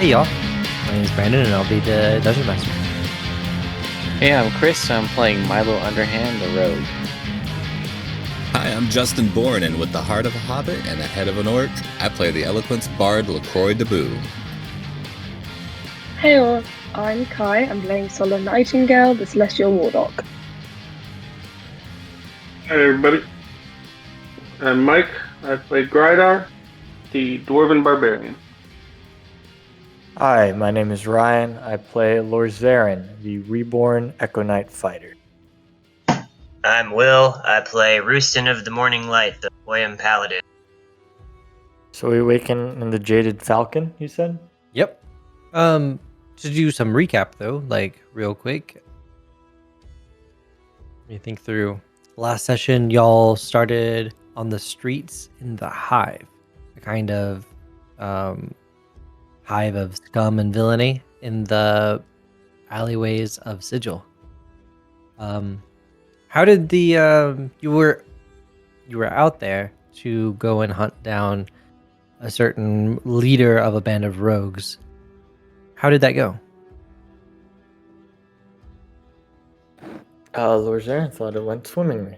Hey y'all, my name is Brandon and I'll be the Dungeon Master. Hey, I'm Chris. I'm playing Mylo Underhand, the Rogue. Hi, I'm Justin Bourne, and with the heart of a hobbit and the head of an orc, I play the eloquence bard LaCroix Debut. Hey all, I'm Kai. I'm playing Sala Nightingale, the Celestial Warlock. Hi everybody, I'm Mike. I play Grydar, the Dwarven Barbarian. Hi, my name is Ryan. I play Lorzaren, the Reborn Echo Knight Fighter. I'm Will. I play Roosten of the Morning Light, the William Paladin. So we awaken in the Jaded Falcon, you said? Yep. To do some recap though, like real quick. Let me think through. Last session, y'all started on the streets in the Hive, a kind of hive of scum and villainy in the alleyways of Sigil. How did the you were out there to go and hunt down a certain leader of a band of rogues? How did that go? Lorzaren thought it went swimmingly.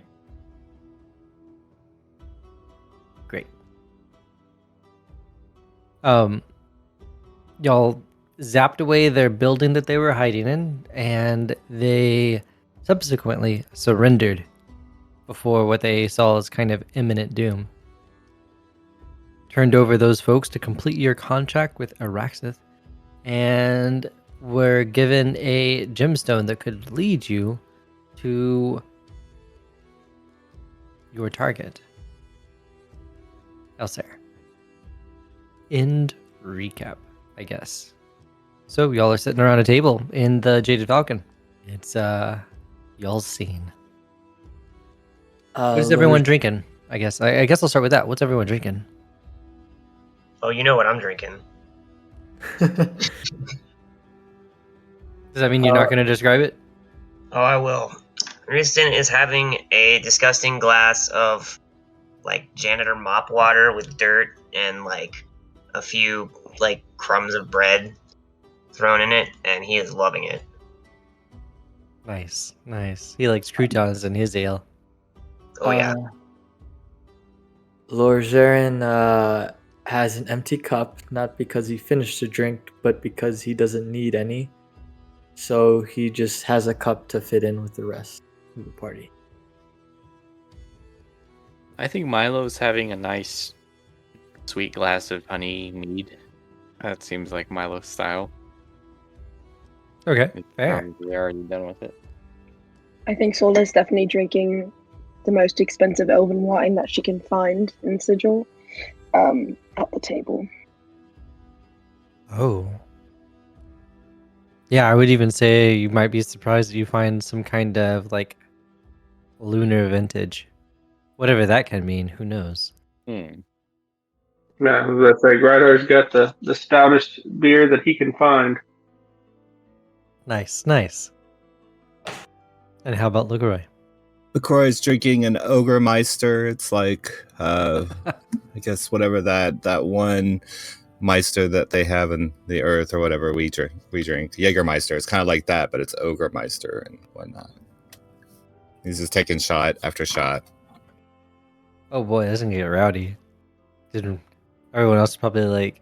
Great. Y'all zapped away their building that they were hiding in, and they subsequently surrendered before what they saw as kind of imminent doom. Turned over those folks to complete your contract with Araxith, and were given a gemstone that could lead you to your target, Elsair. End recap, I guess. So y'all are sitting around a table in the Jaded Falcon. It's y'all's scene. What is everyone drinking? I guess I'll start with that. What's everyone drinking? Oh, you know what I'm drinking. Does that mean you're not going to describe it? Oh, I will. Roosten is having a disgusting glass of, like, janitor mop water with dirt and, like, a few, like, crumbs of bread thrown in it, and he is loving it. Nice. He likes croutons in his ale. Oh, yeah. Lorzaren has an empty cup, not because he finished the drink, but because he doesn't need any. So he just has a cup to fit in with the rest of the party. I think Mylo's having a nice, sweet glass of honey mead. That seems like Mylo's style. Okay, fair. We're already done with it. I think Sala's definitely drinking the most expensive elven wine that she can find in Sigil at the table. Oh. Yeah, I would even say you might be surprised if you find some kind of, like, lunar vintage. Whatever that can mean, who knows? Yeah, let's say Grydar's got the stoutest beer that he can find. Nice. And how about LaCroix? LaCroix is drinking an Ogre Meister. It's like, I guess whatever that one Meister that they have in the earth or whatever we drink. Jägermeister. It's kind of like that, but it's Ogre Meister and whatnot. He's just taking shot after shot. Oh boy, that's gonna get rowdy. Everyone else probably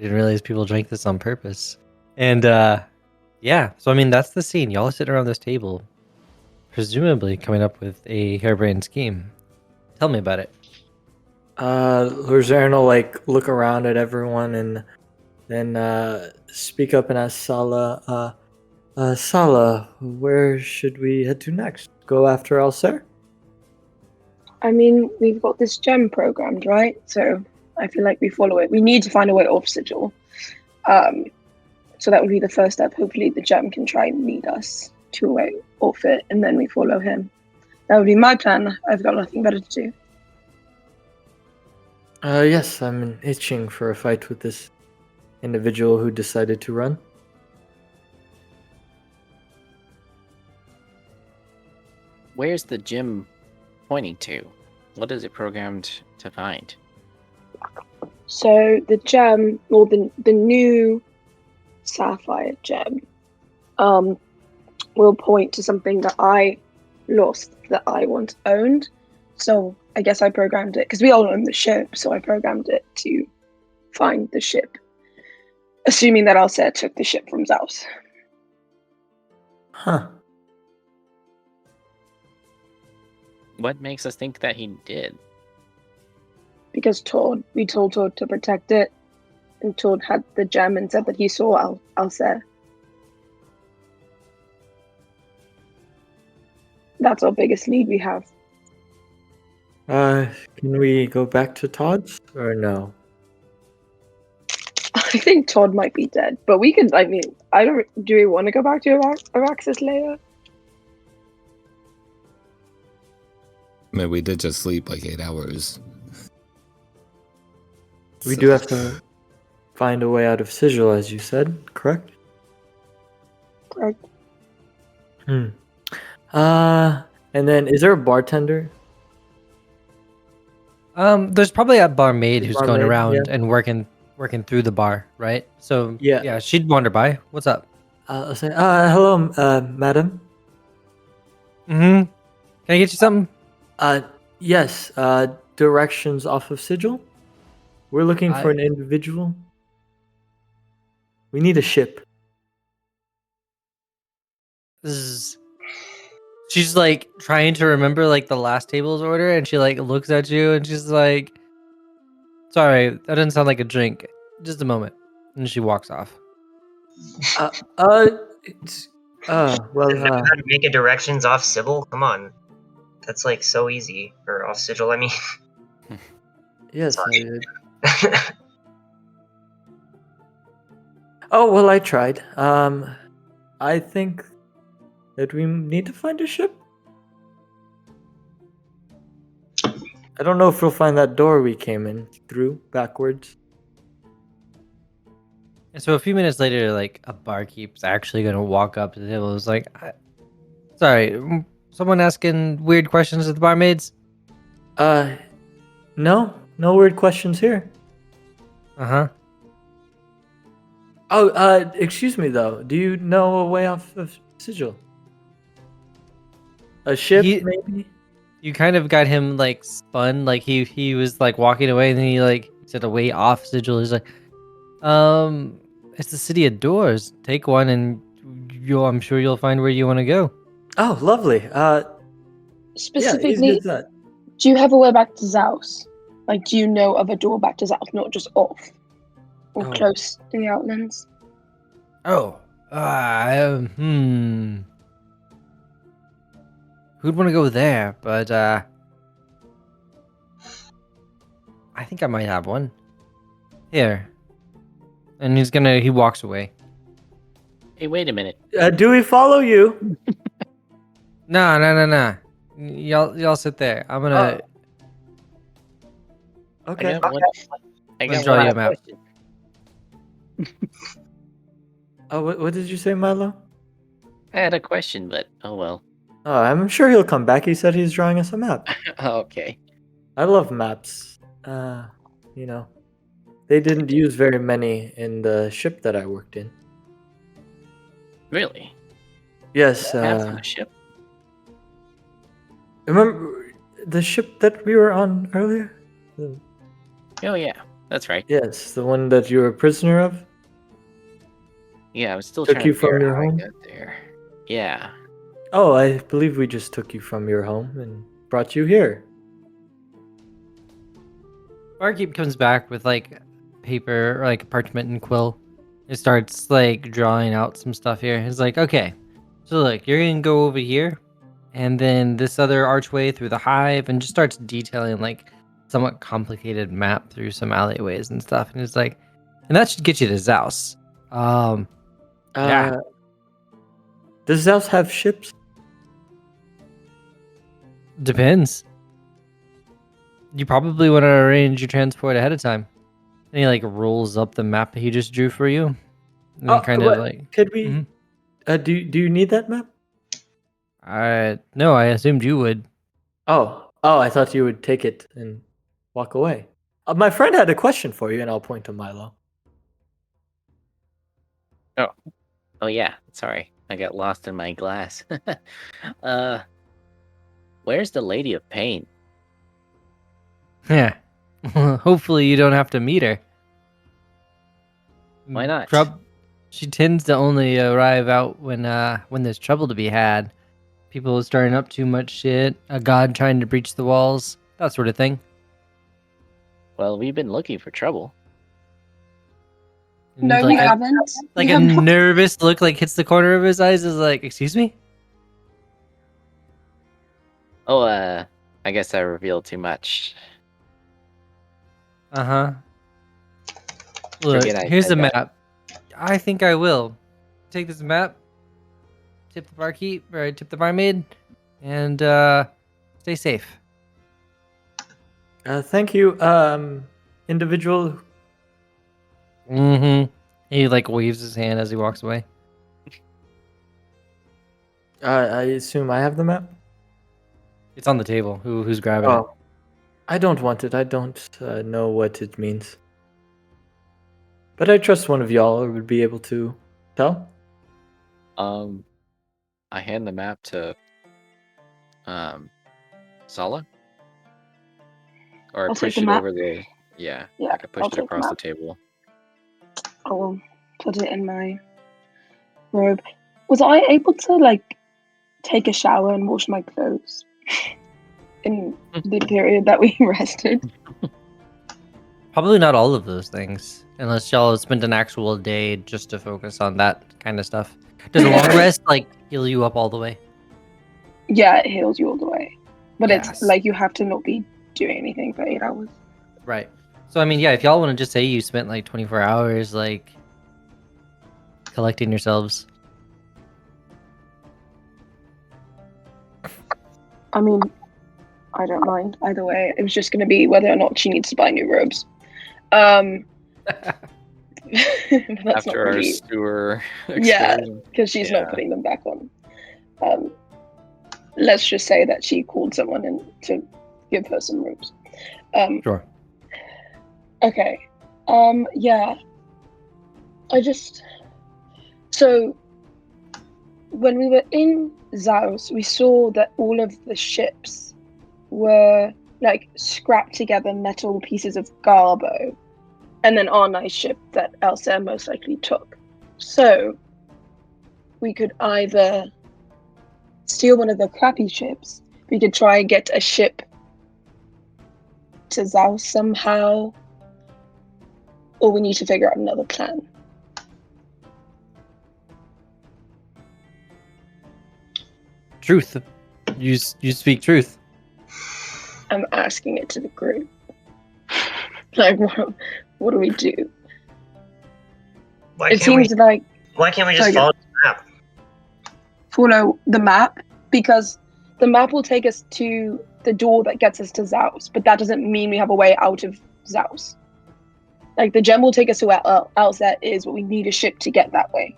didn't realize people drank this on purpose. And yeah, so I mean that's the scene. Y'all are sitting around this table, presumably coming up with a harebrained scheme. Tell me about it. Lorzaren will look around at everyone and then speak up and ask Sala, Sala, where should we head to next? Go after Elsair? I mean, we've got this gem programmed, right? So I feel like we follow it. We need to find a way off Sigil. So that would be the first step. Hopefully the gem can try and lead us to a way off it, and then we follow him. That would be my plan. I've got nothing better to do. Yes, I'm itching for a fight with this individual who decided to run. Where's the gym pointing to? What is it programmed to find? So the gem, or the new sapphire gem will point to something that I lost that I once owned. So I guess I programmed it because we all own the ship. So I programmed it to find the ship, assuming that Alcet took the ship from Zaus. Huh. What makes us think that he did? Because we told Todd to protect it, and Todd had the gem and said that he saw Alcet. That's our biggest lead we have. Can we go back to Todd's or no? I think Todd might be dead, but we can. I mean, I don't. Do we want to go back to Araxis later? I mean, we did just sleep like 8 hours. We do have to find a way out of Sigil, as you said, correct? Correct. And then is there a bartender? There's probably a barmaid The who's going barmaid, around yeah. and working through the bar, right? So Yeah. she'd wander by. What's up? I'll say, hello, madam. Mm-hmm. Can I get you something? Yes, directions off of Sigil. We're looking for I- an individual. We need a ship. She's like trying to remember like the last table's order, and she like looks at you and she's like, "Sorry, that doesn't sound like a drink. Just a moment." And she walks off. Well, How to make a directions off Sybil? Come on. That's like so easy. Or off Sigil, I mean. yes. Sorry. Oh, well, I tried. I think that we need to find a ship. I don't know if we'll find that door we came in through backwards. And so a few minutes later, like a barkeep's actually gonna walk up to the table. It's like, "Sorry, someone asking weird questions at the barmaids." No weird questions here. Uh-huh. Oh, excuse me though. Do you know a way off of Sigil? A ship, maybe? You kind of got him like spun, like he was like walking away, and then he like said a way off Sigil. He's like, it's the city of doors. Take one, and I'm sure you'll find where you want to go. Oh, lovely. Specifically, easy as that. do you have a way back to Zaus? Like, do you know of a door back to Zaus, not just off or Oh. close in the Outlands? Oh, who'd want to go there? But I think I might have one. Here. And he walks away. Hey, wait a minute. Do we follow you? No. Y'all sit there. I'm gonna Okay. I Let's got draw one you a map. question. Oh, what did you say, Mylo? I had a question, but oh well. Oh, I'm sure he'll come back. He said he's drawing us a map. Okay. I love maps. They didn't use very many in the ship that I worked in. Really? Yes, Maps on the ship? remember the ship that we were on earlier? Oh yeah, that's right. Yes, the one that you were a prisoner of? Yeah, I was still Took trying you to figure from out your how I home? got there. Yeah. Oh, I believe we just took you from your home and brought you here. Barkeep comes back with like paper or like parchment and quill. It starts like drawing out some stuff here. He's like, okay, so look, you're gonna go over here, and then this other archway through the hive, and just starts detailing like somewhat complicated map through some alleyways and stuff. And he's like, and that should get you to Zaus. Yeah. Does Zaus have ships? Depends. You probably want to arrange your transport ahead of time. And he like rolls up the map that he just drew for you. And then kind of like, Could we? Mhm. Do you need that map? No, I assumed you would. Oh, I thought you would take it and walk away. My friend had a question for you, and I'll point to Mylo. Oh yeah, sorry. I got lost in my glass. Where's the Lady of Pain? Yeah. Hopefully you don't have to meet her. Why not? She tends to only arrive out when there's trouble to be had. People stirring up too much shit, a god trying to breach the walls, that sort of thing. Well, we've been looking for trouble. And No, we haven't. Like We a have not. nervous look like hits the corner of his eyes is like, excuse me? Oh, I guess I revealed too much. Uh-huh. Look, Forget I here's said a that. map. I think I will. Take this map, tip the barkeep, or tip the barmaid, and stay safe. Thank you, individual. Mm-hmm. He like waves his hand as he walks away. I assume I have the map. It's on the table. Who's grabbing it? Oh, I don't want it. I don't know what it means. But I trust one of y'all would be able to tell. I hand the map to Sala, or I I'll take push the it map. over the yeah. Yeah, Like I I'll pushed it take the across the map. table. I will put it in my robe. Was I able to like take a shower and wash my clothes in the period that we rested? Probably not all of those things, unless y'all have spent an actual day just to focus on that kind of stuff. Does a long rest like heal you up all the way? Yeah, it heals you all the way, but Yes. it's like you have to not be doing anything for 8 hours. Right. So I mean, yeah, if y'all want to just say you spent like 24 hours like collecting yourselves. I mean, I don't mind either way. It was just going to be whether or not she needs to buy new robes. But that's After not our really, sewer yeah, excursion. because she's not Yeah. putting them back on. Let's just say that she called someone in to give her some robes. Sure. Okay. Yeah. So when we were in Zaus, we saw that all of the ships were like scrapped together metal pieces of garbo, and then our nice ship that Elsa most likely took. So we could either steal one of the crappy ships, we could try and get a ship to Zaus somehow, or we need to figure out another plan. Truth. You speak truth. I'm asking it to the group. Like, what do we do? Why It can't we? seems like Why can't we just Sorry, follow the map? follow the map, because the map will take us to the door that gets us to Zaus, but that doesn't mean we have a way out of Zaus. Like, the gem will take us to where else that is, but we need a ship to get that way.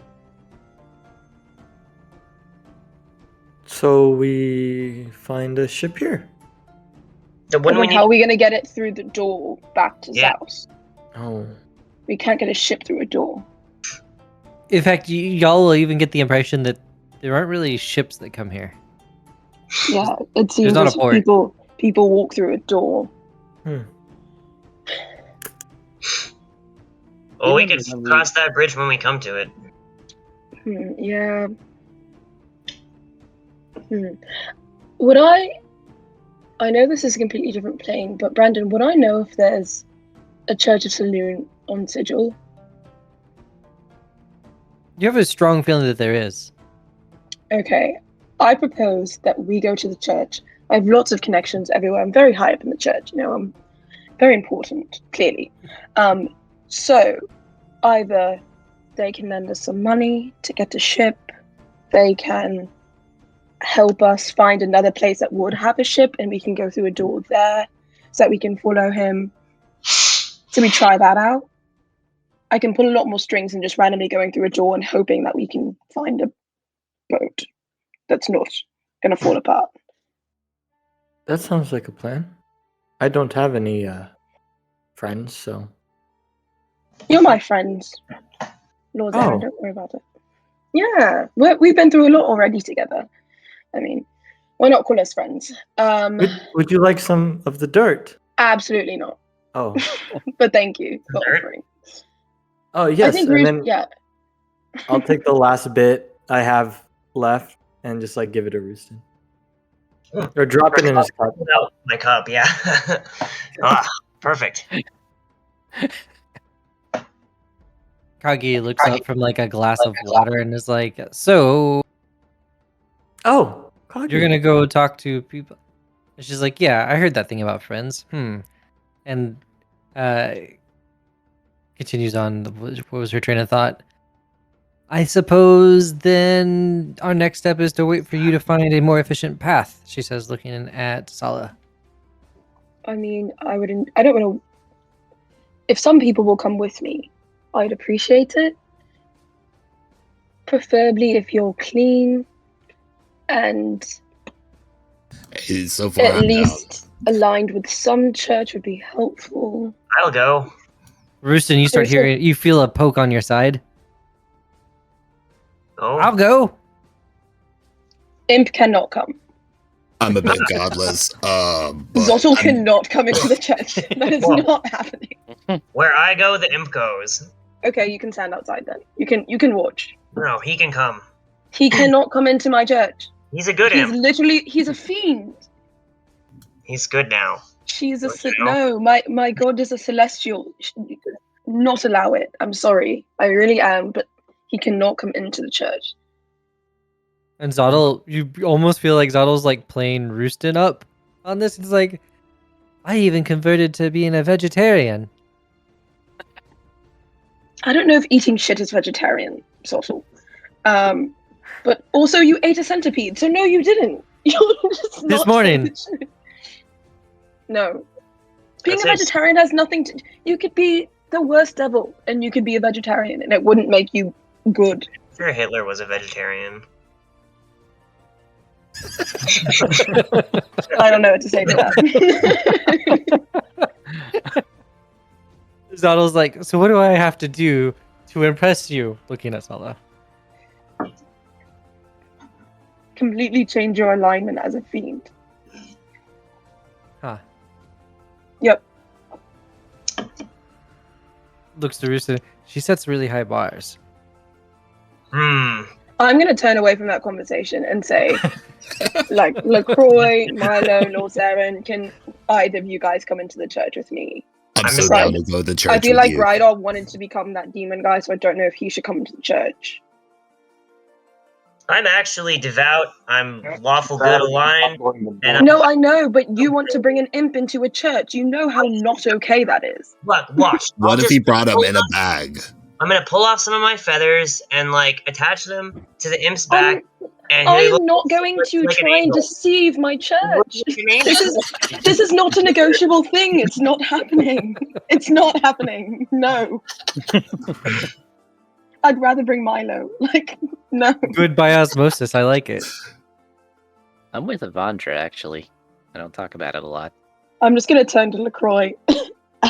So we find a ship here. Then But wouldn't we then need? how are we going to get it through the door back to Yeah. Zaus? Oh, We can't get a ship through a door. In fact, y'all will even get the impression that there aren't really ships that come here. Yeah, it seems not a as if port. people walk through a door. Well, we Even could when we- cross that bridge when we come to it. Yeah. Would I know this is a completely different plane, but Brandon, would I know if there's a Church of Saloon on Sigil? You have a strong feeling that there is. Okay. I propose that we go to the church. I have lots of connections everywhere. I'm very high up in the church, I'm very important, clearly. So either they can lend us some money to get a ship, they can help us find another place that would have a ship and we can go through a door there so that we can follow him. So we try that out. I can pull a lot more strings than just randomly going through a door and hoping that we can find a boat that's not going to fall apart. that sounds like a plan. I don't have any friends, so You're my friends. Lorzaren, Oh. don't worry about it. Yeah, we've been through a lot already together. I mean, why not call us friends? Would you like some of the dirt? Absolutely not. Oh. But thank you for Dirt? offering. Oh I yes, think and then yeah. I'll take the last bit I have left and just like give it to Roosten. Or drop it in his cup. No, my cup, yeah. Ah, perfect. Kagi looks up from like a glass of water and is like, "So Oh, you're gonna go talk to people?" And she's like, "Yeah, I heard that thing about friends." And continues on. What was her train of thought? I suppose then our next step is to wait for you to find a more efficient path. She says, looking at Sala. I mean, I don't want to. If some people will come with me, I'd appreciate it. Preferably if you're clean and So far, at I'm down. least aligned with some church would be helpful. I'll go. Roosten, you start Also- hearing. You feel a poke on your side. Oh, I'll go. Imp cannot come. I'm a bit godless. But Zottel I'm- cannot come into the church. That is Whoa. not happening. where I go, the imp goes. Okay, you can stand outside then. You can watch. No, he can come. He cannot come into my church. He's a good He's a fiend. He's good now. She's a Don't you know? no. My god is a celestial. Not allow it. I'm sorry. I really am, but he cannot come into the church. And Zottel, you almost feel like Zottel's like playing Roosten up on this. It's like, I even converted to being a vegetarian. I don't know if eating shit is vegetarian, Zottel. But also you ate a centipede, so no, you didn't. You're just This not morning. saying the truth. No. Being That's a it. vegetarian has nothing to. You could be the worst devil, and you could be a vegetarian, and it wouldn't make you good. Sure, Hitler was a vegetarian. I don't know what to say to that. Zottel's like, so what do I have to do to impress you? Looking at Sala. Completely change your alignment as a fiend. Huh. Yep. Looks to Roosten. She sets really high bars. I'm going to turn away from that conversation and say, like, LaCroix, Mylo, Lorzaren, can either of you guys come into the church with me? I'm I'm so sorry. down to go to the church. I feel with like you. Grydar wanted to become that demon guy, so I don't know if he should come into the church. I'm actually devout. I'm lawful good aligned. And No, I know, but you want to bring an imp into a church. You know how not okay that is. Look, watch. What I'll if he just brought him pull in a up- bag? I'm gonna pull off some of my feathers and like attach them to the imp's back. And I he'll am not going to like an try and angel. deceive my church. Like an angel. This is not a negotiable thing. It's not happening. It's not happening. No. I'd rather bring Mylo. Like, no. Good by osmosis. I like it. I'm with Avandra, actually. I don't talk about it a lot. I'm just going to turn to LaCroix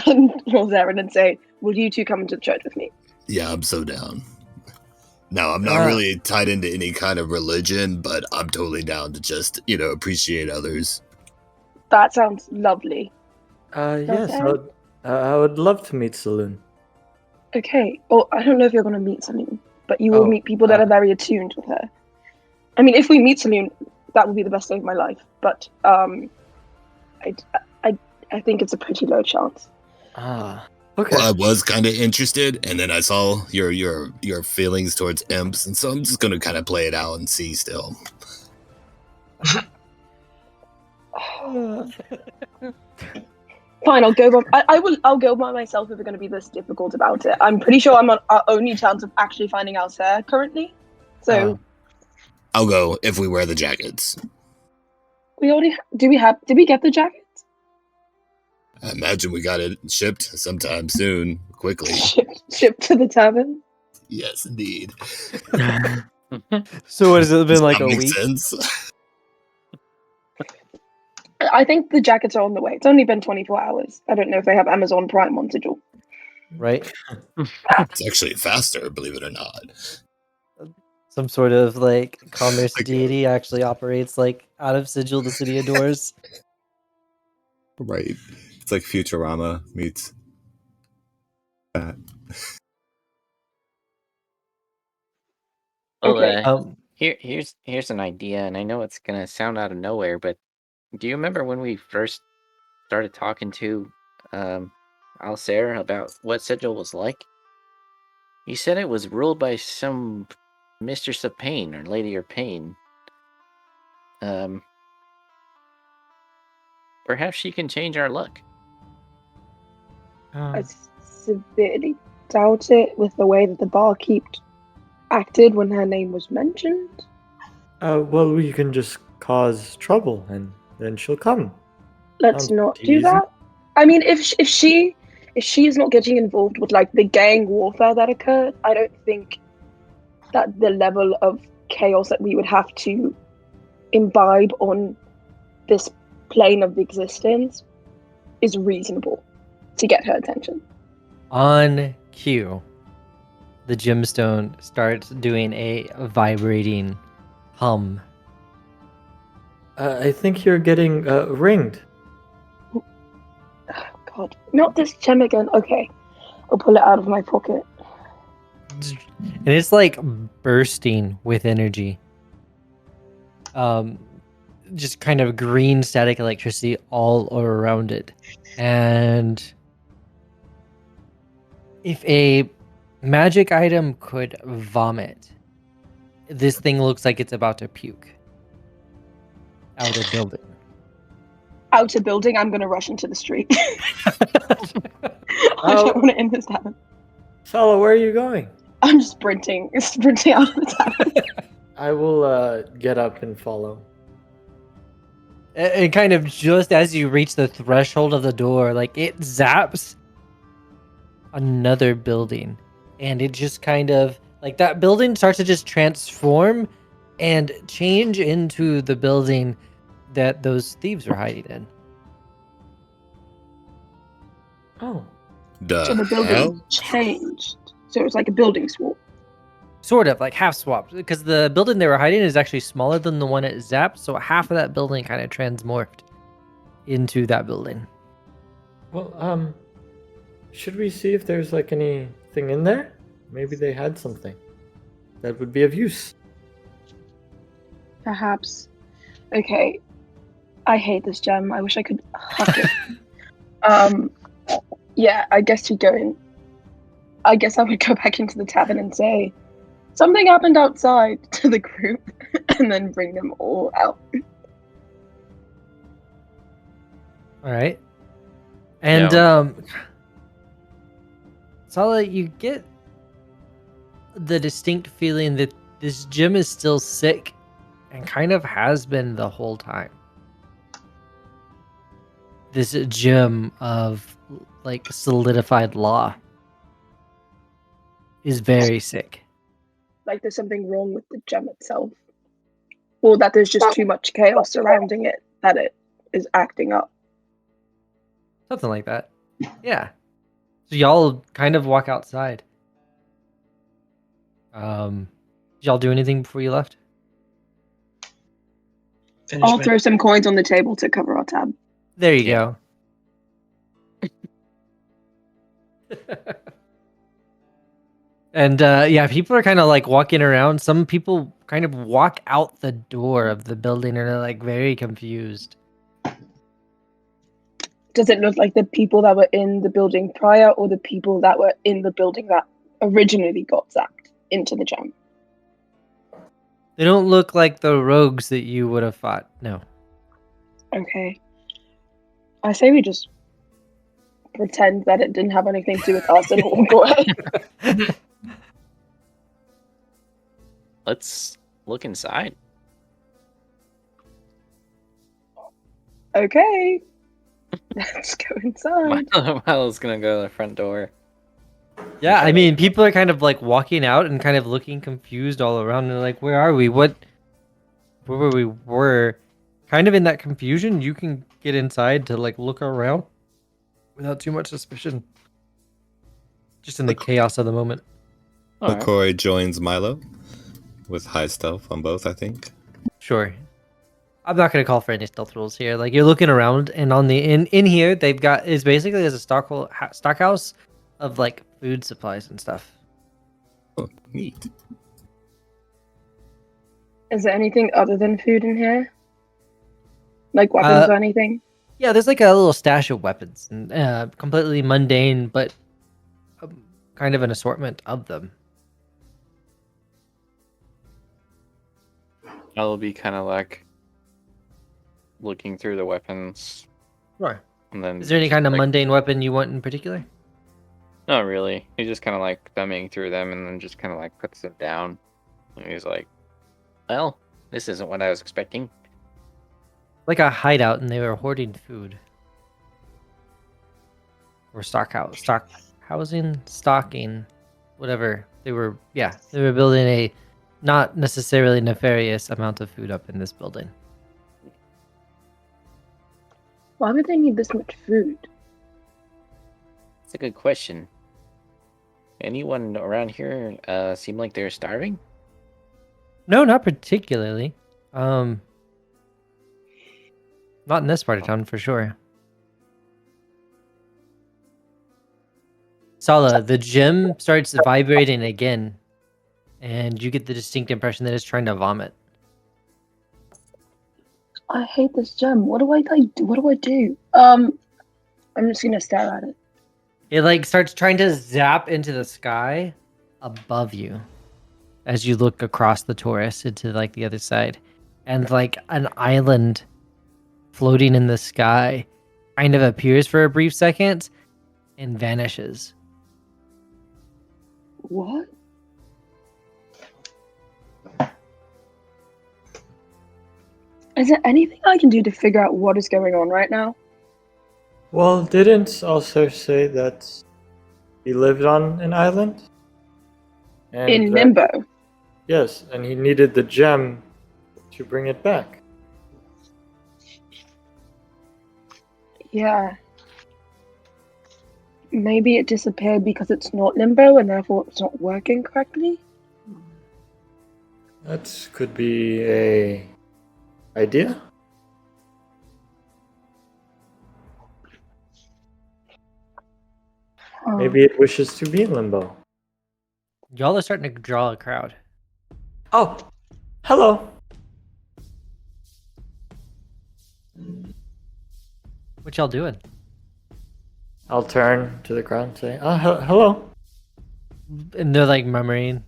and Lorzaren and say, will you two come into the church with me? Yeah, I'm so down. No, I'm not really tied into any kind of religion, but I'm totally down to just, appreciate others. That sounds lovely. Yes, Okay. I would love to meet Saloon. Okay. Well, I don't know if you're going to meet Saloon, but you will Oh, meet people that are very attuned with her. I mean, if we meet Saloon, that would be the best day of my life. But I think it's a pretty low chance. Okay. Well, I was kind of interested, and then I saw your feelings towards imps, and so I'm just gonna kind of play it out and see still. Fine, I'll go. I'll go by myself if we're going to be this difficult about it. I'm pretty sure I'm on our only chance of actually finding out Sarah currently. So I'll go if we wear the jackets. we already did we get the jackets? I imagine we got it shipped sometime soon, quickly. Shipped to the tavern. Yes, indeed. So what has it been Does like that a make week? sense? I think the jackets are on the way. It's only been 24 hours. I don't know if they have Amazon Prime on Sigil. right? It's actually faster, believe it or not. Some sort of like commerce Like, deity actually operates like out of Sigil, the city adores. right. It's like Futurama meets that. Well, Okay. here's an idea, and I know it's gonna sound out of nowhere, but do you remember when we first started talking to Alcer about what Sigil was like? You said it was ruled by some Mistress of Pain or Lady of Pain. Perhaps she can change our luck. I severely doubt it with the way that the barkeep acted when her name was mentioned. Well, we can just cause trouble, and then she'll come. Let's Sounds not pretty do easy. that. I mean, if she is not getting involved with like the gang warfare that occurred, I don't think that the level of chaos that we would have to imbibe on this plane of existence is reasonable to get her attention. On cue, the gemstone starts doing a vibrating hum. I think you're getting ringed. Oh, God, not this gem again. Okay, I'll pull it out of my pocket. And it's like bursting with energy. Just kind of green static electricity all around it. And if a magic item could vomit, this thing looks like it's about to puke out of building. Out of building, I'm gonna rush into the street. I don't want to end this tavern. Sala, where are you going? I'm sprinting out of the tavern. I will get up and follow. And kind of just as you reach the threshold of the door, like it zaps another building. And it just kind of like that building starts to just transform and change into the building that those thieves were hiding in. Oh. So the building changed. So it's like a building swap. Sort of like half swapped because the building they were hiding is actually smaller than the one it zapped. So half of that building kind of transmorphed into that building. Well, should we see if there's like anything in there? Maybe they had something that would be of use. Perhaps. Okay. I hate this gem. I wish I could huck it. Yeah, I guess you go in. I guess I would go back into the tavern and say, something happened outside to the group, and then bring them all out. All right. And Sala, you get the distinct feeling that this gym is still sick and kind of has been the whole time. This gym of like solidified law is very sick. Like there's something wrong with the gem itself. Or that there's just too much chaos surrounding it that it is acting up. Something like that. Yeah. So y'all kind of walk outside. Did y'all do anything before you left? I'll throw some coins on the table to cover our tab. There you go. And yeah, people are kind of like walking around. Some people kind of walk out the door of the building and are like very confused. Does it look like the people that were in the building prior or the people that were in the building that originally got zapped into the gem? They don't look like the rogues that you would have fought. No. Okay. I say we just pretend that it didn't have anything to do with us and walk away. Let's look inside. Okay. Let's go inside. Milo's gonna go to the front door. Yeah, I mean, people are kind of like walking out and kind of looking confused all around. They're like, where are we? Where were we? Were kind of in that confusion. You can get inside to like look around without too much suspicion. just in the chaos of the moment. All right. LaCroix joins Mylo with high stealth on both, I think. Sure. I'm not gonna call for any stealth rules here. Like you're looking around, and on the in here they've got is basically as a stock house of like food supplies and stuff. Oh, neat. Is there anything other than food in here? Like weapons or anything? Yeah, there's like a little stash of weapons, and completely mundane, but kind of an assortment of them. I'll be kind of like looking through the weapons, Sure. and then Is there any just, kind of like, mundane weapon you want in particular? Not really. He's just kind of like thumbing through them, and then just kind of like puts them down. And he's like, Well, this isn't what I was expecting. Like a hideout, and they were hoarding food. Or stocking, whatever. They were building a not necessarily nefarious amount of food up in this building. Why would they need this much food? That's a good question. Anyone around here seem like they're starving? No, not particularly. Not in this part of town for sure. Sala, the gem starts vibrating again, and you get the distinct impression that it's trying to vomit. I hate this gem. What do I do? What do I do? I'm just gonna stare at it. It like starts trying to zap into the sky above you as you look across the Taurus into like the other side, and like an island floating in the sky kind of appears for a brief second and vanishes. What? Is there anything I can do to figure out what is going on right now? Well, didn't also say that he lived on an island? And In that- limbo. Yes, and he needed the gem to bring it back. Yeah. Maybe it disappeared because it's not limbo and therefore it's not working correctly? That could be a idea. Oh. Maybe it wishes to be in limbo. Y'all are starting to draw a crowd. Oh, hello. What y'all doing? I'll turn to the crowd and say, hello. And they're like murmuring.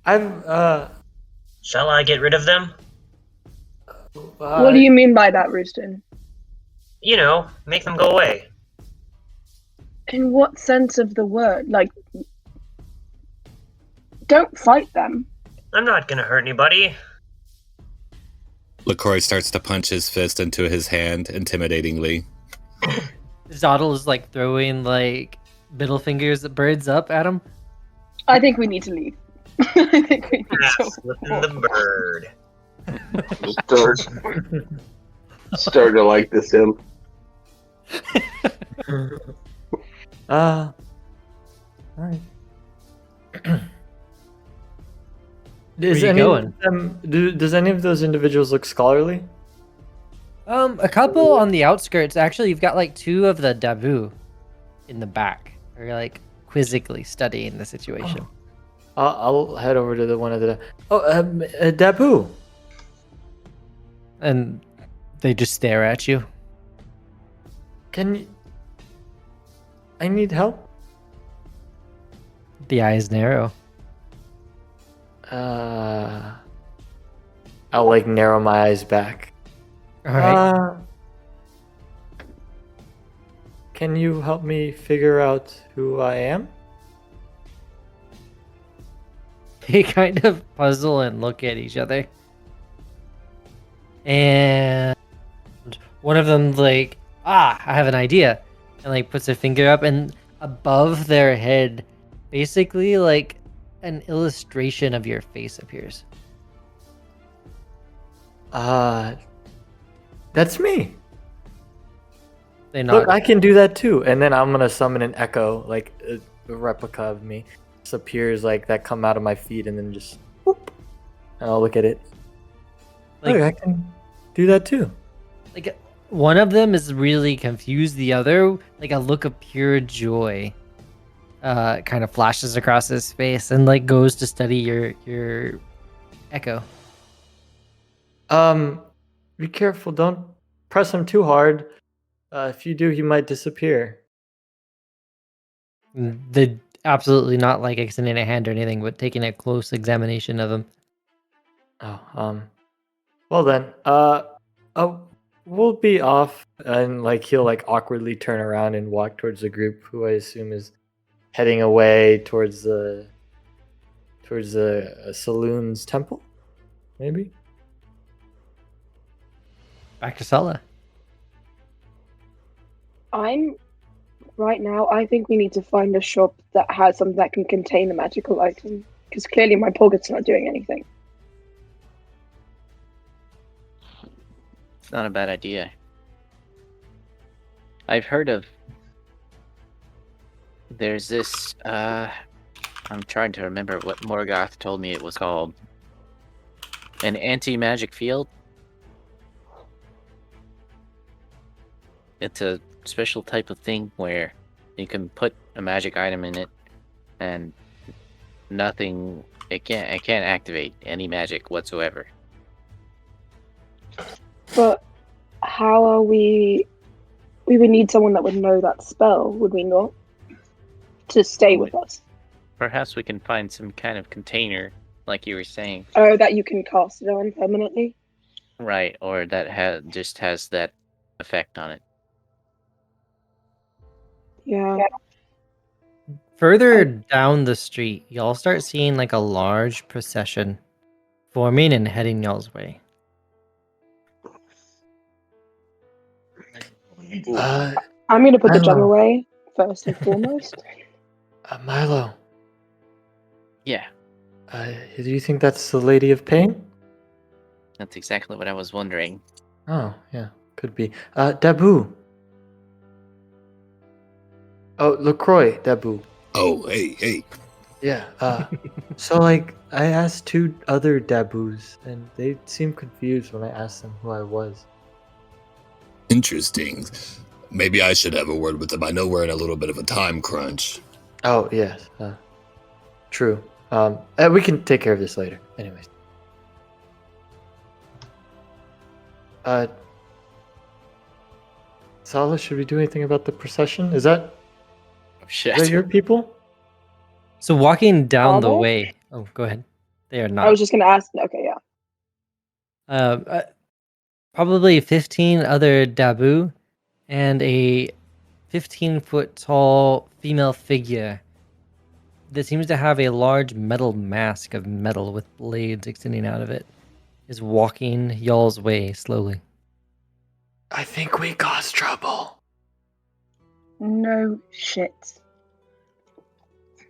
Shall I get rid of them? What do you mean by that, Roosten? You know, make them go away. In what sense of the word? Like, don't fight them. I'm not gonna hurt anybody. LaCroix starts to punch his fist into his hand intimidatingly. Zottel is like throwing like middle fingers birds up at him. I think we need to leave. I think we need to. Flipping the bird. Start to like this him. Alright. Is you any going? of them, does any of those individuals look scholarly? A couple on the outskirts. Actually, you've got like two of the Dabu in the back. They're like quizzically studying the situation. I'll head over to the one of the. Dabu. And they just stare at you. Can you? I need help. The eyes narrow. I'll like narrow my eyes back. All right. Can you help me figure out who I am? They kind of puzzle and look at each other. And one of them like, I have an idea. And like puts a finger up, and above their head, basically like an illustration of your face appears. That's me. They Look, nod. I can do that too. And then I'm gonna summon an echo, like a replica of me. Just appears like that come out of my feet and then just whoop. And I'll look at it. Like- Look, I can do that too. Like one of them is really confused. The other, like a look of pure joy, kind of flashes across his face and like goes to study your echo. Be careful. Don't press him too hard. If you do, he might disappear. They absolutely not like extending a hand or anything, but taking a close examination of him. Oh, well then, we'll be off, and like he'll like awkwardly turn around and walk towards the group, who I assume is heading away towards the saloon's temple, maybe. Back to Sala. Right now, I think we need to find a shop that has something that can contain a magical item. Because clearly my pocket's not doing anything. It's not a bad idea. I've heard of. There's this. I'm trying to remember what Morgoth told me it was called. An anti-magic field. It's a special type of thing where you can put a magic item in it, and nothing. It can't activate any magic whatsoever. But how are we? We would need someone that would know that spell, would we not? To stay with us. Perhaps we can find some kind of container, like you were saying. Oh, that you can cast it on permanently? Right, or that just has that effect on it. Yeah. Further down the street, y'all start seeing like a large procession forming and heading y'all's way. I'm going to put the gem Mylo. away first and foremost. Mylo, Yeah, do you think that's the Lady of Pain? that's exactly what I was wondering. Oh, yeah, could be. Dabu. Oh, LaCroix, Dabu. Oh, hey. Yeah, so like, I asked two other Dabus, and they seemed confused when I asked them who I was. Interesting. Maybe I should have a word with them. I know we're in a little bit of a time crunch. Oh, yes, true. We can take care of this later. Anyways. Sala, should we do anything about the procession? Is that Oh shit! your people? So walking down the Are they? way. Oh, go ahead. They are I not. was just going to ask. Okay, yeah. Probably 15 other Dabu and a 15-foot tall female figure that seems to have a large metal mask of metal with blades extending out of it is walking y'all's way slowly. I think we caused trouble. No shit.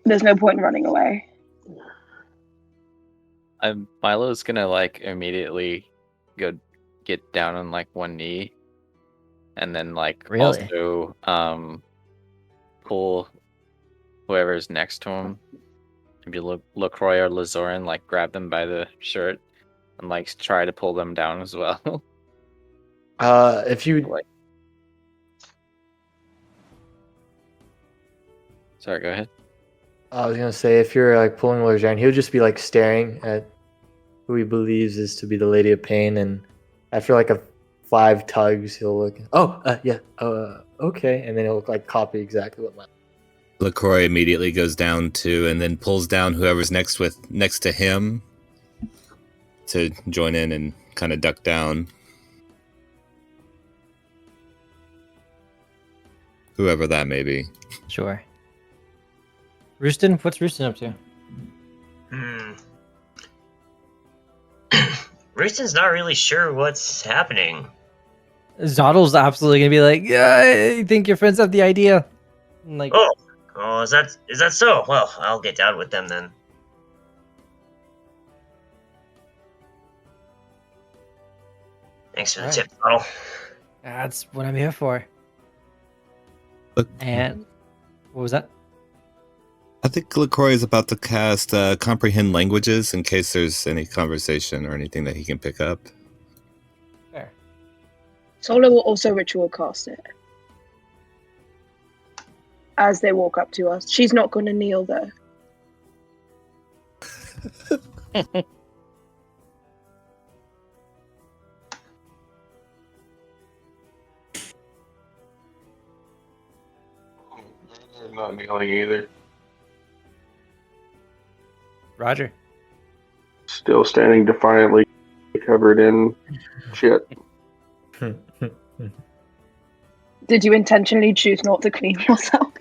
There's no point in running away. Milo's gonna like immediately go get down on like one knee, and then like Really? also pull whoever's next to him, maybe LaCroix or Lorzaren, like grab them by the shirt and like try to pull them down as well. If you Like, sorry, go ahead. I was gonna say, if you're like pulling Lorzaren, he'll just be like staring at who he believes is to be the Lady of Pain, and after like 5 tugs, he'll look. Yeah. Okay, and then he'll like copy exactly what my. LaCroix immediately goes down to and then pulls down whoever's next to him to join in and kind of duck down. Whoever that may be. Sure. Roosten? What's Roosten up to? Roosten's not really sure what's happening. Zoddle's absolutely gonna be like, yeah, I think your friends have the idea. And like, Oh, is that so? Well, I'll get down with them then. Thanks for the Alright. tip, Bottle. that's what I'm here for. Look, And what was that? I think LaCroix is about to cast Comprehend Languages in case there's any conversation or anything that he can pick up. Fair. Sola will also ritual cast it as they walk up to us. She's not going to kneel though. I'm not kneeling either. Roger. Still standing defiantly, covered in shit. Did you intentionally choose not to clean yourself?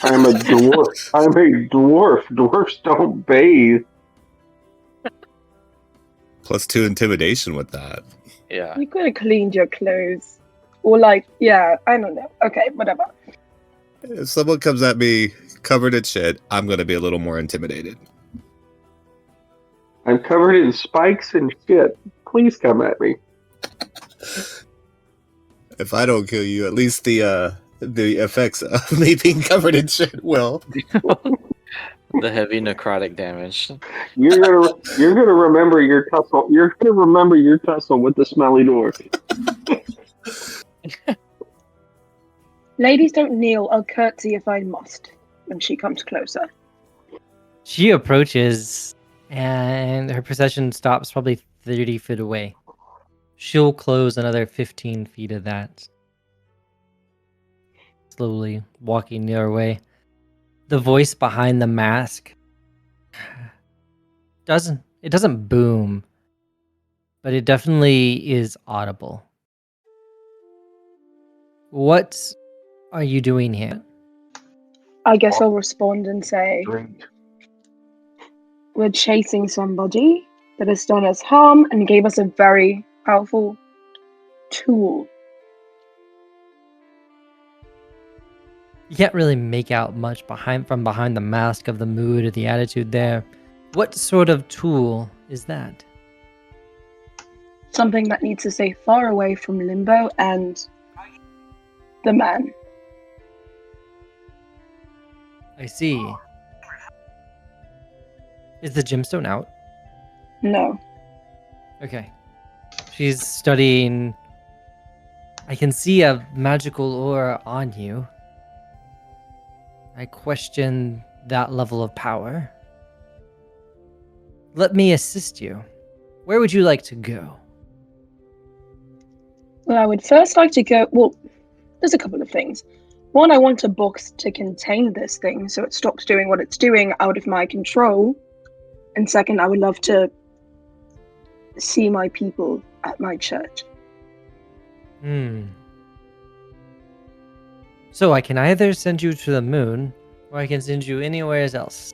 I'm a dwarf. I'm a dwarf. Dwarfs don't bathe. +2 intimidation with that. Yeah. You could have cleaned your clothes. Or like, yeah, I don't know. Okay, whatever. If someone comes at me covered in shit, I'm going to be a little more intimidated. I'm covered in spikes and shit. Please come at me. If I don't kill you, at least the effects of me being covered in shit will. The heavy necrotic damage. You're gonna remember your tussle. You're gonna remember your tussle with the smelly dwarf. Ladies don't kneel. I'll curtsy if I must when she comes closer. She approaches, and her procession stops probably 30 feet away. She'll close another 15 feet of that. Slowly walking near her way. The voice behind the mask doesn't boom, but it definitely is audible. What are you doing here? I guess I'll respond and say, Drink. we're chasing somebody that has done us harm and gave us a very powerful tool. You can't really make out much from behind the mask of the mood or the attitude there. What sort of tool is that? Something that needs to stay far away from Limbo and the man. I see. Is the gemstone out? No. Okay. She's studying. I can see a magical aura on you. I question that level of power. Let me assist you. Where would you like to go? Well, I would first like to go. Well, there's a couple of things. One, I want a box to contain this thing so it stops doing what it's doing out of my control. And second, I would love to see my people at my church. So I can either send you to the moon, or I can send you anywhere else.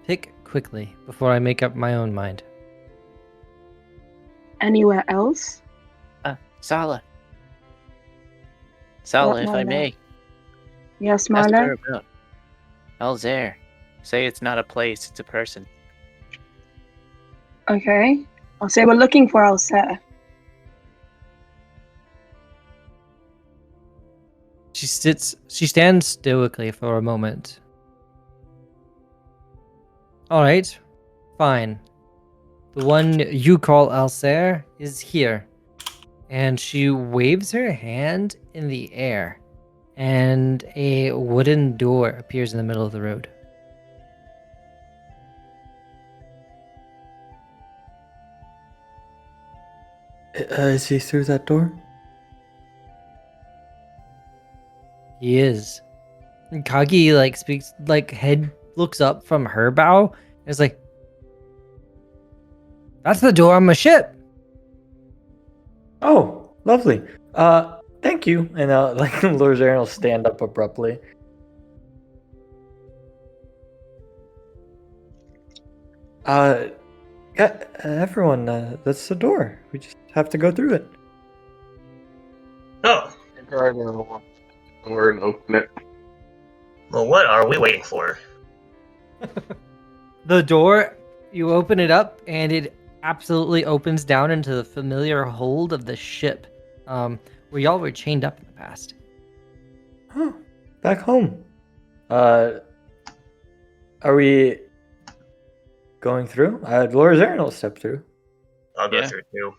Pick quickly before I make up my own mind. Anywhere else? Sala. Sala, What, if I Mylo? may. Yes, Ask Mylo? her about Alzair. Say it's not a place, it's a person. Okay. I'll say we're looking for Alsair. She stands stoically for a moment. All right, fine. The one you call Alsair is here. And she waves her hand in the air, and a wooden door appears in the middle of the road. Is he through that door? He is. And Kagi speaks, head looks up from her bow and is like, "That's the door on my ship." Oh, lovely. Thank you. And Lorzaren will stand up abruptly. Everyone, that's the door. We just have to go through it. Oh, Grydar will walk forward and open it. well, what are we waiting for? The door, you open it up, and it absolutely opens down into the familiar hold of the ship, where y'all were chained up in the past. Huh. Back home. Are we going through? Lorzaren will step through. I'll go Yeah. through too.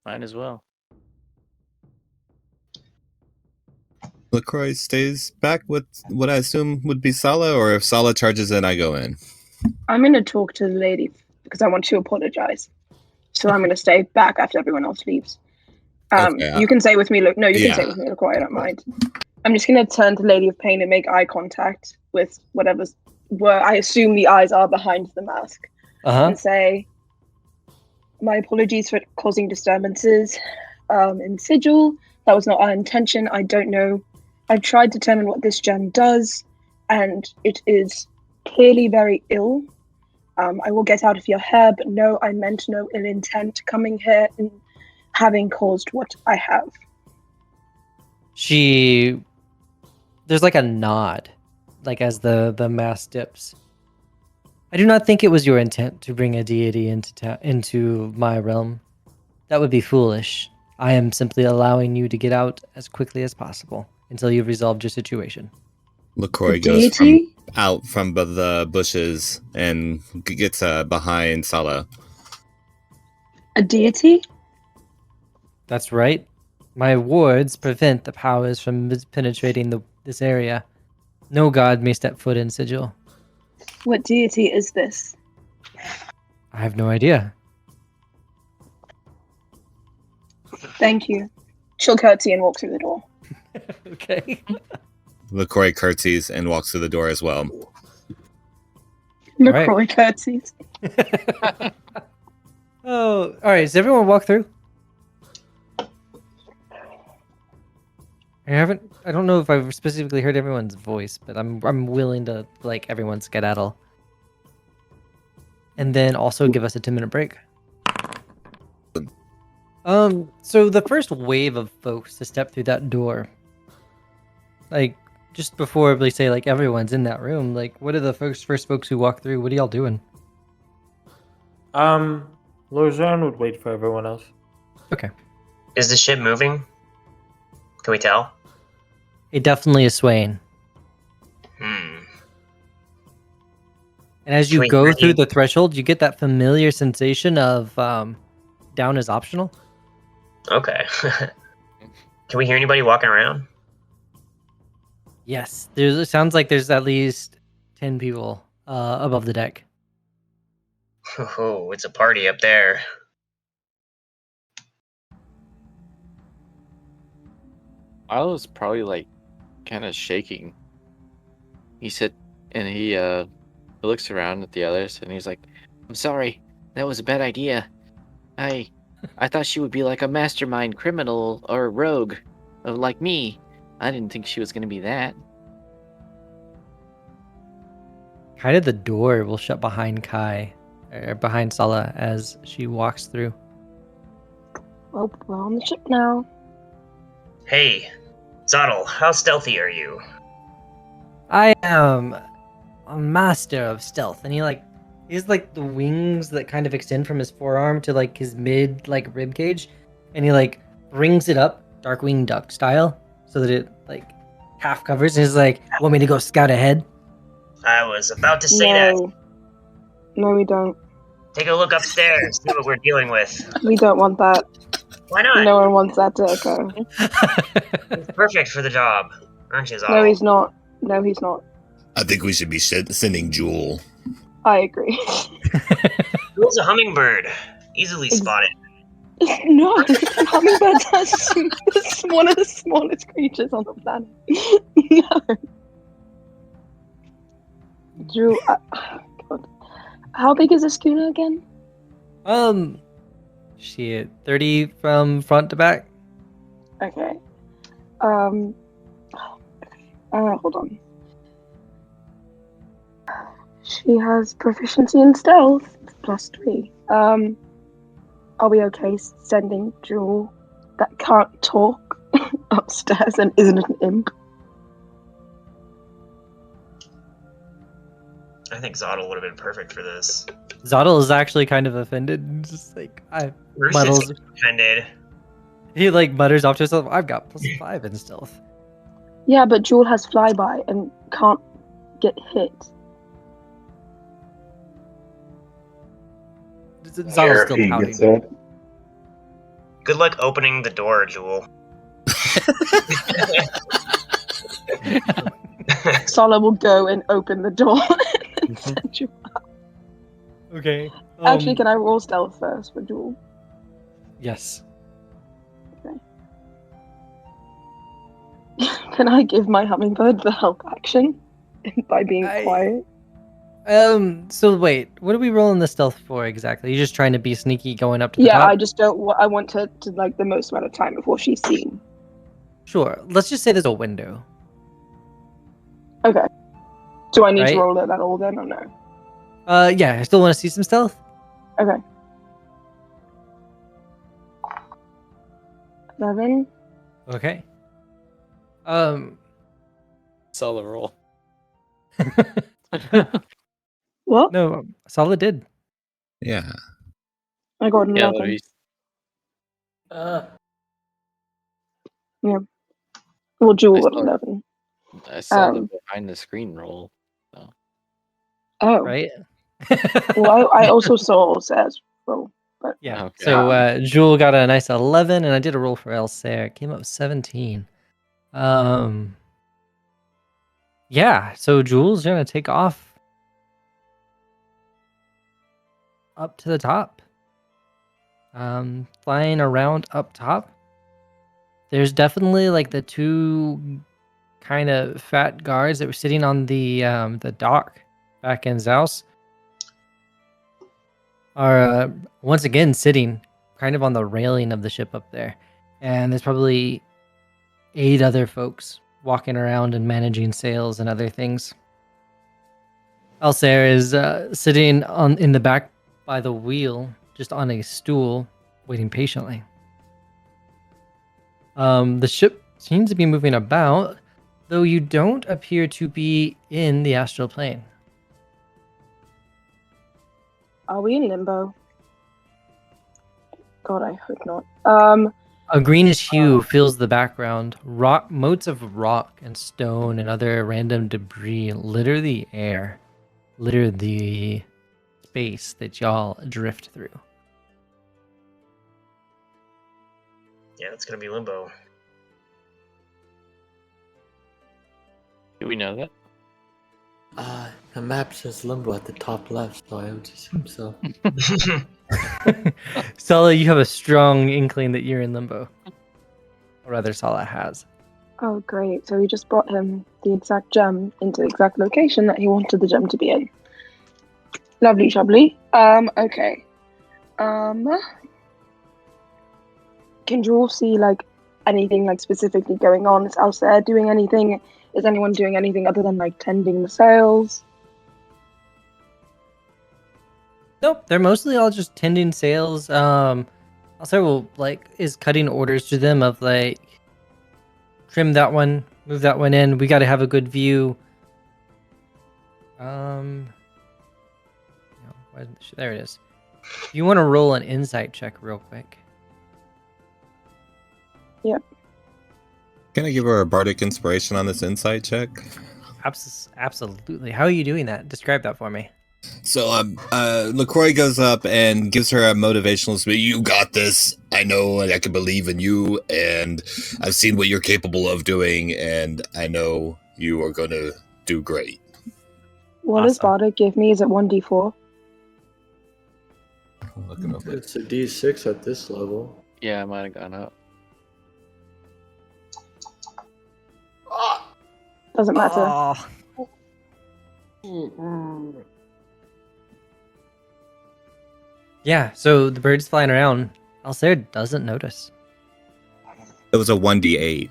Might as well. LaCroix stays back with what I assume would be Sala, or if Sala charges in, I go in. I'm going to talk to the lady because I want to apologize. So I'm going to stay back after everyone else leaves. Okay, You can stay with me. Look, no, you can yeah. stay with me. Look, I don't mind. I'm just going to turn to Lady of Pain and make eye contact with whatever's where I assume the eyes are behind the mask, and say, "My apologies for causing disturbances in Sigil. That was not our intention. I don't know. I've tried to determine what this gem does, and it is clearly very ill. I will get out of your hair, but no, I meant no ill intent coming here and having caused what I have." There's like a nod, like as the mask dips. I do not think it was your intent to bring a deity into my realm. That would be foolish. I am simply allowing you to get out as quickly as possible until you've resolved your situation. LaCroix A goes deity? out from the bushes and gets behind Sala. A deity? That's right. My wards prevent the powers from penetrating this area. No god may step foot in Sigil. What deity is this? I have no idea. Thank you. She'll curtsy and walk through the door. Okay. LaCroix curtsies and walks through the door as well. right. LaCroix curtsies. Oh, all right. Does everyone walk through? I don't know if I've specifically heard everyone's voice, but I'm willing to like everyone skedaddle. And then also give us a 10-minute break. So the first wave of folks to step through that door, like just before we say like everyone's in that room, like what are the first folks who walk through? What are y'all doing? Lorzaren would wait for everyone else. Okay. Is the ship moving? Can we tell? It definitely is swaying. Hmm. And as Can you we go hear through you? the threshold, you get that familiar sensation of down is optional. Okay. Can we hear anybody walking around? Yes, it sounds like there's at least 10 people above the deck. Oh, it's a party up there. Mylo's probably like kind of shaking. He said, and he looks around at the others and he's like, "I'm sorry, that was a bad idea. I thought she would be like a mastermind criminal or rogue, like me. I didn't think she was gonna be that." Kind of the door will shut behind Kai, or behind Sala as she walks through. Well, we're on the ship now. Hey, Zottle, how stealthy are you? I am a master of stealth, and he's like the wings that kind of extend from his forearm to like his mid like rib cage, and he like brings it up Darkwing Duck style so that it like half covers. And he's like, "Want me to go scout ahead?" I was about to say that. No, we don't. Take a look upstairs, see what we're dealing with. We don't want that. Why not? No one wants that to occur. He's perfect for the job, aren't you, Zottle? No, he's not. No, he's not. I think we should be sending Jewel. I agree. Jewel's a hummingbird. Easily spotted. No, hummingbirds are one of the smallest creatures on the planet. No. Drew, God. How big is a schooner again? Shit, 30 from front to back. Okay. Hold on. She has proficiency in stealth, +3. Are we okay sending Jewel that can't talk upstairs and isn't an imp? I think Zottle would have been perfect for this. Zottle is actually kind of offended. Just like Roosten's offended. he like mutters off to himself, "I've got +5 in stealth." Yeah, but Jewel has flyby and can't get hit. Zala's Here, still he pouting. gets it. Good luck opening the door, Jewel. Sala will go and open the door. Okay. Actually, can I roll stealth first for Jewel? Yes. Can I give my hummingbird the help action by being quiet? So wait, what are we rolling the stealth for exactly? You're just trying to be sneaky going up to the Yeah, top? I just don't. I want her to like the most amount of time before she's seen. Sure. Let's just say there's a window. Okay. Do I need to Right. roll it at all then, or no? Yeah, I still want to see some stealth. Okay. 11. Okay. Solo roll. What? No, Solid did. Yeah. I got an Yeah, 11. Louise. Well, Jewel I got saw- 11. I saw the Um, behind the screen roll. Oh. Right? Well, I also saw Sarah's roll, but Yeah. Okay. So Jewel got a nice 11, and I did a roll for Elsair. It came up 17. Yeah. So Jewel's gonna take off up to the top. Flying around up top. There's definitely like the two kind of fat guards that were sitting on the dock back in Zaus are once again sitting kind of on the railing of the ship up there, and there's probably 8 other folks walking around and managing sails and other things. Alsair is sitting in the back by the wheel, just on a stool, waiting patiently. The ship seems to be moving about, though you don't appear to be in the astral plane. are we in limbo? God, I hope not. A greenish hue fills the background. Motes of rock and stone and other random debris litter the air, litter the space that y'all drift through. Yeah, it's gonna be limbo. Do we know that? The map says limbo at the top left, so I would assume so. Sala, you have a strong inkling that you're in limbo. Or rather, Sala has. Oh, great. So we just brought him the exact gem into the exact location that he wanted the gem to be in. Lovely, jubbly. Okay. Can Jewel see, like, anything, like, specifically going on? Is Alsair doing anything? Is anyone doing anything other than, like, tending the sails? Nope, they're mostly all just tending sails. Also, is cutting orders to them of trim that one, move that one in. We got to have a good view. There it is. You want to roll an insight check real quick? Yep. Can I give her a bardic inspiration on this insight check? Absolutely. How are you doing that? Describe that for me. So LaCroix goes up and gives her a motivational speech. You got this. I know, and I can believe in you, and I've seen what you're capable of doing, and I know you are going to do great. What does Bardic give me? Is it 1d4? Look it up. It's a D6 at this level. Yeah, I might have gone up. Doesn't matter. Yeah, so the bird's flying around. Alsair doesn't notice. It was a 1d8.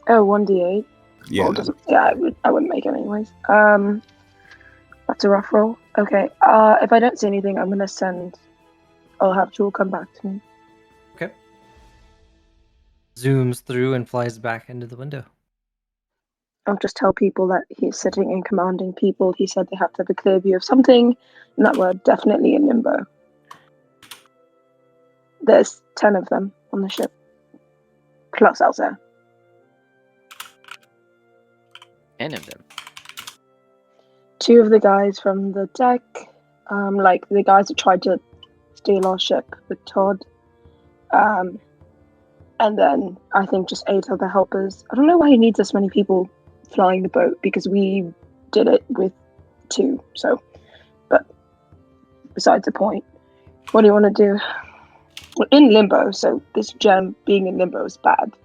Oh, 1d8. Yeah. Well, I wouldn't make it anyways. That's a rough roll. Okay. If I don't see anything, I'm gonna send. I'll have Jewel come back to me. Okay. Zooms through and flies back into the window. I'll just tell people that he's sitting and commanding people. He said they have to have a clear view of something, and that we're definitely in limbo. There's 10 of them on the ship, plus Elsa. 10 of them. 2 of the guys from the deck, like the guys that tried to steal our ship with Todd. And then I think just 8 other helpers. I don't know why he needs this many people flying the boat, because we did it with 2. So, but besides the point, what do you want to do? We're in limbo, so this gem being in limbo is bad.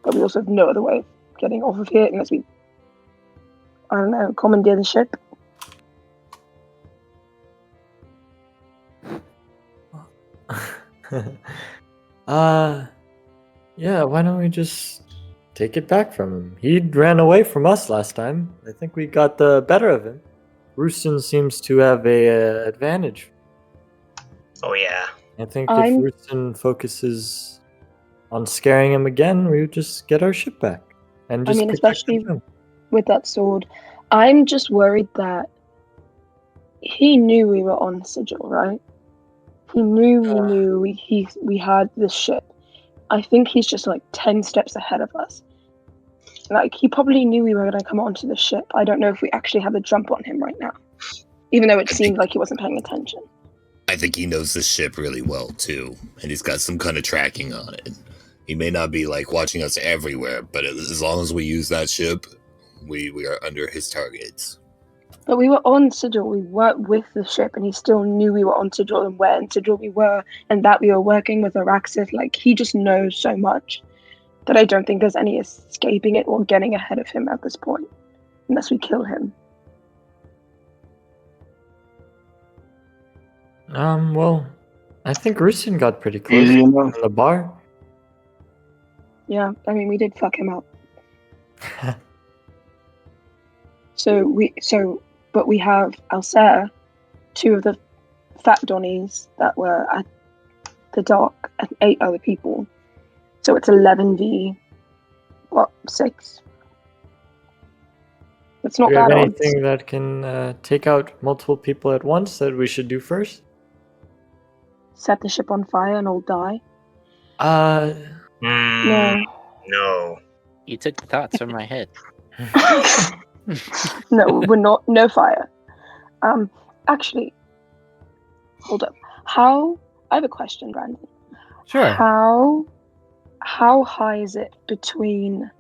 But we also have no other way of getting off of here unless we, I don't know, commandeer the ship. Yeah, why don't we just take it back from him? He ran away from us last time. I think we got the better of him. Roosten seems to have a advantage. Oh yeah. I think I'm- if Roosten focuses on scaring him again, we would just get our ship back. And I just mean, protect the especially gem. with that sword. I'm just worried that he knew we were on Sigil, right? He knew we had this ship. I think he's just like 10 steps ahead of us. Like, he probably knew we were going to come onto the ship. I don't know if we actually have a jump on him right now. Even though it seemed like he wasn't paying attention. I think he knows the ship really well too, and he's got some kind of tracking on it. He may not be like watching us everywhere, but as long as we use that ship, we are under his targets. But we were on Sigil, we weren't with the ship, and he still knew we were on Sigil and where in Sigil we were, and that we were working with Araxith. Like, he just knows so much that I don't think there's any escaping it or getting ahead of him at this point, unless we kill him. Well, I think Roosten got pretty close Easy in enough. the bar. Yeah, I mean, we did fuck him up. But we have Alcer, 2 of the fat Donnies that were at the dock, and 8 other people. So it's 11v, 6? It's not Do you have bad odds. anything that can take out multiple people at once that we should do first? Set the ship on fire and all die? No. You took the thoughts from my head. No, we're not. No fire. Actually, hold up. I have a question, Brandon. Sure. How high is it between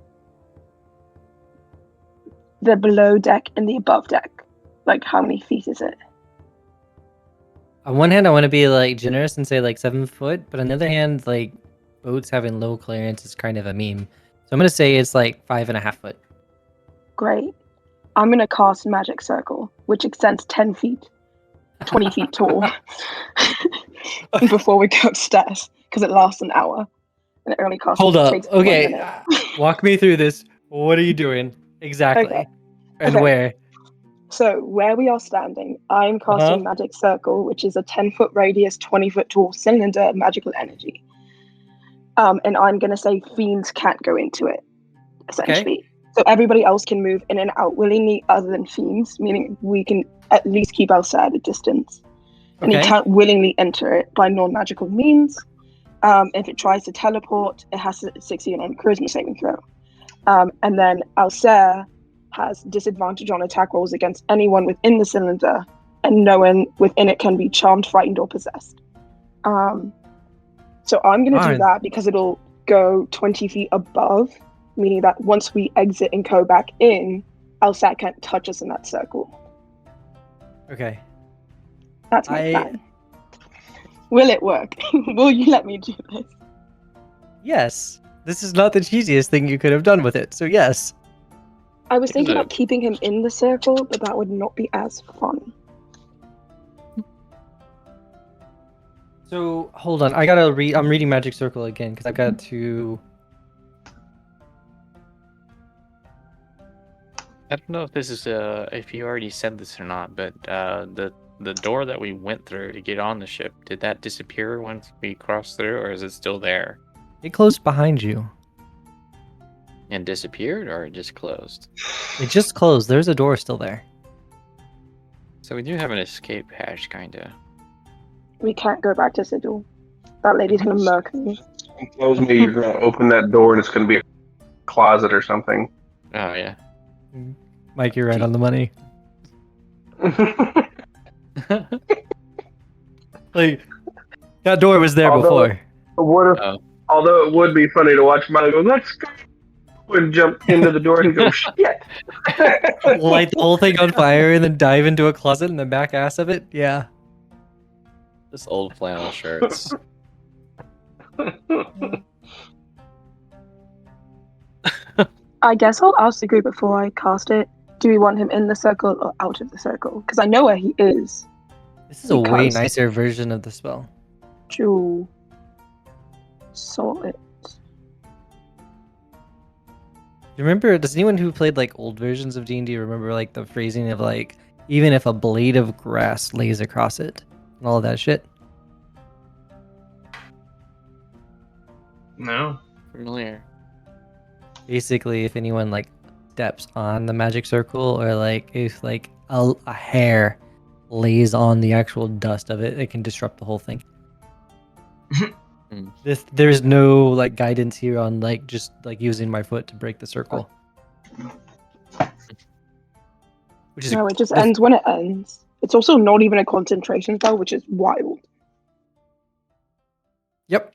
the below deck and the above deck? Like, how many feet is it? On one hand, I want to be like generous and say like 7 foot, but on the other hand, like boats having low clearance is kind of a meme. So I'm gonna say it's like 5.5 foot. Great. I'm gonna cast Magic Circle, which extends 10 feet, 20 feet tall, before we go upstairs, because it lasts an hour, and it only costs. Hold up. takes 1 Okay, minute. walk me through this. What are you doing exactly? Okay. And Okay. where? So where we are standing, I'm casting Magic Circle, which is a 10-foot radius, 20-foot tall cylinder of magical energy. And I'm going to say fiends can't go into it, essentially. Okay. So everybody else can move in and out willingly other than fiends, meaning we can at least keep Alcer at a distance. And he can't willingly enter it by non-magical means. If it tries to teleport, it has to succeed on a charisma saving throw. And then Alcer has disadvantage on attack rolls against anyone within the cylinder, and no one within it can be charmed, frightened, or possessed. So I'm going to do that because it'll go 20 feet above, meaning that once we exit and go back in, Alcer can't touch us in that circle. Okay. That's my plan. Will it work? Will you let me do this? Yes. This is not the cheesiest thing you could have done with it, so yes. I was thinking about keeping him in the circle, but that would not be as fun. So hold on, I gotta read. I'm reading Magic Circle again because I got to. I don't know if this is if you already said this or not, but the door that we went through to get on the ship, did that disappear once we crossed through, or is it still there? It closed behind you. And disappeared, or it just closed? It just closed. There's a door still there. So we do have an escape hatch, kinda. We can't go back to Sigil. That lady's gonna murk me. Tells me you're gonna open that door and it's gonna be a closet or something. Oh yeah. Mike, you're right on the money. Like, that door was there Although- before. What if, Oh. although it would be funny to watch Mylo go, let's go, and jump into the door and go, shit. Light the whole thing on fire and then dive into a closet in the back ass of it. Yeah. Just old flannel shirts. I guess I'll ask the group before I cast it. Do we want him in the circle or out of the circle? Because I know where he is. This is a way Because- nicer version of the spell. True. Sort it. You remember, does anyone who played like old versions of D&D remember like the phrasing of like, even if a blade of grass lays across it and all of that shit? No. Familiar. Basically, if anyone like steps on the magic circle or like if like a hair lays on the actual dust of it, it can disrupt the whole thing. There's no like guidance here on like just like using my foot to break the circle. Which is No, it just ends when it ends. It's also not even a concentration spell, which is wild. Yep.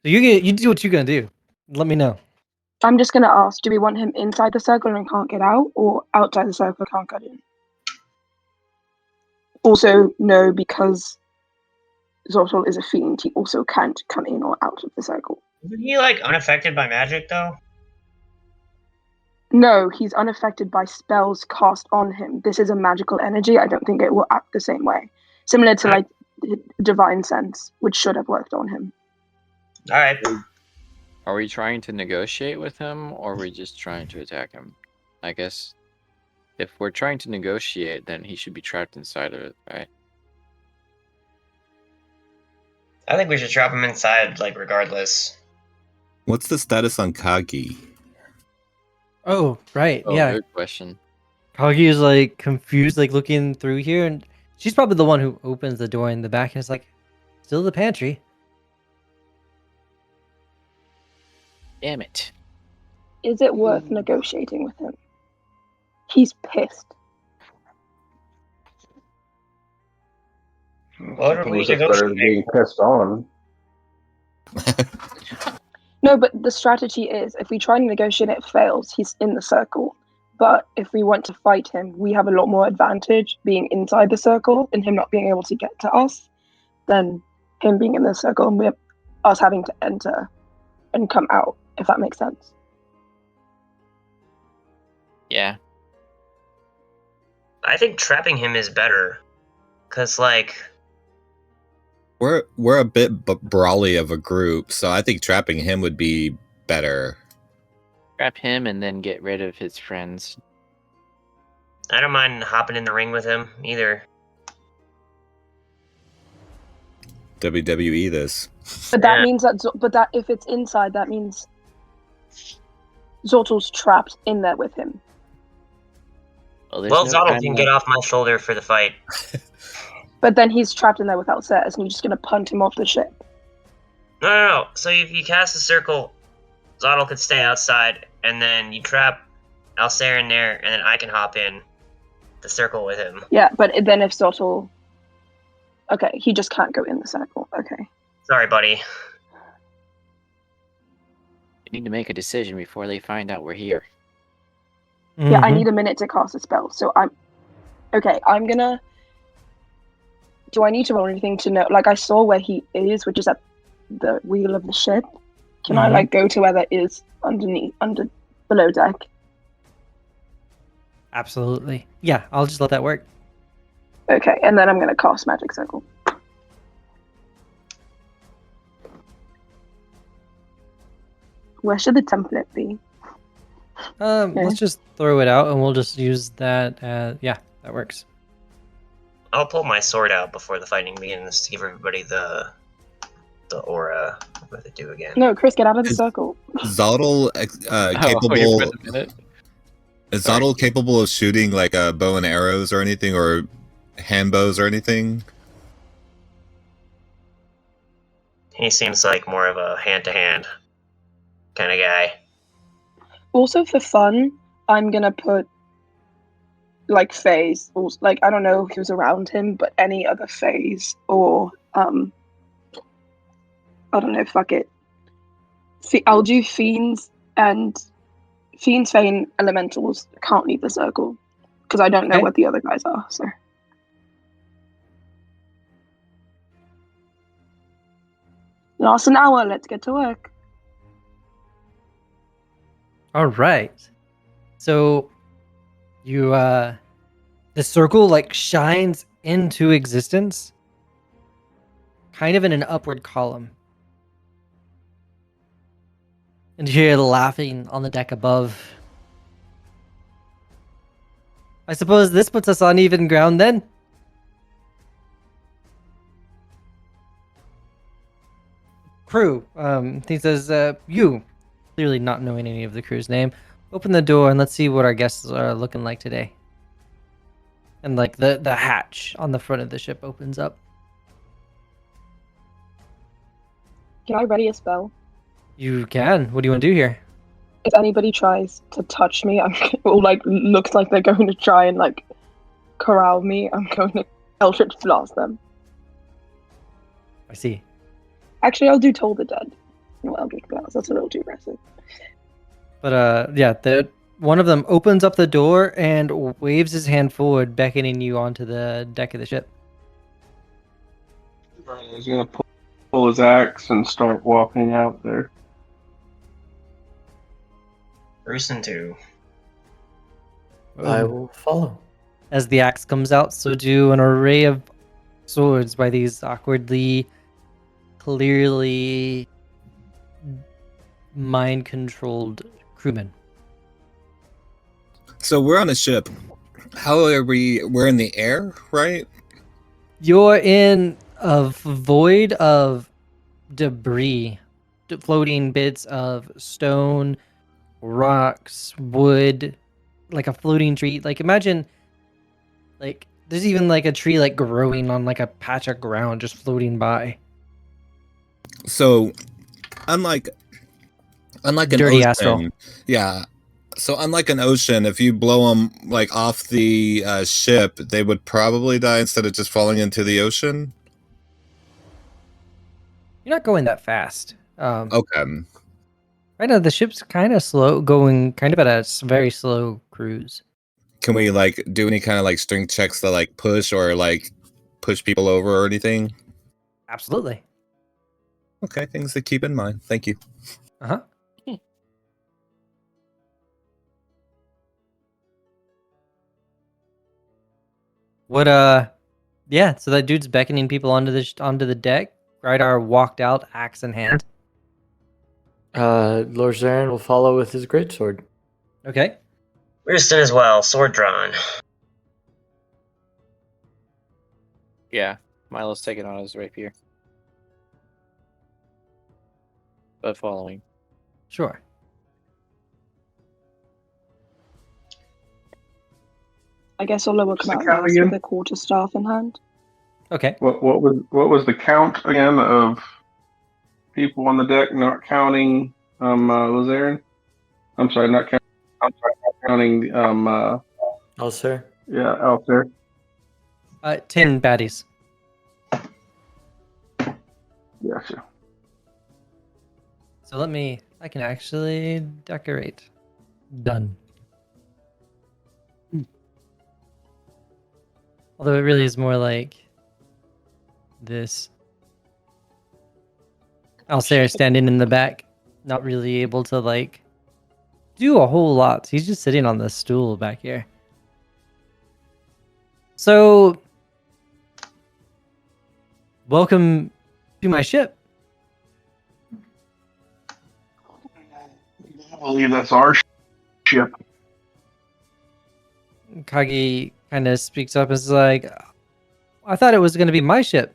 So you do what you're gonna do. Let me know. I'm just gonna ask, do we want him inside the circle and can't get out, or outside the circle and can't get in? Also, no, because Zortal is a fiend, he also can't come in or out of the circle. Isn't he like unaffected by magic though? No, he's unaffected by spells cast on him. This is a magical energy. I don't think it will act the same way. Similar to like Divine Sense, which should have worked on him. All right. Are we trying to negotiate with him, or are we just trying to attack him? I guess if we're trying to negotiate, then he should be trapped inside of it, right? I think we should trap him inside, like regardless. What's the status on Kagi? Oh, right. Oh, Yeah. good question. Kagi is like confused, like looking through here, and she's probably the one who opens the door in the back and is like, still the pantry. Damn it. Is it worth negotiating with him? He's pissed. What are we Suppose it's better than being pissed on. No, but the strategy is if we try and negotiate and it fails, he's in the circle. But if we want to fight him, we have a lot more advantage being inside the circle and him not being able to get to us than him being in the circle and us having to enter and come out, if that makes sense. Yeah. I think trapping him is better. Cause like We're a bit brawly of a group, so I think trapping him would be better. Trap him and then get rid of his friends. I don't mind hopping in the ring with him either. WWE this. But that Yeah. means that if it's inside, that means Zortal's trapped in there with him. There's Well, no Zottle kind can of- get off my shoulder for the fight. But then he's trapped in there without Ceres, and you're just gonna punt him off the ship. No. So if you cast a circle, Zottle could stay outside, and then you trap Alsair in there, and then I can hop in the circle with him. Yeah, but then if Zortal... Okay, he just can't go in the circle. Okay. Sorry, buddy. We need to make a decision before they find out we're here. Yeah, I Mhm. need a minute to cast a spell, so I'm... Okay, I'm gonna... Do I need to roll anything to know? Like, I saw where he is, which is at the wheel of the ship. Can I, Mhm. like, go to where that is below deck? Absolutely. Yeah, I'll just let that work. Okay, and then I'm gonna cast Magic Circle. Where should the template be? Okay. Let's just throw it out and we'll just use that. Yeah, that works. I'll pull my sword out before the fighting begins to give everybody the aura of what they do again. No, Chris, get out of the Is- circle. Zottle capable? you're for the minute? Is Sorry. Zottle capable of shooting like bow and arrows or anything, or hand bows or anything? He seems like more of a hand-to-hand kind of guy. Also, for fun, I'm gonna put like phase, or like I don't know who's around him, but any other phase or I don't know. Fuck it. I'll do fiends and fiends, feign, elementals can't leave the circle because I don't know Okay. what the other guys are. So last an hour. Let's get to work. All right. So you the circle like shines into existence kind of in an upward column. And you hear laughing on the deck above. I suppose this puts us on even ground then. Crew, he says, you, clearly not knowing any of the crew's name, open the door and let's see what our guests are looking like today. And like the hatch on the front of the ship opens up. Can I ready a spell? You can. What do you want to do here? If anybody tries to touch me, or like looks like they're going to try and like corral me, I'm going to Eldritch Blast them. I see. Actually, I'll do Toll the Dead. No, Eldritch Blast. That's a little too aggressive. But yeah, one of them opens up the door and waves his hand forward, beckoning you onto the deck of the ship. He's gonna pull his axe and start walking out there. Roosten too. I will follow. As the axe comes out, so do an array of swords by these awkwardly, clearly mind-controlled crewmen. So we're on a ship. How are we? We're in the air, right? You're in a void of debris, floating bits of stone, rocks, wood, like a floating tree. Like imagine, like there's even like a tree like growing on like a patch of ground just floating by. So, unlike an Dirty ocean, astral. yeah. So unlike an ocean, if you blow them like off the ship, they would probably die instead of just falling into the ocean. You're not going that fast. Okay. Right now the ship's kind of slow, going kind of at a very slow cruise. Can we like do any kind of like strength checks to like push or like push people over or anything? Absolutely. Okay, things to keep in mind. Thank you. Uh-huh. What yeah, so that dude's beckoning people onto the deck. Grydar walked out, axe in hand. Lorzaren will follow with his greatsword. Okay. Roosten as well, sword drawn. Yeah, Mylo's taking on his rapier. But following. Sure. I guess I'll come the out count last again? with a quarterstaff in hand. Okay. What was the count again of people on the deck, not counting Lorzaren? I'm sorry, not counting Oh, sir. yeah, out there. 10 baddies. Gotcha. So I can actually decorate. Done. Although it really is more like this. Alsair standing in the back, not really able to like do a whole lot. He's just sitting on the stool back here. So, welcome to my ship. I believe that's our ship. Kagi kind of speaks up and is like, I thought it was going to be my ship.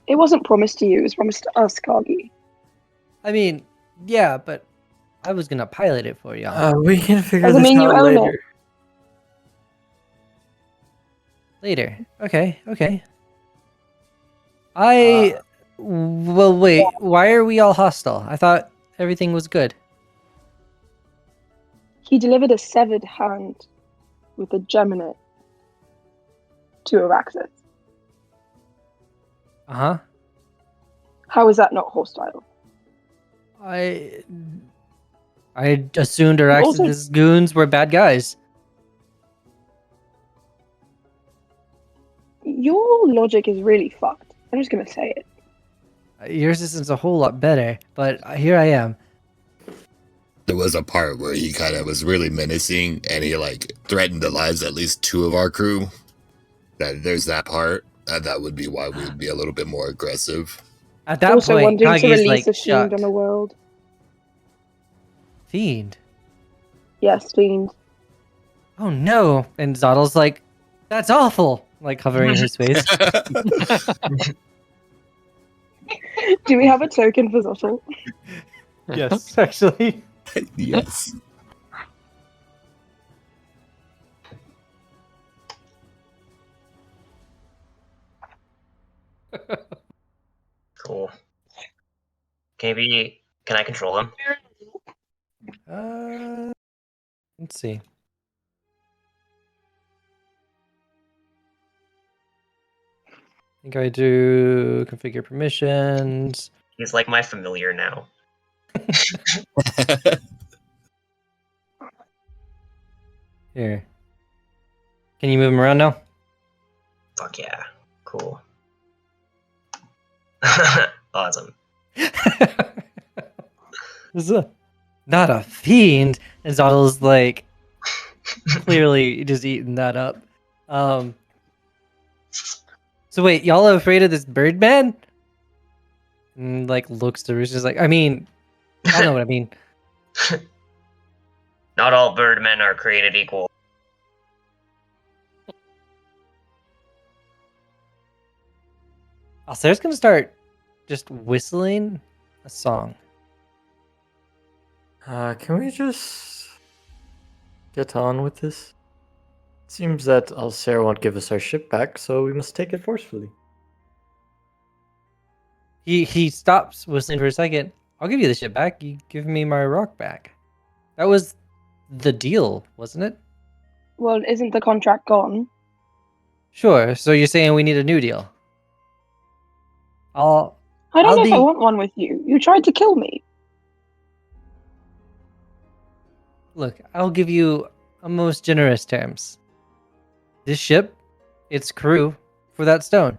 It wasn't promised to you, it was promised to us, Kagi. I mean, yeah, but I was going to pilot it for y'all. We can figure Doesn't this mean you out own it. later. Later. Okay. Well, wait, why are we all hostile? I thought everything was good. He delivered a severed hand with a gem in it to Araxis. Uh-huh. How is that not hostile? I assumed Also- Araxis' goons were bad guys. Your logic is really fucked. I'm just gonna say it. Yours is a whole lot better, but here I am. There was a part where he kind of was really menacing, and he like threatened the lives of at least 2 of our crew. There's that part. That would be why we would be a little bit more aggressive. At that Also point, wanting to Kage's release like a fiend shocked. on the world. Fiend? Yes, fiend. Oh no! And Zoddle's like, that's awful! Like covering his face. Do we have a token for Zottel? Yes, actually. Yes. Cool. Can I control him? Let's see. I think I do configure permissions. He's like my familiar now. Here. Can you move him around now? Fuck yeah. Cool. Awesome. This is not a fiend. And Zoddle's like clearly just eating that up. So wait, y'all are afraid of this bird man? And like looks to Rooster's like, I mean, I know what I mean. Not all birdmen are created equal. Sarah's gonna start just whistling a song. Can we just get on with this? It seems that Alcera won't give us our ship back, so we must take it forcefully. He stops whistling for a second. I'll give you the ship back. You give me my rock back. That was the deal, wasn't it? Well, isn't the contract gone? Sure. So you're saying we need a new deal? I don't I'll know if I be- want one with you. You tried to kill me. Look, I'll give you a most generous terms. This ship, its crew, for that stone.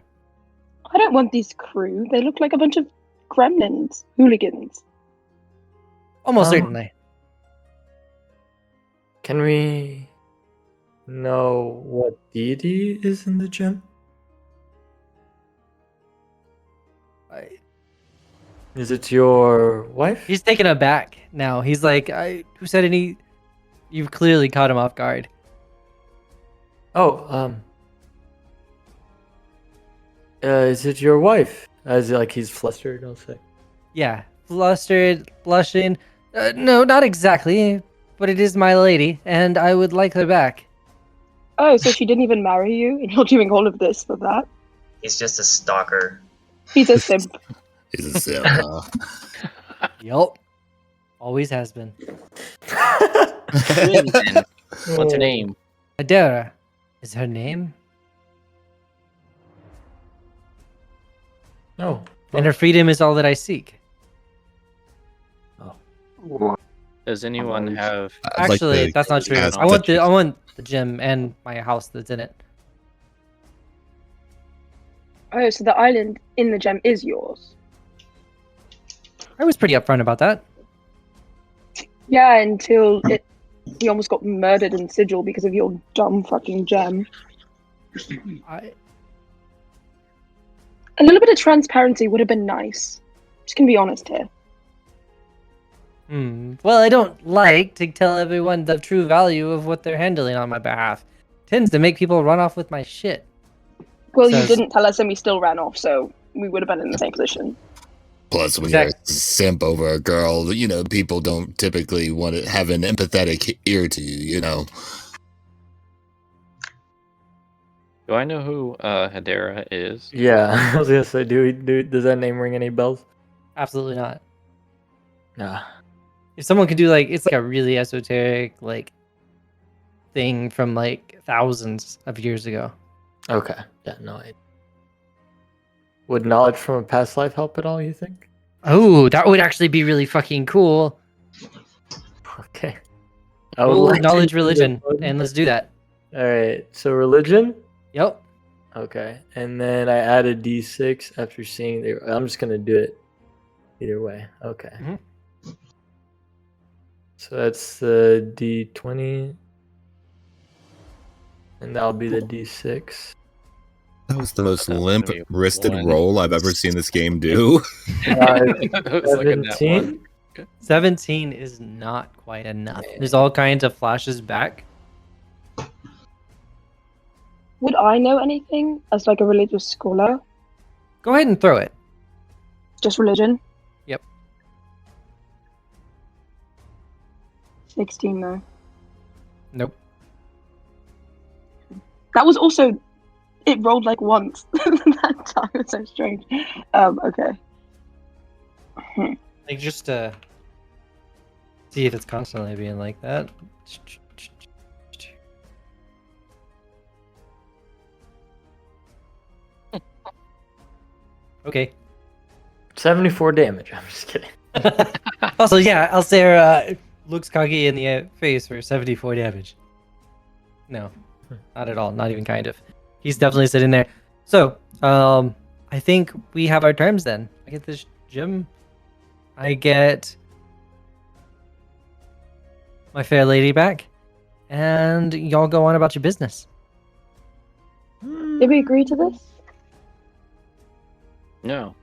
I don't want these crew. They look like a bunch of gremlins, hooligans. Almost Um, certainly. Can we know what deity is in the gem? Is it your wife? He's taken aback now. He's like, who said any? You've clearly caught him off guard. Oh, is it your wife? As like he's flustered, I'll say. Yeah, flustered, blushing. No, not exactly, but it is my lady, and I would like her back. Oh, so she didn't even marry you, and you're doing all of this for that? He's just a stalker. He's a simp. Is a sim, huh? Yup. Always has been. What's her name? Adara is her name, Oh, and her freedom is all that I seek. Does anyone have? I'd like Actually, to that's not true. ask I want the- I want the gym and my house that's in it. Oh, so the island in the gem is yours. I was pretty upfront about that. Yeah, until he almost got murdered in Sigil because of your dumb fucking gem. I, A little bit of transparency would have been nice. Just gonna be honest here. Well, I don't like to tell everyone the true value of what they're handling on my behalf. Tends to make people run off with my shit. Well, you Says- didn't tell us and we still ran off, so we would have been in the same position. Plus, when Exactly. you're a simp over a girl, you know, people don't typically want to have an empathetic ear to you, you know. Do I know who Hedera is? yeah. I was gonna say, does that name ring any bells? Absolutely not. Nah. If someone could do like, it's like a really esoteric, like thing from like thousands of years ago. Okay. Yeah, no idea. Would knowledge from a past life help at all, you think? Oh, that would actually be really fucking cool. Okay. I would Roll like to knowledge use religion, it, bud. and let's do that. Alright, so religion? Yep. Okay. And then I added D6 after seeing I'm just gonna do it either way. Okay. Mhm. So that's the D20. And that'll be the D6. That was the most That's gonna be limp-wristed one. roll I've ever seen this game do. It was like a net 17? one. 17 is not quite enough. There's all kinds of flashes back. Would I know anything as like a religious scholar? Go ahead and throw it. Just religion? Yep. 16 though. Nope. That was also, it rolled like once that time. It's so strange. Okay. Like just to see if it's constantly being like that. Okay. 74 damage. I'm just kidding. Also, yeah, Alcera looks Kagi in the face for 74 damage. No, not at all. Not even kind of. He's definitely sitting there. So, I think we have our terms then. I get this gem. I get my fair lady back. And y'all go on about your business. Did we agree to this? No.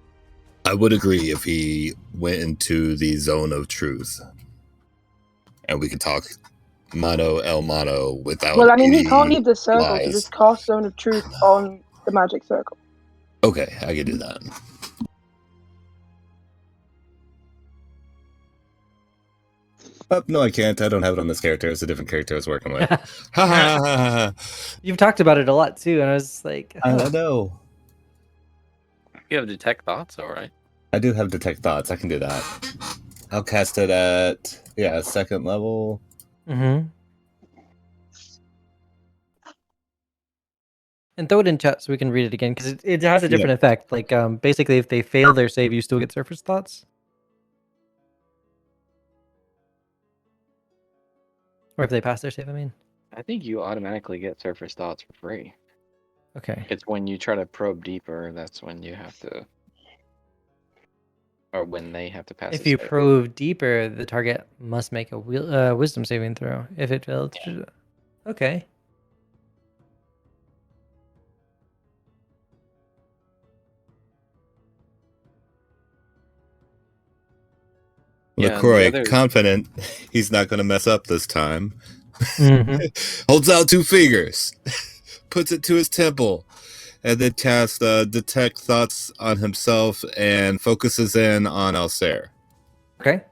I would agree if he went into the zone of truth. And we could talk mano el mano without Well, I mean, he any can't leave the circle to lies. just cast Zone of Truth on the magic circle. Okay, I can do that. No, I can't. I don't have it on this character. It's a different character I was working with. Ha ha ha ha. You've talked about it a lot too, and I was like, I huh. know. You have detect thoughts, alright. I do have detect thoughts. I can do that. I'll cast it at second level. Mm-hmm. And throw it in chat so we can read it again, because it has a different effect. Like, basically, if they fail their save, you still get surface thoughts. Or if they pass their save, I mean. I think you automatically get surface thoughts for free. Okay. It's when you try to probe deeper, that's when you have to... Or when they have to pass If a you save. probe deeper, the target must make a wisdom saving throw. If it fails, okay. Yeah, and the LaCroix, other- confident he's not going to mess up this time. Mhm. Holds out two fingers, puts it to his temple, and then casts detect thoughts on himself and focuses in on Alcer. Okay.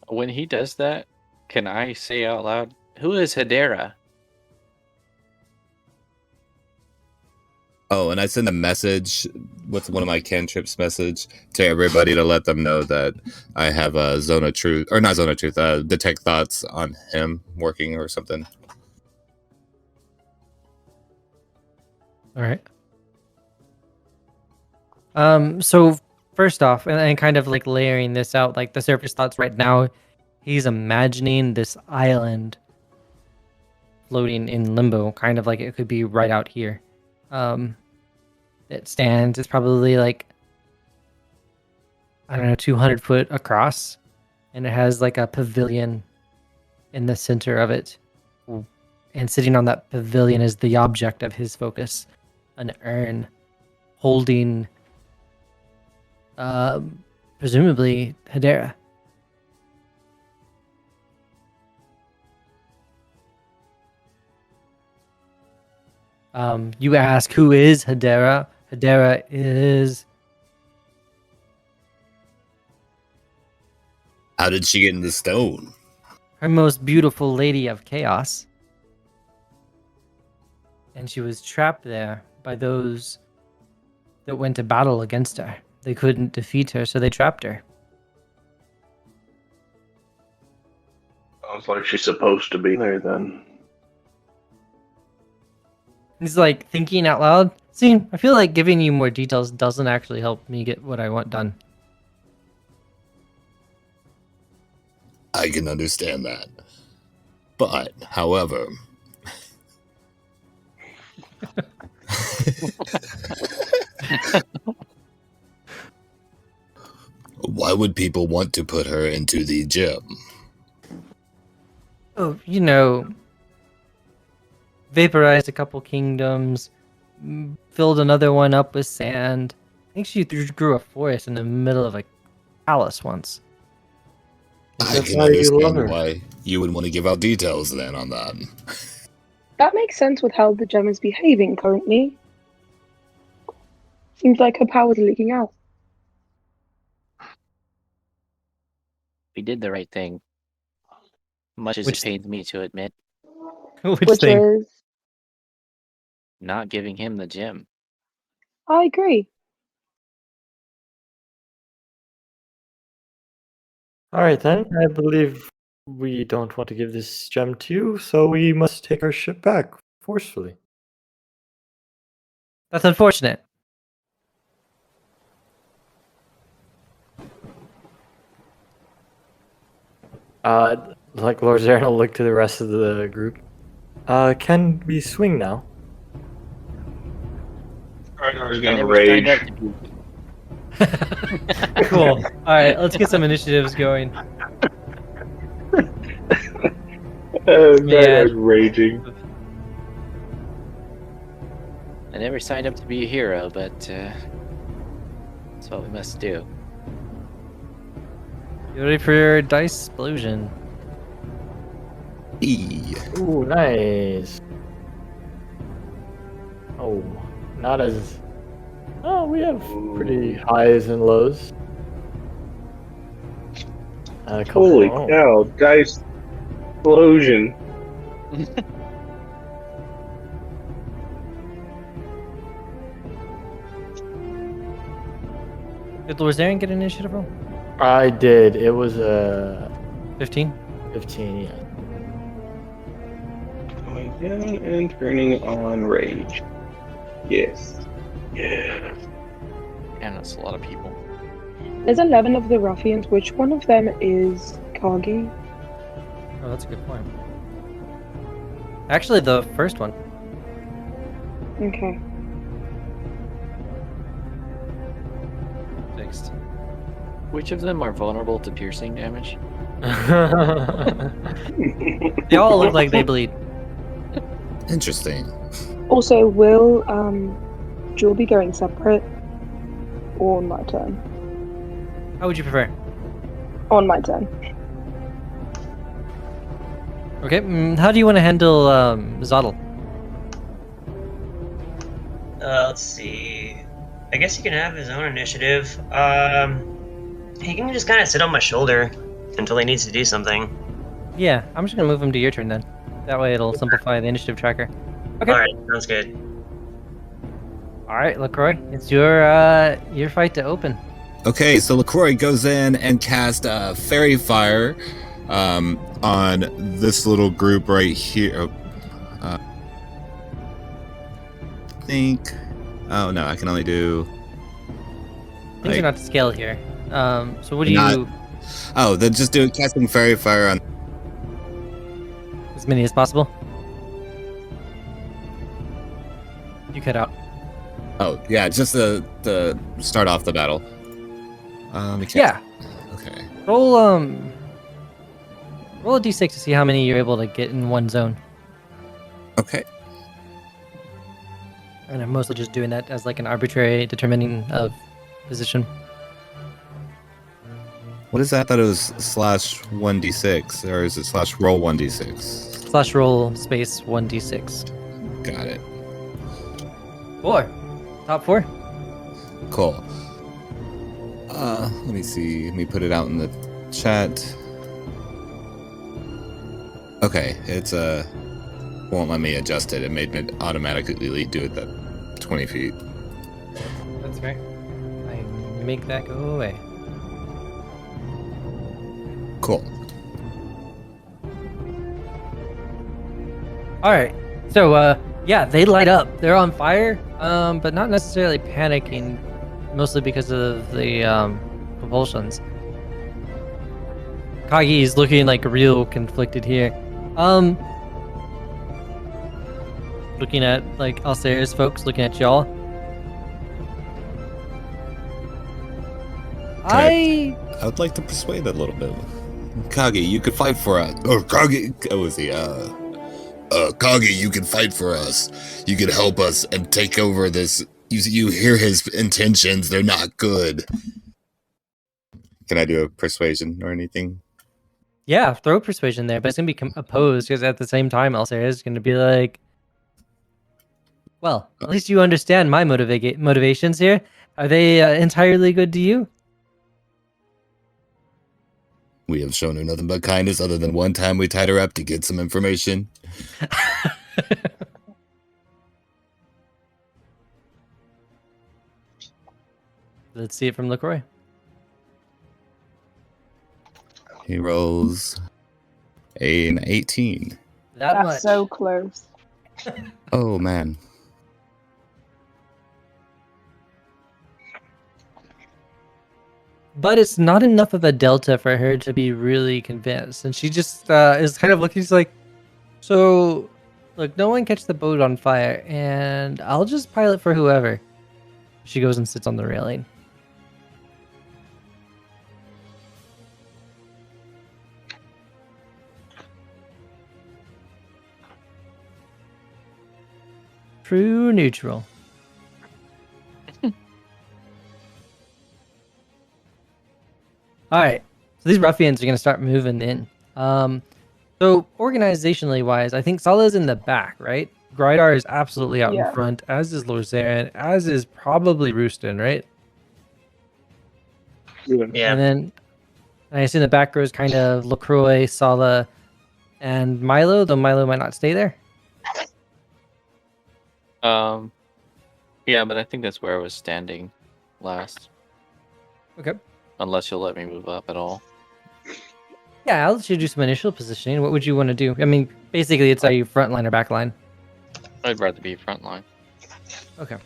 When he does that, can I say out loud, who is Hedera? Oh, and I send a message with one of my cantrips message to everybody to let them know that I have a zone of truth, or not zone of truth, detect thoughts on him working or something. All right. So first off, and kind of like layering this out, like the surface thoughts right now, he's imagining this island floating in limbo, kind of like it could be right out here. It stands. It's probably like, I don't know, 200 foot across, and it has like a pavilion in the center of it. And sitting on that pavilion is the object of his focus, an urn holding, presumably Hedera. You ask, who is Hedera? Hedera is... How did she get in the stone? her most beautiful lady of chaos. And she was trapped there by those that went to battle against her. They couldn't defeat her, so they trapped her. Sounds like she's supposed to be there then. He's like thinking out loud. See, I feel like giving you more details doesn't actually help me get what I want done. I can understand that. But, however... Why would people want to put her into the gym? Oh, you know, vaporized a couple kingdoms, filled another one up with sand. I think she grew a forest in the middle of a palace once. I That's can why you love understand her. why you would want to give out details then on that. That makes sense with how the gem is behaving currently. Seems like her powers are leaking out. We did the right thing. Much as Which- it pains me to admit, Which thing? is, not giving him the gem. I agree. All right, then. I believe we don't want to give this gem to you, so we must take our ship back forcefully. That's unfortunate. Like Lorzaren will look to the rest of the group. Can we swing now? Grydar I gonna never signed rage. up to be. Cool. All right, let's get some initiatives going. Grydar's raging. I never signed up to be a hero, but that's what we must do. You ready for your dice explosion? Ooh, nice. Oh, not as... Oh, we have pretty highs and lows. A couple- Holy oh. cow, dice explosion. Did Lorzaren get an initiative roll? I did. It was a 15? 15, yeah. Going down and turning on rage. Yes. Yeah. And that's a lot of people. There's 11 of the ruffians. Which one of them is Kagi? Oh, that's a good point. Actually, the first one. Okay. Fixed. Which of them are vulnerable to piercing damage? They all look like they bleed. Interesting. Also, will Jewel be going separate? Or on my turn? How would you prefer? On my turn. Okay, how do you want to handle Zottel? Let's see. I guess he can have his own initiative. He can just kind of sit on my shoulder until he needs to do something. Yeah, I'm just gonna move him to your turn then. That way it'll simplify the initiative tracker. Okay. All right, sounds good. All right, LaCroix, it's your fight to open. Okay, so LaCroix goes in and casts Fairy Fire on this little group right here. I think... Oh, no, I can only do... Things are like- not to scale here. So what do Not- you... Oh, then just do casting Fairy Fire on... As many as possible? You cut out. Oh, yeah, just the start off the battle. Yeah. Okay. Roll a d6 to see how many you're able to get in one zone. Okay. And I'm mostly just doing that as like an arbitrary determining of position. What is that? I thought it was /1d6, or is it /roll 1d6? Slash roll space 1d6. Got it. 4. Top 4. Cool. Let me see. Let me put it out in the chat. Okay, it's won't let me adjust it. It made me automatically do it that 20 feet. That's fair. I make that go away. Cool. All right. So, yeah, they light up. They're on fire, but not necessarily panicking, mostly because of the propulsions. Kagi is looking like real conflicted here. Looking at like Alcera's folks, looking at y'all. I would like to persuade a little bit. Kagi, you could fight for us. Or Kagi, what was he? Kagi, you can fight for us. You can help us and take over this. You hear his intentions; they're not good. Can I do a persuasion or anything? Yeah, throw persuasion there, but it's gonna be opposed because at the same time, Alcera is gonna be like, "Well, at least you understand my motivations here. Are they entirely good to you?" We have shown her nothing but kindness, other than one time we tied her up to get some information. Let's see it from LaCroix. He rolls an 18. That much. That's so close. Oh man. But it's not enough of a delta for her to be really convinced. And she just is kind of looking, she's like, so, look, no one catch the boat on fire, and I'll just pilot for whoever. She goes and sits on the railing. True neutral. All right, so these ruffians are going to start moving in. So organizationally wise, I think Sala's in the back, right? Grydar is absolutely out in Yeah. front, as is Lorzaren, as is probably Roosten, right? Yeah. And then I assume the back row is kind of LaCroix, Sala, and Mylo, though Mylo might not stay there. Yeah, but I think that's where I was standing last. Okay. Unless you'll let me move up at all. Yeah, I'll let you do some initial positioning. What would you want to do? I mean, basically, it's are you front line or back line? I'd rather be front line. Okay.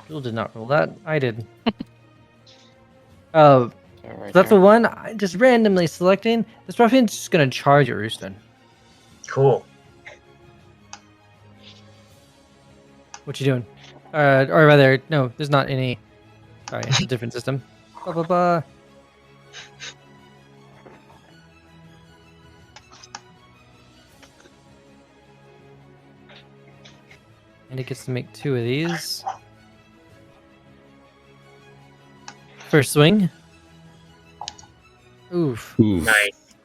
Jewel did not roll that. I did. So So right that's there. the one. I just randomly selecting. This ruffian's just gonna charge at Roosten. Cool. What you doing? Or rather, no, there's not any. Sorry, it's a different system. Blah blah blah. And it gets to make 2 of these. First swing. Oof. Oof. Nice.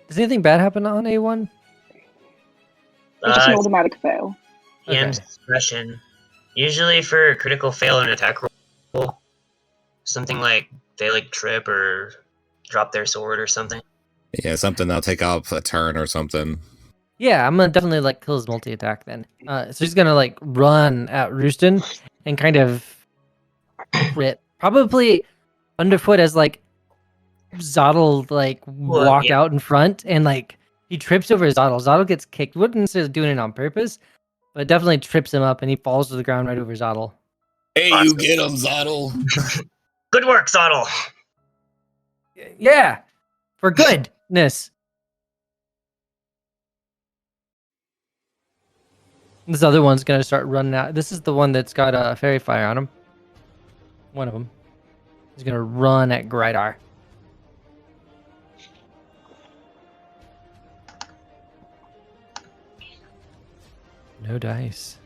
Does anything bad happen on A1? It's just an automatic fail. Okay. EM suppression. Usually for critical fail and attack roll, something like they like trip or drop their sword or something. Yeah, something that'll take off a turn or something. Yeah, I'm gonna definitely like kill his multi-attack then. So he's gonna like run at Roosten and kind of crit. Probably underfoot as like Zottel like walked yeah. out in front and like he trips over Zottel. Zottel gets kicked. Wouldn't necessarily doing it on purpose, but definitely trips him up and he falls to the ground right over Zottel. Hey, Awesome. you get him, Zottel. Good work, Zottel. Yeah, for goodness. This other one's gonna start running out. This is the one that's got a fairy fire on him. One of them. He's gonna run at Grydar. No dice.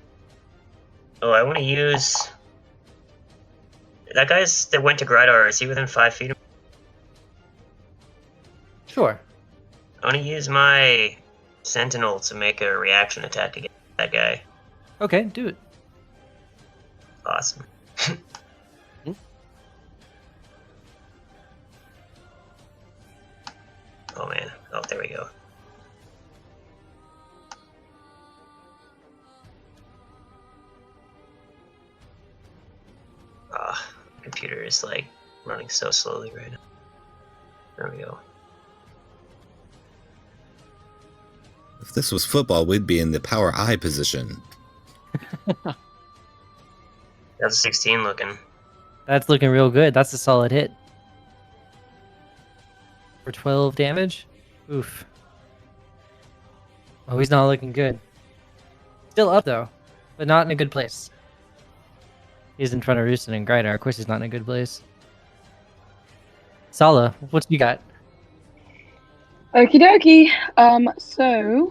Oh, I want to use that guy's that went to Grydar. Is he within 5 feet of me? Sure. I want to use my Sentinel to make a reaction attack against that guy. Okay, do it. Awesome. Oh man. Oh, there we go. Computer is like running so slowly right now. There we go. If this was football, we'd be in the power I position. That's a 16 looking. That's looking real good. That's a solid hit. For 12 damage? Oof. Oh, he's not looking good. Still up, though, but not in a good place. He's in front of Roosten and Grydar. Of course he's not in a good place. Sala, what you got? Okie dokie. So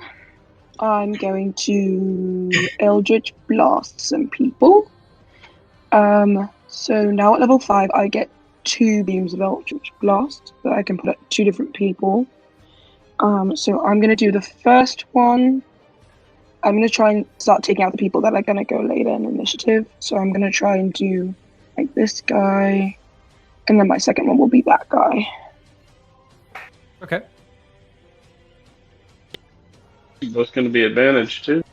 I'm going to Eldritch Blast some people. So now at level 5, I get 2 beams of Eldritch Blast that I can put at 2 different people. So I'm gonna do the first one. I'm gonna try and start taking out the people that are gonna go later in initiative. So I'm gonna try and do like this guy, and then my second one will be that guy. Okay. That's going to be advantage too.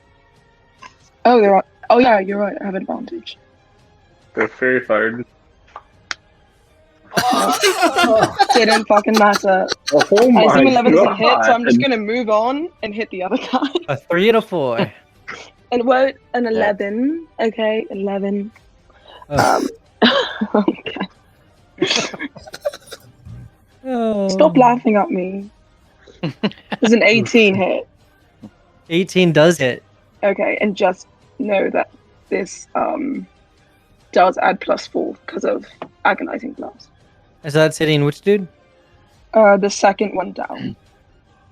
Oh, they're. Oh yeah, you're right. I have advantage. They're fairy fired. Didn't fucking matter. Oh I assume my 11 doesn't hit, so I'm just God. gonna move on and hit the other guy. A 3 and a 4. And what? An 11. Okay, 11. Oh. Okay. Oh. Stop laughing at me. There's an 18 hit. 18 does hit. Okay, and just know that this does add +4 because of agonizing blast. And so that's hitting which dude? The second one down.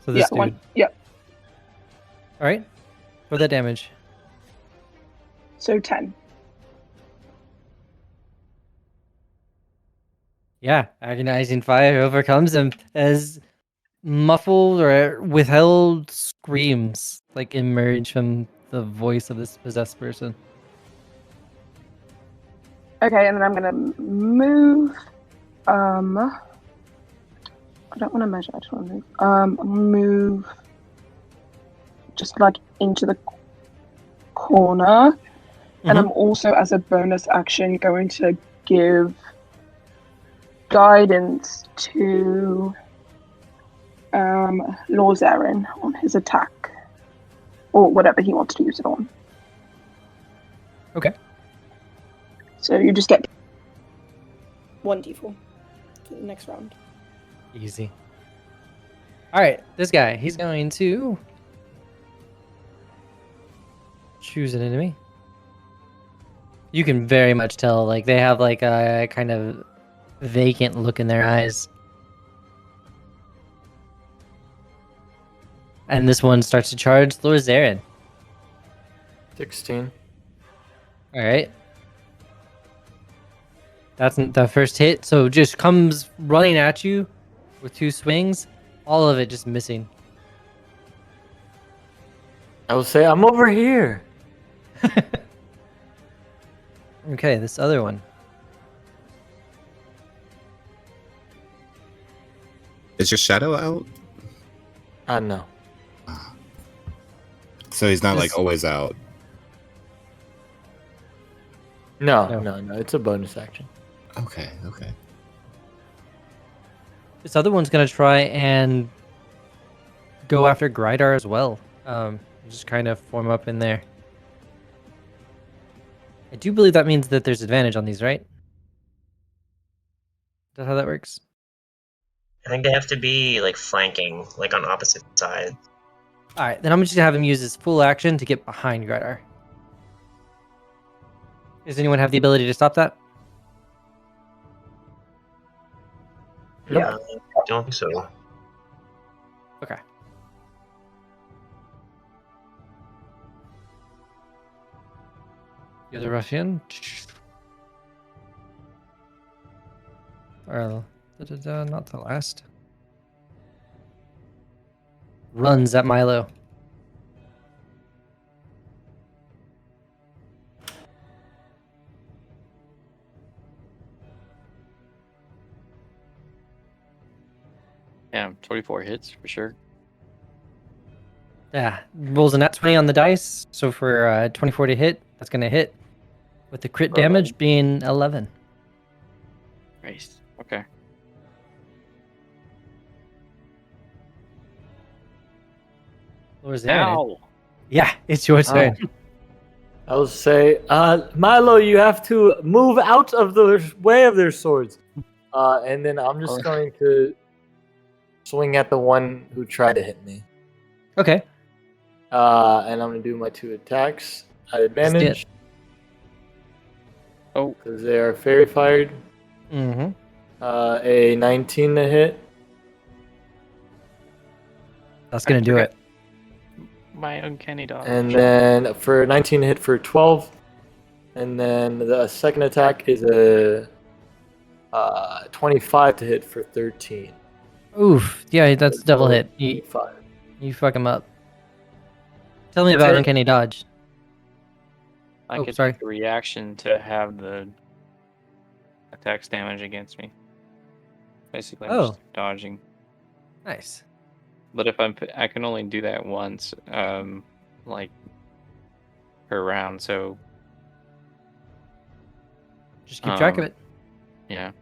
So this Yeah, dude. one. Yeah. All right. For that damage. So 10. Yeah, agonizing fire overcomes him as muffled or withheld screams like emerge from the voice of this possessed person. Okay, and then I'm gonna move. I don't want to measure. I just want to move. I'm gonna move just like into the corner, and I'm also, as a bonus action, going to give guidance to Lorzaren on his attack, or whatever he wants to use it on. Okay. So you just get 1d4 for the next round. Easy. All right, this guy, he's going to choose an enemy. You can very much tell, like, they have like a kind of vacant look in their eyes. And this one starts to charge Lorzaren. 16. All right. That's the first hit, so just comes running at you with 2 swings, all of it just missing. I will say, I'm over here. Okay, this other one. Is your shadow out? No. So he's not This- like always out. No. No. It's a bonus action. Okay. This other one's gonna try and go after Grydar as well. Just kind of form up in there. I do believe that means that there's advantage on these, right? Is that how that works? I think they have to be like flanking, like on opposite sides. All right, then I'm just gonna have him use his full action to get behind Grydar. Does anyone have the ability to stop that? Nope. Yeah, I don't think so. Okay. The other ruffian. Or, not the last. Runs at Mylo. Yeah, 24 hits for sure. Yeah, rolls a nat 20 on the dice. So for 24 to hit, that's going to hit. With the crit damage being 11. Nice. Lorzaren. Ow! Yeah, it's your turn. I'll say, Mylo, you have to move out of the way of their swords. And then I'm just going to swing at the one who tried to hit me. Okay. And I'm going to do my 2 attacks at advantage. Oh. Because they are fairy fired. Mm-hmm. A 19 to hit. That's gonna do it. My uncanny dodge. And then for 19 to hit for 12. And then the second attack is a 25 to hit for 13. Oof. Yeah, that's double hit. You 5. fuck him up. Tell me about it. uncanny dodge. I Oh, could sorry. take a reaction to have the attacks damage against me. Basically, I'm just dodging. Nice. But if I can only do that once, like per round. So Just keep track of it. yeah.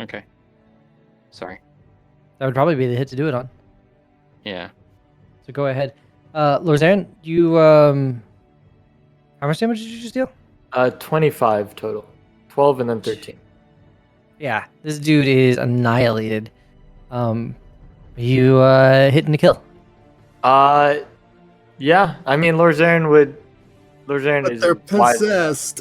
Okay. Sorry. That would probably be the hit to do it on. Yeah. So go ahead. Lorzaren, you how much damage did you just deal? 25 total. 12 and then 13. Yeah, this dude is annihilated. You hit and kill. Yeah. I mean, Lorzaren But is they're wise. possessed.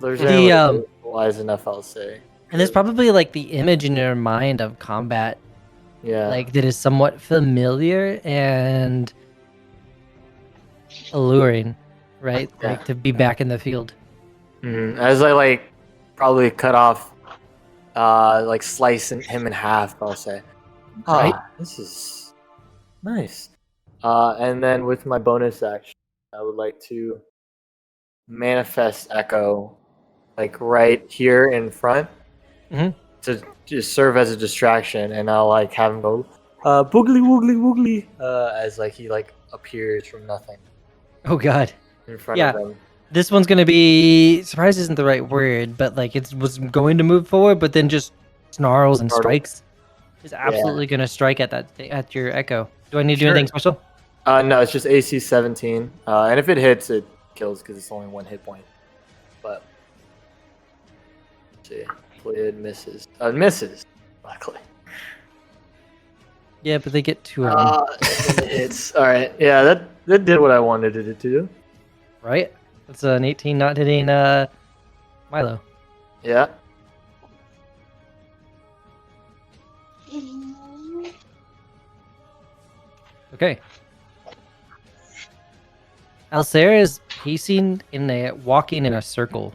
Lorzaren would be wise enough, I'll say. And there's probably like the image in your mind of combat, Yeah. like that is somewhat familiar and alluring, right? Yeah. Like to be back in the field. As I probably cut off, slice him in half, I'll say. Right. This is nice. And then with my bonus action, I would like to manifest Echo, right here in front, to just serve as a distraction, and I'll have him go, boogly woogly woogly, as he appears from nothing Oh god. in front of them. This one's gonna be surprise isn't the right word, but it was going to move forward, but then just snarls and strikes. Is absolutely gonna strike at your Echo. Do I need to do anything special? No, it's just AC 17, and if it hits, it kills because it's only 1 hit point. But let's see, hopefully it misses. Misses, luckily. Yeah, but they get 2 of them. It's all right. Yeah, that did what I wanted it to do. Right? That's an 18 not hitting Mylo. Yeah. Okay. Alcera is walking in a circle.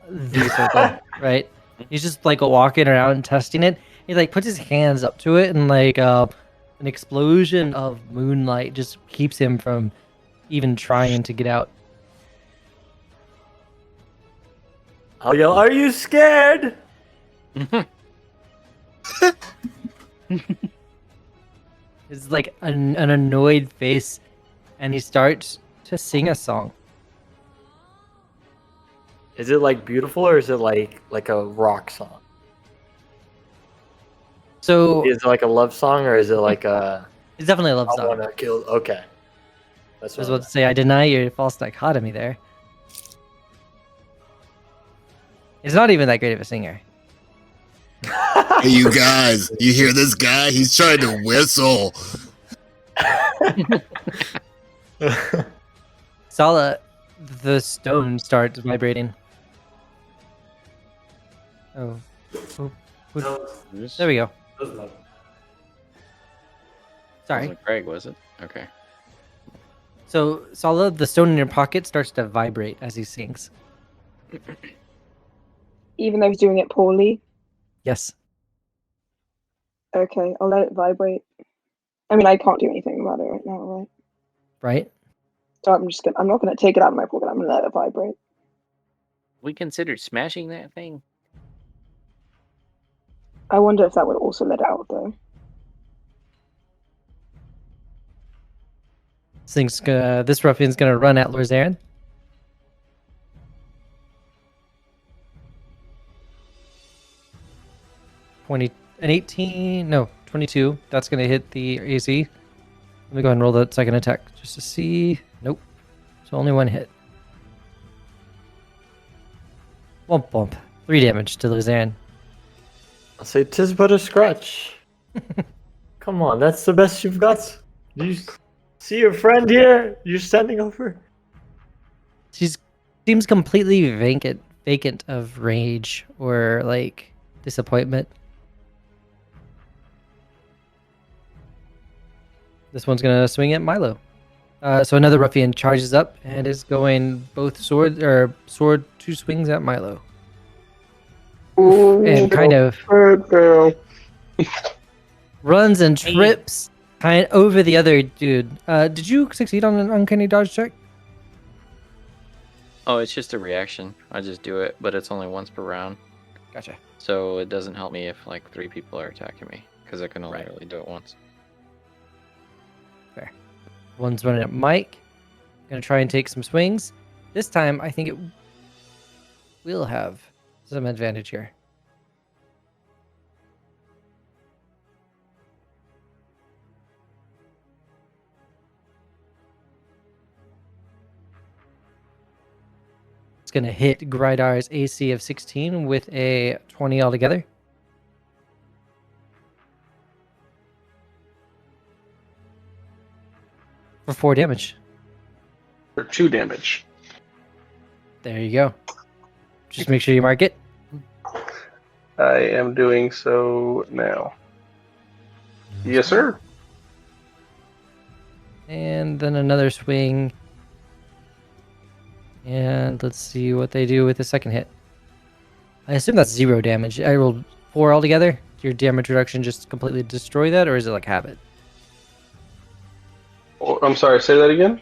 The circle, right? He's just walking around and testing it. He puts his hands up to it, and an explosion of moonlight just keeps him from even trying to get out. I'll yell, "Are you scared?" It's an annoyed face, and he starts to sing a song. Is it beautiful, or is it like a rock song? So Is it a love song, or is it a? it's definitely a love I song. want to kill. Okay. That's I was what about to say, I deny your false dichotomy there. He's not even that great of a singer. Hey, you guys, you hear this guy? He's trying to whistle. Sala, the stone starts vibrating. Oh. There we go. Sorry. Wasn't Greg, was it? Okay. So, Sala, the stone in your pocket starts to vibrate as he sings. Even though he's doing it poorly. Yes. Okay, I'll let it vibrate. I mean, I can't do anything about it right now, right? Right? So I'm not gonna take it out of my pocket. I'm gonna let it vibrate. We considered smashing that thing. I wonder if that would also let it out though. This ruffian's gonna run at Lorzaren. An 18, no, 22. That's gonna hit the AC. Let me go ahead and roll that second attack just to see. Nope. So only one hit. Womp womp. 3 damage to Lorzaren. I'll say 'tis but a scratch. Come on, that's the best you've got. Do you see your friend here? You're standing over. She seems completely vacant of rage or like disappointment. This one's gonna swing at Mylo. So another ruffian charges up and is going both sword 2 swings at Mylo. And kind of runs and trips kind of over the other dude. Did you succeed on an uncanny dodge check? Oh, it's just a reaction. I just do it, but it's only once per round. Gotcha. So it doesn't help me if like 3 people are attacking me, because I can only really do it once. Fair. One's running at Mike. Gonna try and take some swings. This time, I think it will have some advantage here. It's gonna hit Grydar's AC of 16 with a 20 altogether. For 4 damage. For 2 damage. There you go. Just make sure you mark it. I am doing so now. Yes, sir. And then another swing. And let's see what they do with the second hit. I assume that's 0 damage. I rolled 4 altogether. Did your damage reduction just completely destroy that, or is it like habit? Oh, I'm sorry, say that again?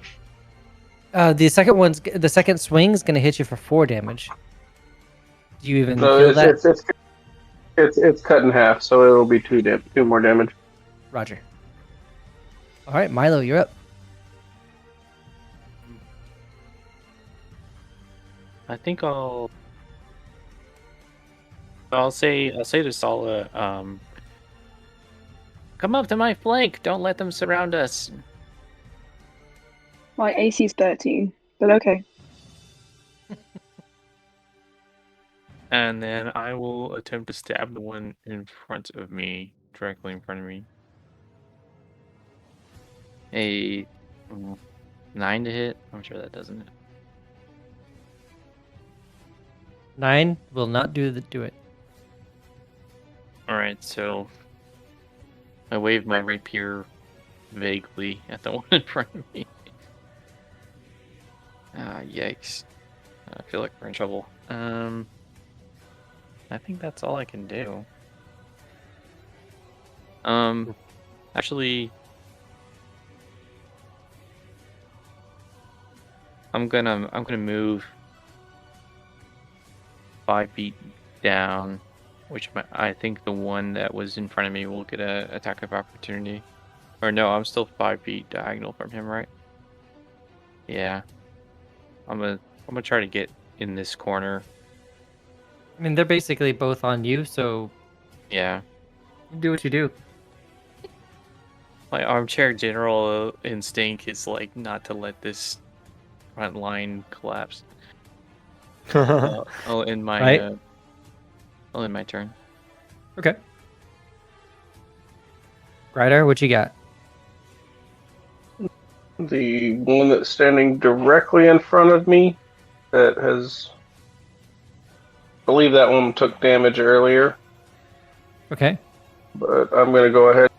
The second swing is gonna hit you for 4 damage. Do you even No, feel that? it's cut in half, so it'll be 2 more damage. Roger. All right, Mylo, you're up. I think I'll say to Sala, come up to my flank. Don't let them surround us. My AC's 13, but okay. And then I will attempt to stab the one in front of me, directly in front of me. A 9 to hit. I'm sure that doesn't hit. 9 will not do it. All right, so I wave my rapier vaguely at the one in front of me. Yikes. I feel like we're in trouble. I think that's all I can do. Actually, I'm gonna move 5 feet down, which I think the one that was in front of me will get a attack of opportunity. Or no, I'm still 5 feet diagonal from him, right? Yeah. I'm gonna try to get in this corner. I mean, they're basically both on you, so Yeah. you do what you do. My armchair general instinct is like not to let this front line collapse. I'll end my Right. I'll end my turn. Okay. Grydar, what you got? The one that's standing directly in front of me that has... I believe that one took damage earlier, Okay. but I'm going to go ahead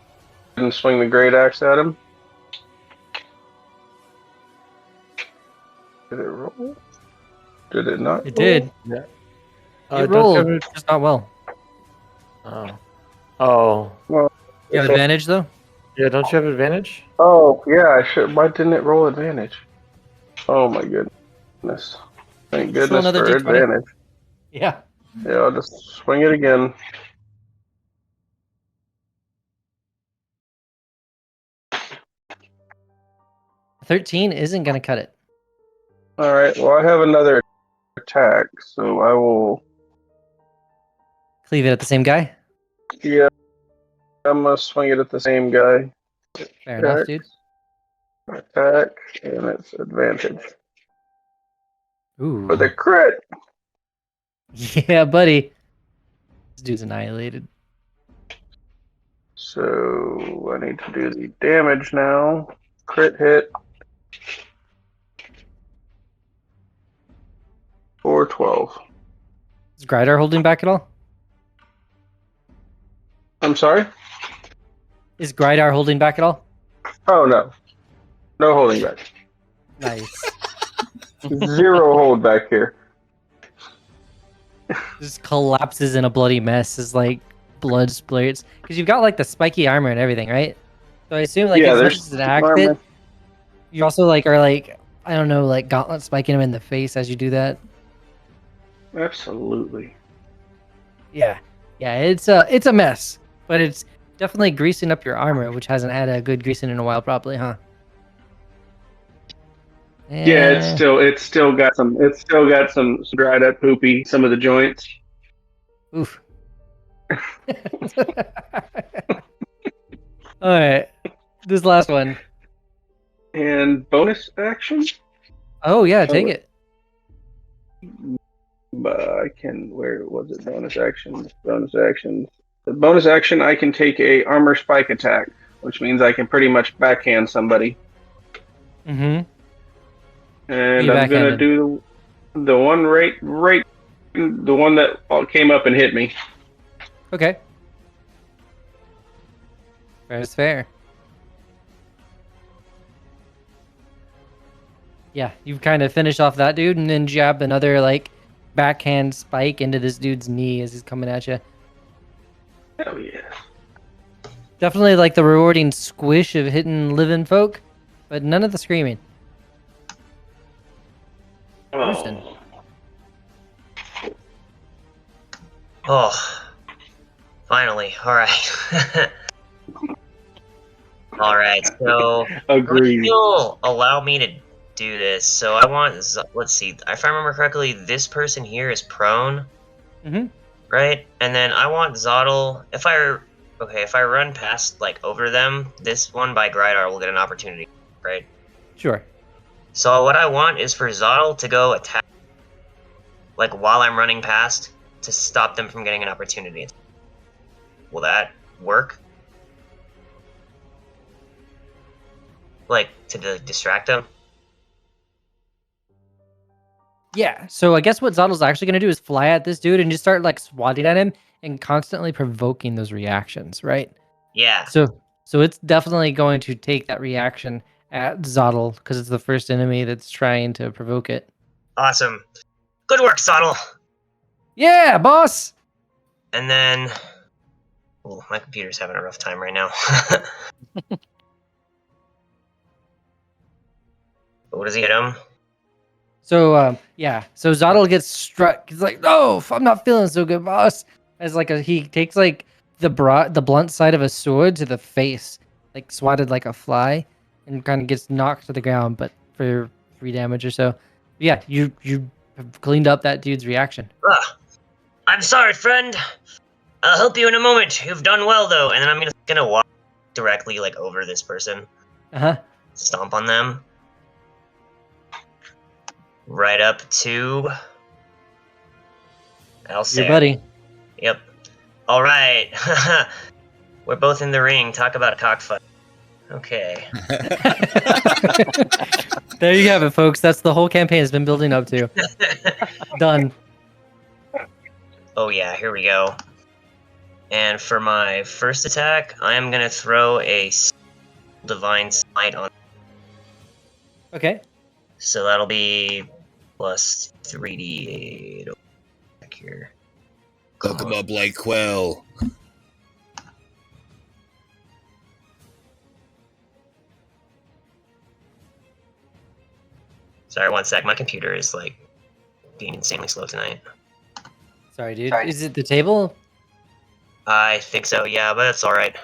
and swing the great axe at him. Did it roll? Did it not? It did. Yeah. It don't rolled, you have just not well. Oh. You have advantage, though? Yeah, don't you have advantage? Oh, yeah, I should. Why didn't it roll advantage? Oh my goodness. Thank Still goodness another for D20. advantage. Yeah. Yeah, I'll just swing it again. A 13 isn't going to cut it. Alright, well, I have another attack, so I will. Cleave it at the same guy? Yeah, I'm gonna swing it at the same guy. Fair enough, dude. Attack, and it's advantage. Ooh. For the crit! Yeah, buddy. This dude's annihilated. So I need to do the damage now. Crit hit. 412. Is Grydar holding back at all? I'm sorry? Is Grydar holding back at all? Oh, no. No holding back. Nice. 0 hold back here. Just collapses in a bloody mess as like blood splurts. Because you've got like the spiky armor and everything, right? So I assume like Yeah, as much there's as an axe armor. hit, you also like are like I don't know, like gauntlet spiking him in the face as you do that. Absolutely. Yeah. Yeah, it's a mess. But it's definitely greasing up your armor, which hasn't had a good greasing in a while probably, huh? Yeah, it's still got some dried up poopy, some of the joints. Oof. Alright. This last one. And bonus action? Oh yeah, take it. I can. Where was it? Bonus actions. Bonus actions. The bonus action, I can take a armor spike attack, which means I can pretty much backhand somebody. Mm-hmm. And You I'm gonna backhanded. do the one right, the one that came up and hit me. Okay. Fair is fair. Yeah, you kind of finish off that dude and then jab another like backhand spike into this dude's knee as he's coming at you. Hell yeah! Definitely like the rewarding squish of hitting living folk, but none of the screaming. Roosten. Oh, finally. All right. All right. So, Agreed. you'll allow me to do this. So I want. Let's see. If I remember correctly, this person here is prone. Mm-hmm. Right, and then I want Zottle. If I run past like over them, this one by Grydar will get an opportunity. Right. Sure. So what I want is for Zottle to go attack, like while I'm running past, to stop them from getting an opportunity. Will that work? Like to distract them? Yeah, so I guess what Zottle's actually going to do is fly at this dude and just start like swatting at him and constantly provoking those reactions, right? Yeah. So it's definitely going to take that reaction at Zottle because it's the first enemy that's trying to provoke it. Awesome. Good work, Zottle. Yeah, boss! And then, oh, my computer's having a rough time right now. What does he hit him? So, yeah. So Zottle gets struck. He's like, no, I'm not feeling so good, boss. As like he takes like the blunt side of a sword to the face, like swatted like a fly, and kind of gets knocked to the ground, but for 3 damage or so. Yeah, you have cleaned up that dude's reaction. I'm sorry, friend. I'll help you in a moment. You've done well, though. And then I'm gonna walk directly like over this person. Uh-huh. Stomp on them. Right up to Alsair. Your buddy. Yep. All right. We're both in the ring. Talk about a cockfight. Okay. There you have it, folks. That's the whole campaign has been building up to. Done. Oh yeah, here we go. And for my first attack, I am gonna throw a divine smite on. Okay. So that'll be plus 3d8 back here. Hook him up like Quell. Sorry, one sec. My computer is like being insanely slow tonight. Sorry, dude. Is it the table? I think so, yeah, but that's alright.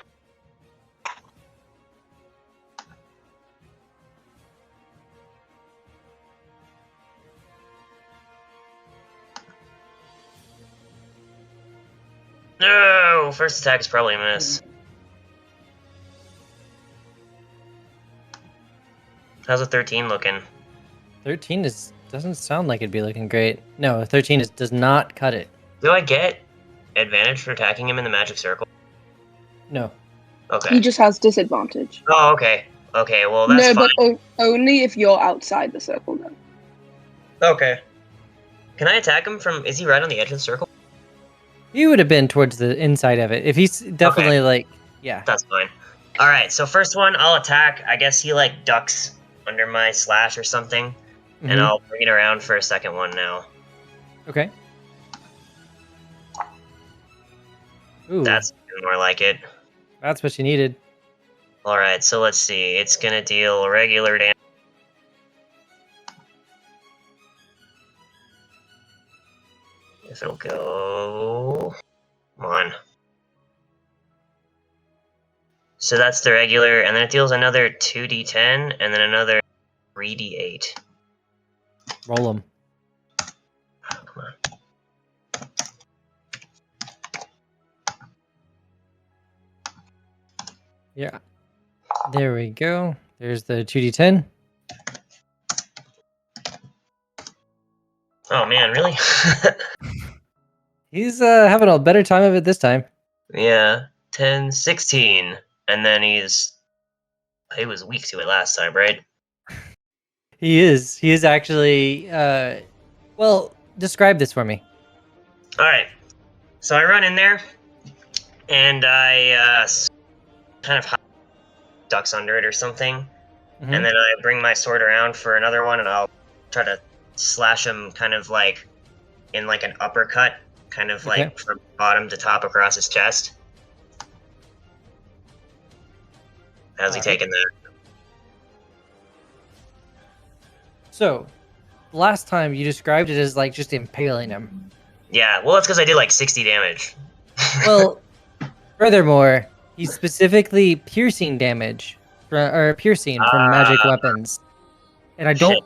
No! First attack is probably a miss. How's a 13 looking? 13 doesn't sound like it'd be looking great. No, 13 does not cut it. Do I get advantage for attacking him in the magic circle? No. Okay. He just has disadvantage. Oh, okay. Okay, well, that's No, fine. but only if you're outside the circle, then. Okay. Can I attack him from... Is he right on the edge of the circle? He would have been towards the inside of it. If he's definitely like, yeah. That's fine. Alright, so first one, I'll attack. I guess he, like, ducks under my slash or something. And Mhm. I'll bring it around for a second one now. Okay. Ooh, That's more like it. that's what you needed. Alright, so let's see. It's gonna deal regular damage. If it'll go... Come on. So that's the regular, and then it deals another 2d10, and then another 3d8. Roll him. Oh, come on. Yeah. There we go. There's the 2d10. Oh man, really? He's having a better time of it this time. Yeah, 10, 16. And then he was weak to it last time, right? He is. He is actually. Well, describe this for me. Alright. So I run in there, and I kind of ducks under it or something. Mhm. And then I bring my sword around for another one, and I'll try to slash him kind of like in like an uppercut, kind of Okay. like from bottom to top across his chest. How's he Alright. taking that? So, last time you described it as like just impaling him. Yeah, well, it's because I did like 60 damage. Well, furthermore, he's specifically piercing damage, or piercing from magic weapons, and I don't. Shit.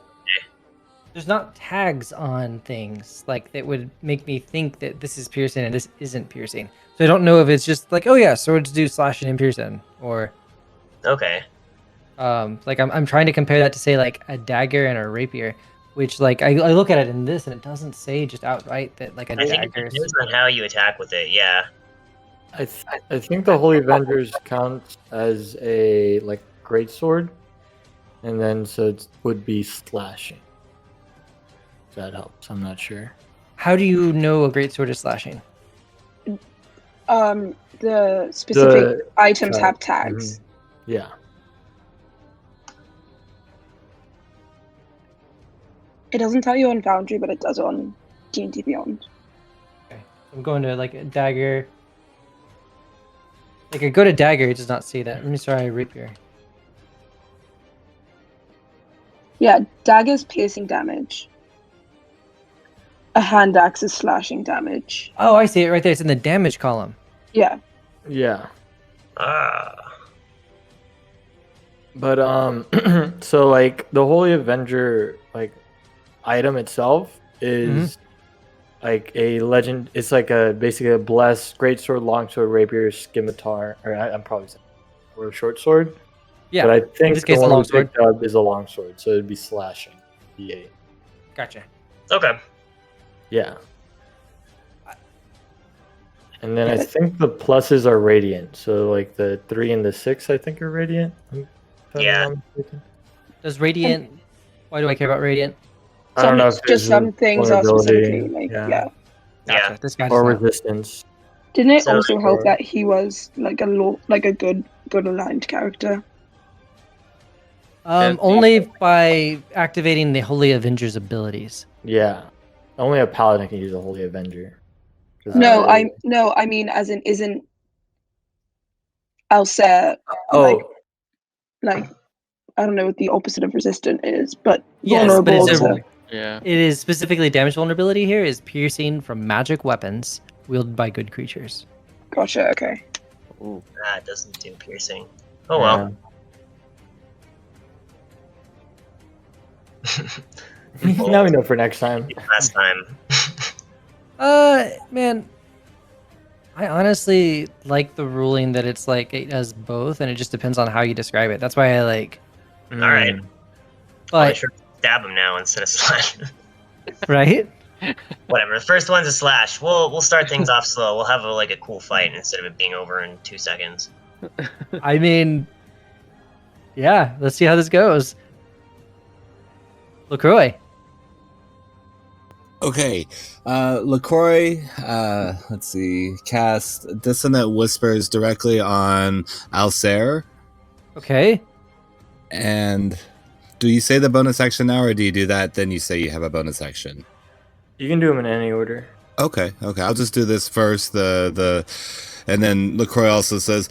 There's not tags on things like that would make me think that this is piercing and this isn't piercing. So I don't know if it's just like, oh yeah, swords do slashing and piercing, or Okay. like I'm trying to compare that to say like a dagger and a rapier, which like I look at it in this and it doesn't say just outright that like a I think it dagger. depends on how you attack with it, yeah. I think the Holy Avengers counts as a like great sword, and then so it would be slashing. If that helps, I'm not sure. How do you know a great sword is slashing? The specific items tag. have tags. Yeah. It doesn't tell you on Foundry, but it does on D&D Beyond. Okay. I'm going to like a dagger. Like I go to dagger, it does not say that. Let me try rapier. Yeah, dagger's piercing damage. A hand axe is slashing damage. Oh, I see it right there. It's in the damage column. Yeah. Yeah. Ah. But so like the Holy Avenger like item itself is like a legend. It's like a basically a blessed greatsword, longsword, rapier, scimitar, or I'm probably saying, or a short sword. Yeah. But I in think this the case, a one we longsword. picked up is a longsword, so it'd be slashing. D8. Gotcha. Okay. Yeah. And then I think the pluses are radiant. So like the 3 and the 6, I think are radiant. if I'm Yeah. not mistaken. Does radiant? Why do I care about radiant? I don't know if Just there's some a things are vulnerability, specifically like yeah. Yeah. Gotcha. This guy does or not. resistance. Didn't it So- also help that he was like a good aligned character? Only by activating the Holy Avenger's abilities. Yeah. Only a paladin can use a Holy Avenger. 'Cause No, I I mean as in isn't Alcer Oh, like I don't know what the opposite of resistant is, but Yes, but vulnerable it's to Yeah. It is specifically damage vulnerability here is piercing from magic weapons wielded by good creatures. Gotcha, okay. Ooh. That doesn't do piercing. Oh well. Now we know for next time. Last time. Man, I honestly like the ruling that it's like it does both, and it just depends on how you describe it. That's why I like. Alright. Probably But should stab him now instead of slash. right? Whatever. The first one's a slash. We'll start things off slow. We'll have a cool fight instead of it being over in 2 seconds. I mean, yeah. Let's see how this goes. LaCroix. Okay, LaCroix, let's see, cast Dissonant Whispers directly on Alcer. Okay. And do you say the bonus action now, or do you do that, then you say you have a bonus action? You can do them in any order. Okay, I'll just do this first, and then LaCroix also says,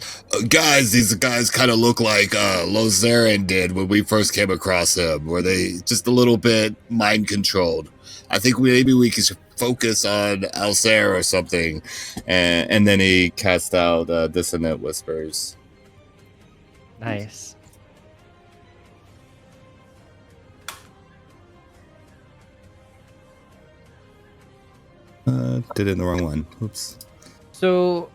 guys, these guys kind of look like Lorzaren did when we first came across him, were they just a little bit mind-controlled? I think maybe we could focus on Alcer or something. And then he cast out Dissonant Whispers. Nice. Did it in the wrong one. Oops. So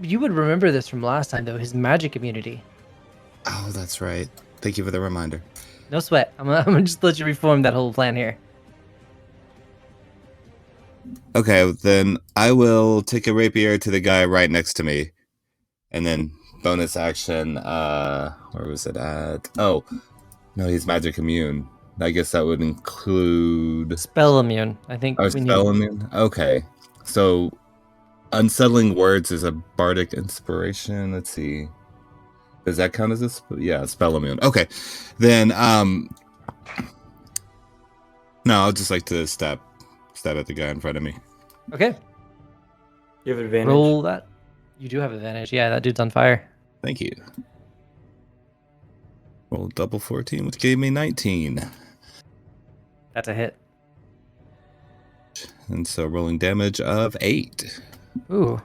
you would remember this from last time, though. His magic immunity. Oh, that's right. Thank you for the reminder. No sweat. I'm gonna just let you reform that whole plan here. Okay, then I will take a rapier to the guy right next to me. And then bonus action, where was it at? Oh, no, he's magic immune. I guess that would include... Spell immune. I think Oh, we need... spell immune? Okay. So, Unsettling Words is a bardic inspiration. Let's see. Does that count as a... Yeah, spell immune. Okay. Then, no, I'll just like to stab at the guy in front of me. Okay. You have advantage. Roll that. You do have advantage. Yeah, that dude's on fire. Thank you. Roll double 14, which gave me 19. That's a hit. And so rolling damage of 8. Ooh.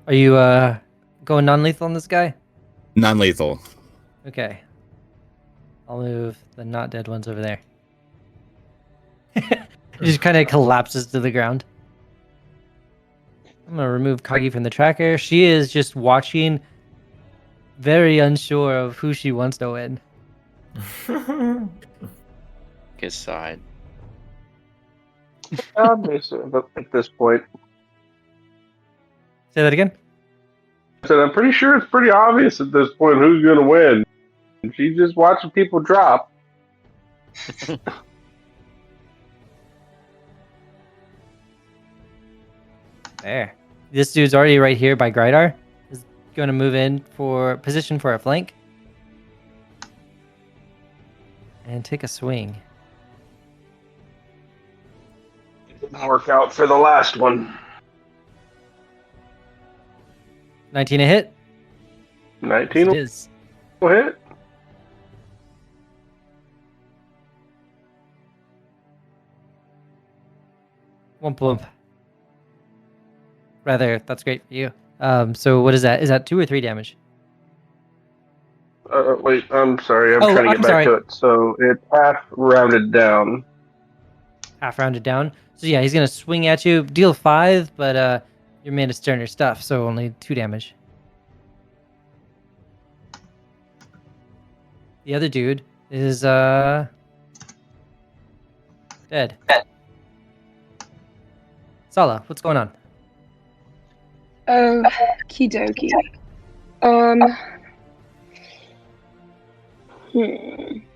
Are you going non-lethal on this guy? Non-lethal. Okay. I'll move the not dead ones over there. He just kind of collapses to the ground. I'm going to remove Kagi from the tracker. She is just watching, very unsure of who she wants to win. His side. Obviously, at this point. Say that again? I said, I'm pretty sure it's pretty obvious at this point who's going to win. She's just watching people drop. There. This dude's already right here by Grydar. Is going to move in for position for a flank. And take a swing. Didn't work out for the last one. 19 a hit? 19 It is. will hit. Womp womp. Rather, that's great for you. So what is that? Is that 2 or 3 damage? Wait, I'm sorry. I'm Oh, trying to I'm get back sorry. to it. So it's half rounded down. Half rounded down. So yeah, he's gonna swing at you, deal 5, but you're made of sterner stuff, so only 2 damage. The other dude is dead. Sala, what's going on? Okie dokie.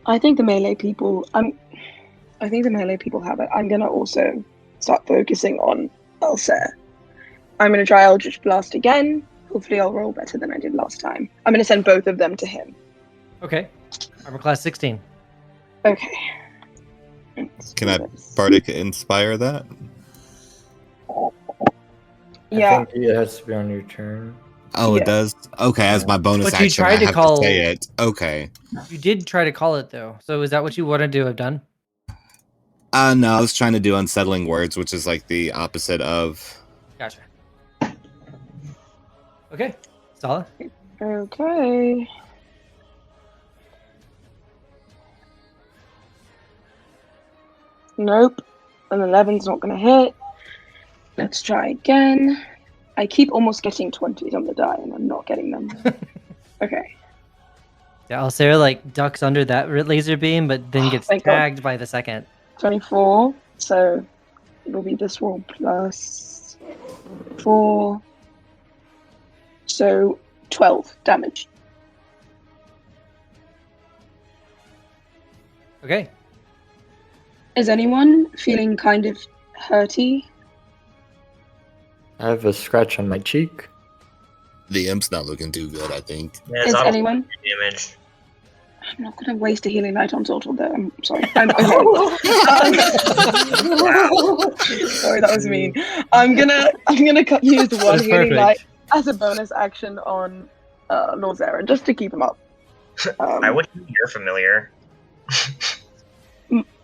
I think the melee people. I think the melee people have it. I'm gonna also start focusing on Alcer. I'm gonna try Eldritch Blast again. Hopefully, I'll roll better than I did last time. I'm gonna send both of them to him. Okay. Armor class 16. Okay. Can I bardic inspire that? Yeah. I think it has to be on your turn. Oh, Yeah. it does? Okay, as my bonus But you action, tried I to have call- to say it. Okay. You did try to call it though. So is that what you wanted to have done? No, I was trying to do Unsettling Words, which is like the opposite of... Gotcha. Okay. Sala? Okay. Nope. An 11's not gonna hit. Let's try again. I keep almost getting 20s on the die and I'm not getting them. Okay. Yeah, Alcera like ducks under that laser beam, but then gets Thank God. tagged by the second. 24. So it'll be this roll plus 4. So 12 damage. Okay. Is anyone feeling kind of hurty? I have a scratch on my cheek. The imp's not looking too good, I think. Yeah, it's Is all anyone? damage. I'm not going to waste a healing light on Zoltal though. I'm sorry. Okay. Sorry, that was mean. I'm gonna use one That's healing perfect. light as a bonus action on Lorzaren just to keep him up. I would you're familiar.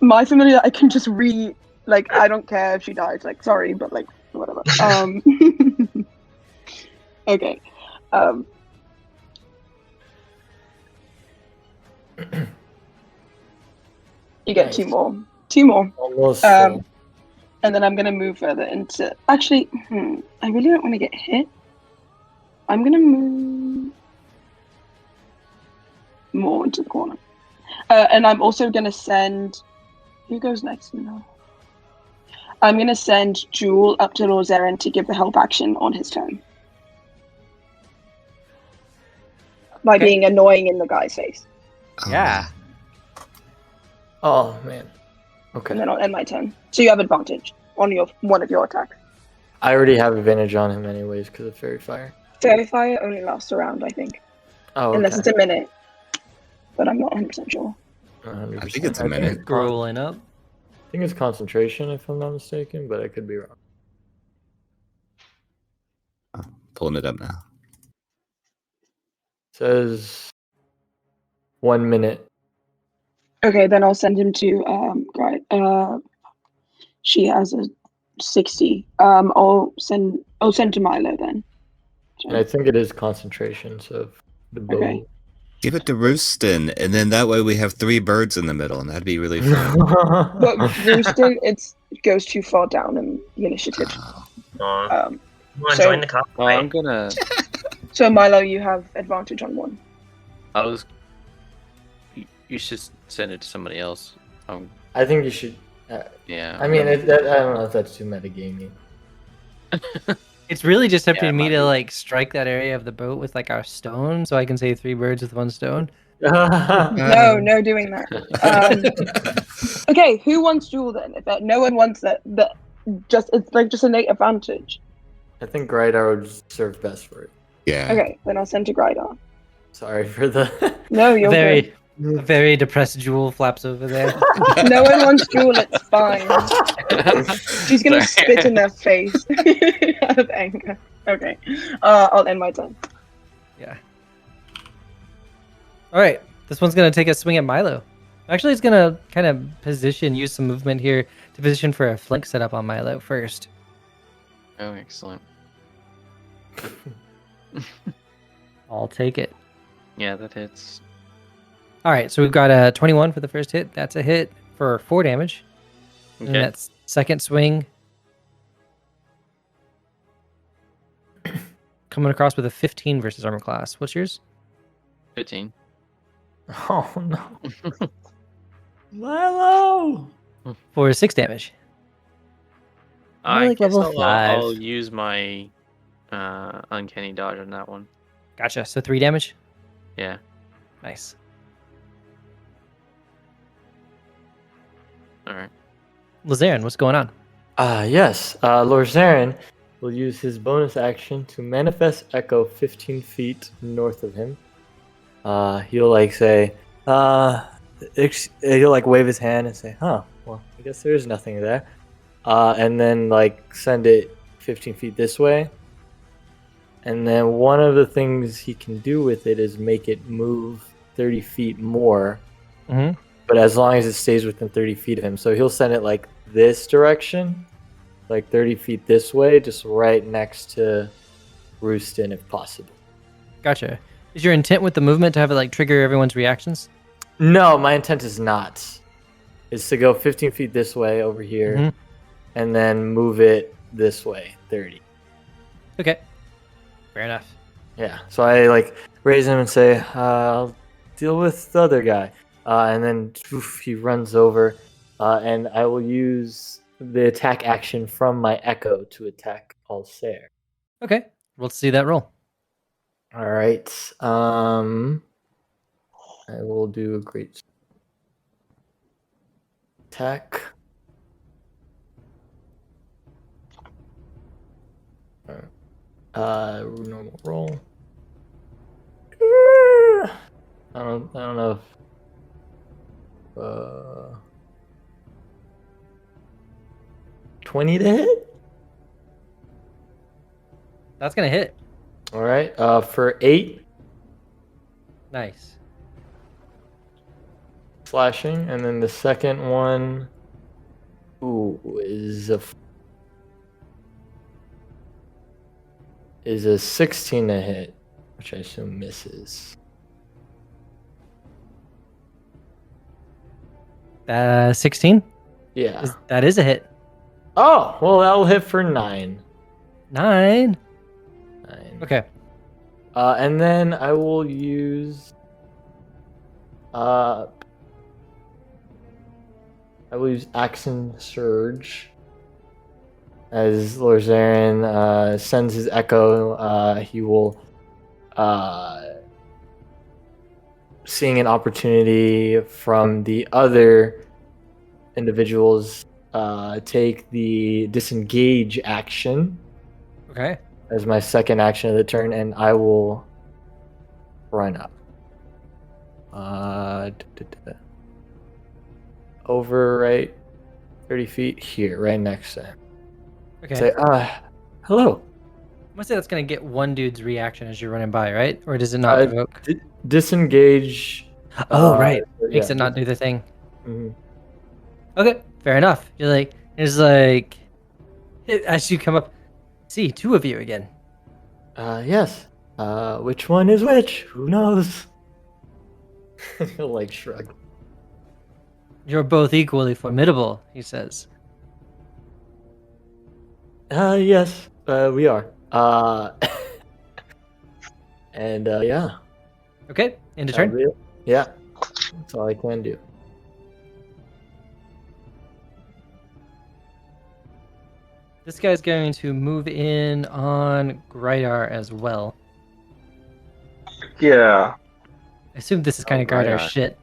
My familiar, I can just I don't care if she dies. Like, sorry, but like, whatever. Okay. You get Nice. 2 more. 2 more. Almost. And then I'm gonna move further into. Actually, I really don't want to get hit. I'm gonna move more into the corner, and I'm also gonna send. Who goes next? No. I'm gonna send Jewel up to Lorzaren to give the help action on his turn by Okay. being annoying in the guy's face, Yeah. Oh man. Okay. and then I'll end my turn. So you have advantage on one of your attacks. I already have advantage on him anyways because of Fairy Fire. Fairy Fire only lasts a round, I think, Oh, unless okay. it's a minute, but I'm not 100% sure. 100%. I think it's a minute. it's Scrolling up. I think it's concentration if I'm not mistaken, but I could be wrong. Pulling it up now. Says 1 minute. Okay, then I'll send him to she has a 60. I'll send to Mylo then. And I think it is concentration, so the bow. Okay. Give it to Roosten, and then that way we have 3 birds in the middle, and that'd be really fun. But Roosten, it goes too far down in the initiative. Oh, Aw. Um, Come on, so- join the cop. Well, I'm gonna. so Mylo, you have advantage on 1. I was. You should send it to somebody else. I think you should. Yeah. I mean, I don't know if that's too metagamey. It's really just up Yeah, to it me might to be. like strike that area of the boat with like our stone, so I can say 3 birds with 1 stone. No doing that. Okay, who wants Jewel then? If no one wants that, it's like just innate advantage. I think Grydar would serve best for it. yeah. Okay, then I'll send to Grydar. Sorry for the. No, you're good. Very depressed Jewel flaps over there. No one wants Jewel, it's fine. She's gonna spit in their face out of anger. Okay. I'll end my turn. Yeah. All right. This one's going to take a swing at Mylo. Actually, it's going to kind of use some movement here to position for a flank setup on Mylo first. Oh, excellent. I'll take it. Yeah, that hits. All right. So we've got a 21 for the first hit. That's a hit for 4 damage. And Okay. that's second swing. Coming across with a 15 versus armor class. What's yours? 15. Oh no. Mylo! For 6 damage. I like guess level I'll 5. use my uncanny dodge on that one. Gotcha. So 3 damage. Yeah. Nice. All right. Lorzaren, what's going on? Yes. Lorzaren will use his bonus action to manifest Echo 15 feet north of him. He'll like say, he'll like wave his hand and say, "Huh, well, I guess there is nothing there," and then like send it 15 feet this way. And then one of the things he can do with it is make it move 30 feet more, Mm-hmm. but as long as it stays within 30 feet of him. So he'll send it like this direction, like 30 feet this way, just right next to Roosten if possible. Gotcha. Is your intent with the movement to have it like trigger everyone's reactions? No, my intent is not. It's to go 15 feet this way over here, Mhm. and then move it this way, 30. Okay. Fair enough. Yeah. So I like raise him and say, "I'll deal with the other guy. And then he runs over, and I will use the attack action from my Echo to attack Alsair. Okay, we'll see that roll. All right. I will do a great attack. Normal roll. I don't know if 20 to hit. That's gonna hit. All right. For 8 Nice. slashing, and then the second one, is a 16 to hit, which I assume misses. 16. Yeah. That is a hit. Oh, well, that'll hit for 9. 9. 9. Okay. And then I will use Action Surge as Lorzaren sends his Echo. He will, seeing an opportunity from the other individuals, take the disengage action Okay. as my second action of the turn, and I will run up. Over right 30 feet here, right next to him. Okay. Say, hello. I'm gonna say that's gonna get one dude's reaction as you're running by, right? Or does it not provoke? Disengage. Oh, right. Makes yeah. it not do the thing. Mhm. Okay, fair enough. You're like, it's like, as you come up, see 2 of you again. Yes. Which one is which? Who knows? He'll like shrug. You're both equally formidable, he says. Yes, we are. And yeah. Okay, end of turn. Yeah. That's all I can do. This guy's going to move in on Grydar as well. Yeah. I assume this is kind of Grydar. Grydar's shit.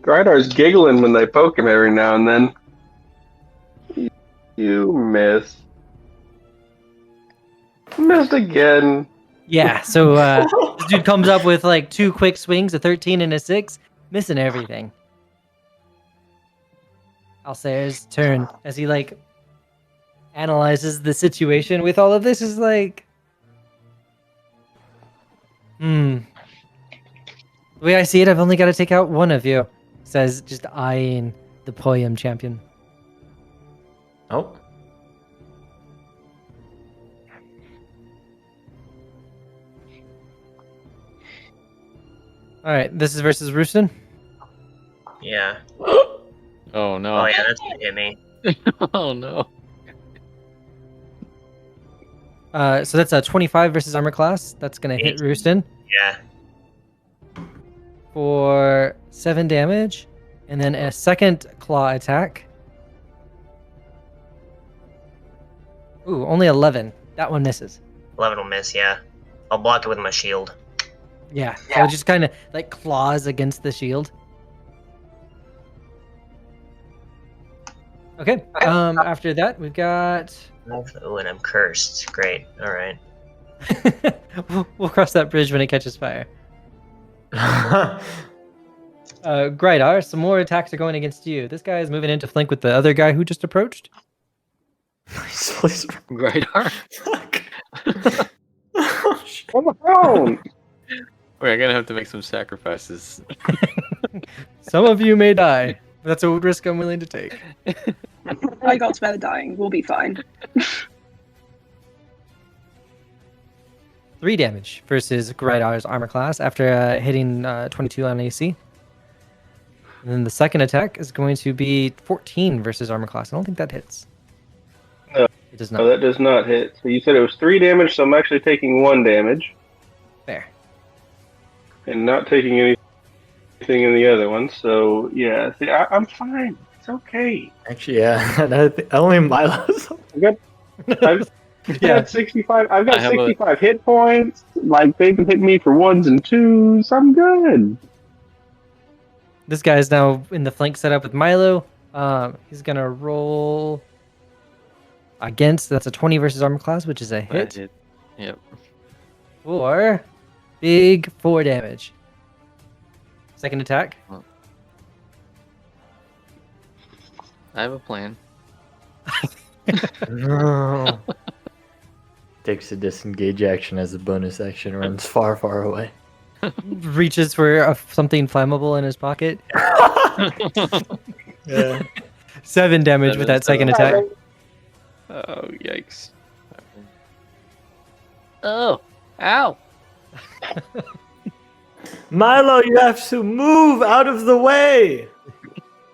Grydar's giggling when they poke him every now and then. You miss. Missed again. Yeah, so this dude comes up with like 2 quick swings, a 13 and a 6, missing everything. Alsair's turn as he like analyzes the situation with all of this is like, the way I see it, I've only got to take out one of you, says, just eyeing the poem champion. Oh. All right, this is versus Roosten. Yeah. Oh no. Oh yeah, that's gonna hit me. Oh no. So that's a 25 versus armor class. That's gonna hit Roosten Yeah. for 7 damage, and then a second claw attack. Ooh, only 11. That one misses. 11 will miss. Yeah. I'll block it with my shield. Yeah, so it just kind of like claws against the shield. Okay. After that, we've got. Oh, and I'm cursed. Great. All right. we'll cross that bridge when it catches fire. Grydar, some more attacks are going against you. This guy is moving into flank with the other guy who just approached. Grydar? Fuck. On the phone. We're gonna have to make some sacrifices. Some of you may die. But that's a risk I'm willing to take. I got spare dying. We'll be fine. 3 damage versus Grydar's armor class after hitting 22 on AC. And then the second attack is going to be 14 versus armor class. I don't think that hits. No. It does not. No, that does not hit. So you said it was 3 damage, so I'm actually taking 1 damage. and not taking anything in the other one. So yeah, see, I'm fine. It's okay. Actually, yeah. Only Milo's. I've Yeah. got 65. I've I got have a- 65 hit points. Like they can hit me for 1s and 2s. I'm good. This guy is now in the flank setup with Mylo. He's gonna roll against. That's a 20 versus armor class, which is a hit. That hit. Yep. For big 4 damage. Second attack. I have a plan. No. Takes a disengage action as a bonus action, runs far, far away. Reaches for something flammable in his pocket. Yeah. 7 damage That with is that second seven. attack. Oh, yikes. Oh, ow. Mylo, you have to move out of the way.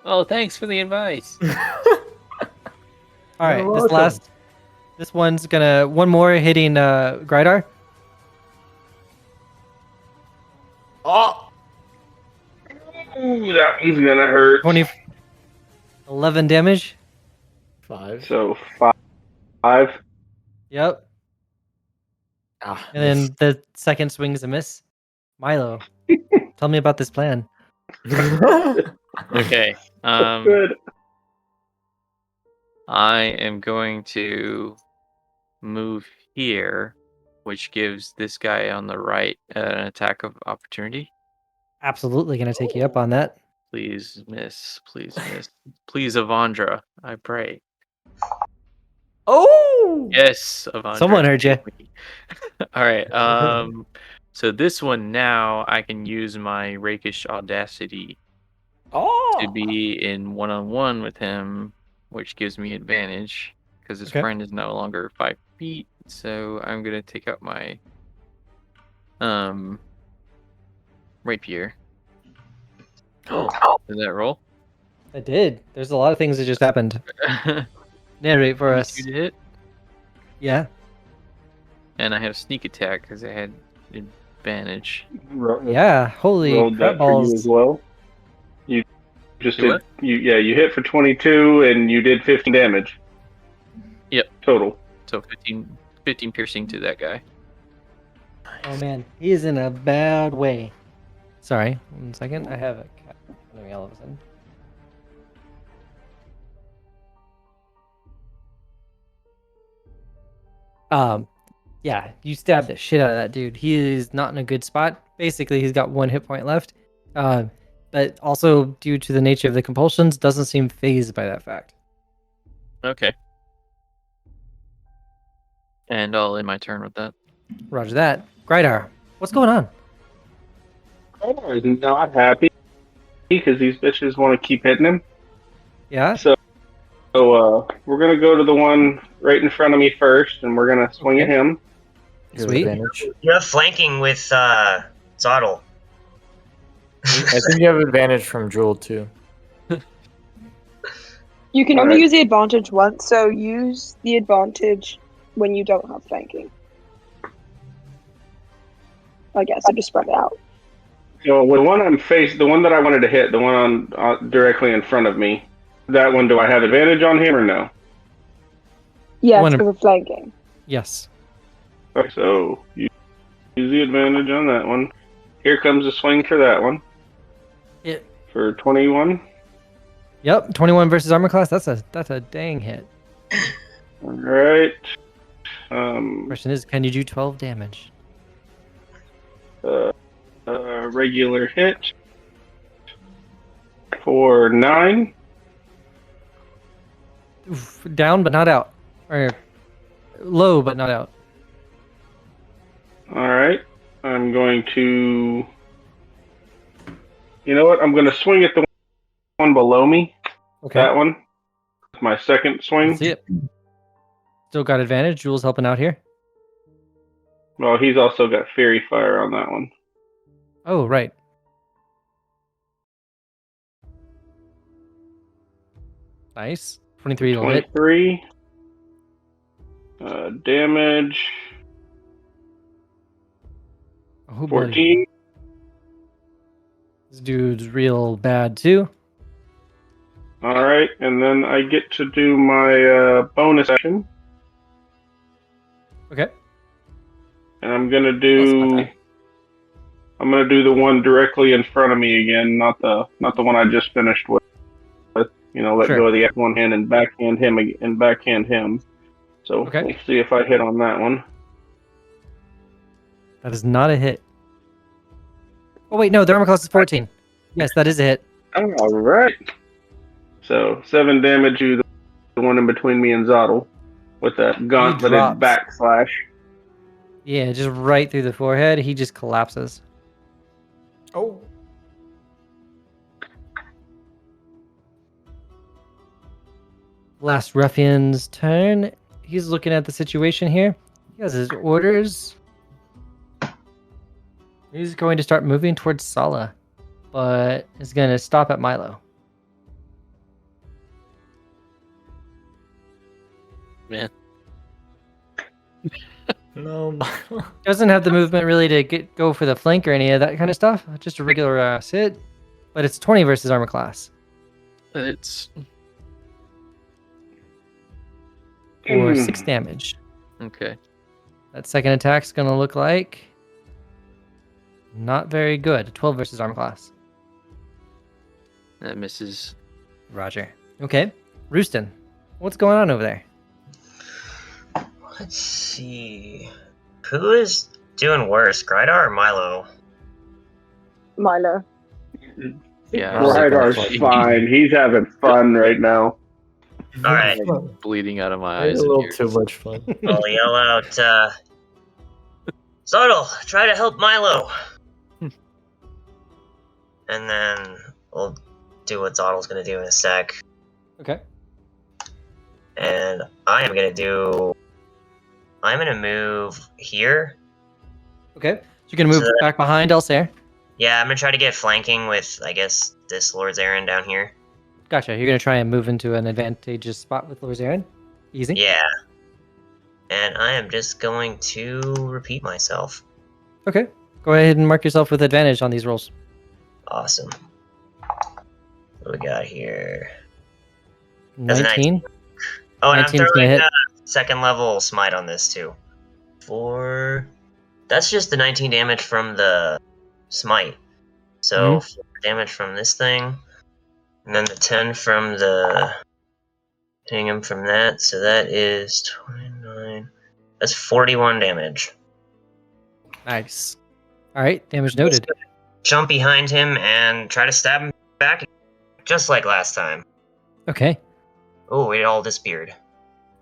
Oh, thanks for the advice. All right, You're this welcome. this one's gonna one more hitting Grydar. Oh, Ooh, that one's gonna hurt. 11 damage. 5. So 5. Yep. Ah, And then the second swing is a miss. Mylo, tell me about this plan. Okay. Good. I am going to move here, which gives this guy on the right an attack of opportunity. Absolutely gonna take you up on that. Please miss. Please miss. Please, Avandra. I pray. Oh! Yes, Avandra. Someone heard ya. All right. So this one now I can use my rakish audacity Oh! to be in one-on-one with him, which gives me advantage because his Okay. friend is no longer 5 feet. So I'm gonna take out my rapier. Oh, did that roll? I did. There's a lot of things that just happened. Narrate for us. 22 to hit, Yeah. and I have sneak attack because I had advantage. Yeah. Holy Rolled crap that for you balls. as well. You just Do did. what? You hit for 22 and you did 15 damage. Yep. Total. So 15 piercing to that guy. Oh man, he is in a bad way. Sorry, 1 second. I have a cat under me all of a sudden. Yeah, you stabbed the shit out of that dude. He is not in a good spot. Basically, he's got 1 hit point left. But also due to the nature of the compulsions, doesn't seem phased by that fact. Okay. And I'll end my turn with that. Roger that. Grydar, what's going on? Is not happy because these bitches want to keep hitting him. Yeah. So we're gonna go to the one right in front of me first, and we're gonna swing at Okay. him. You have Sweet. advantage. You have flanking with Zottle. I think you have advantage from Jewel too. You can All only right. use the advantage once, so use the advantage when you don't have flanking. I guess I just spread it out. So the one the one that I wanted to hit, the one on directly in front of me, that one, do I have advantage on him or no? Yes, One- because of flanking. Yes. Okay, so use the advantage on that one. Here comes the swing for that one. Yeah. For 21. Yep. 21 versus armor class. That's a dang hit. All right. Question is, can you do 12 damage? Regular hit for 9. Oof, down but not out, or low but not out. All right. I'm going to. You know what? I'm going to swing at the one below me. Okay. That one. My second swing. Let's see it. Still got advantage. Jules helping out here. Well, he's also got Fairy Fire on that one. Oh, right. Nice. 23 will hit. 23. Damage. Oh, buddy. 14. dude's real bad too. All right, and then I get to do my bonus action, Okay. and I'm gonna Tell us about do. that. I'm gonna do the one directly in front of me again, not the one I just finished with. Let Sure. go of the one hand and backhand him and backhand him. So Okay. we'll see if I hit on that one. That is not a hit. Oh wait, no, the armor class is 14. Yes, that is a hit. All right. So 7 damage to the one in between me and Zottle with that gauntleted drops. backslash. Yeah, just right through the forehead. He just collapses. Oh. Last ruffian's turn. He's looking at the situation here. He has his orders. He's going to start moving towards Sala, but is going to stop at Mylo. Man. No. Doesn't have the movement really to go for the flank or any of that kind of stuff. Just a regular hit, but it's 20 versus armor class. It's For 6 damage. okay. That second attack's going to look like not very good. 12 versus armor class. That misses. Roger. Okay. Roosten, what's going on over there? Let's see. Who is doing worse, Grydar or Mylo? Mylo. Yeah, Rydar's fine. He's having fun right now. All right. bleeding out of my I had eyes. a and little ears. too much fun. I'll yell out, Zottle, try to help Mylo. And then we'll do what Zottle's gonna do in a sec. Okay. And I'm gonna move here. Okay. So you're going to move So- back behind Elsair. Yeah, I'm gonna try to get flanking with, I guess, this Lorzaren down here. Gotcha. You're going to try and move into an advantageous spot with Lorzaren. Easy. Yeah. And I am just going to repeat myself. Okay. Go ahead and mark yourself with advantage on these rolls. Awesome. What do we got here? That's a 19. Oh, and I'm 19's gonna throwing hit. second level smite on this too. That's just the 19 damage from the smite. So 4 damage from this thing, and then the 10 from the hitting him from that. So that is 29. That's 41 damage. Nice. All right. Damage noted. Jump behind him and try to stab him back, just like last time. Okay. Oh, it all disappeared.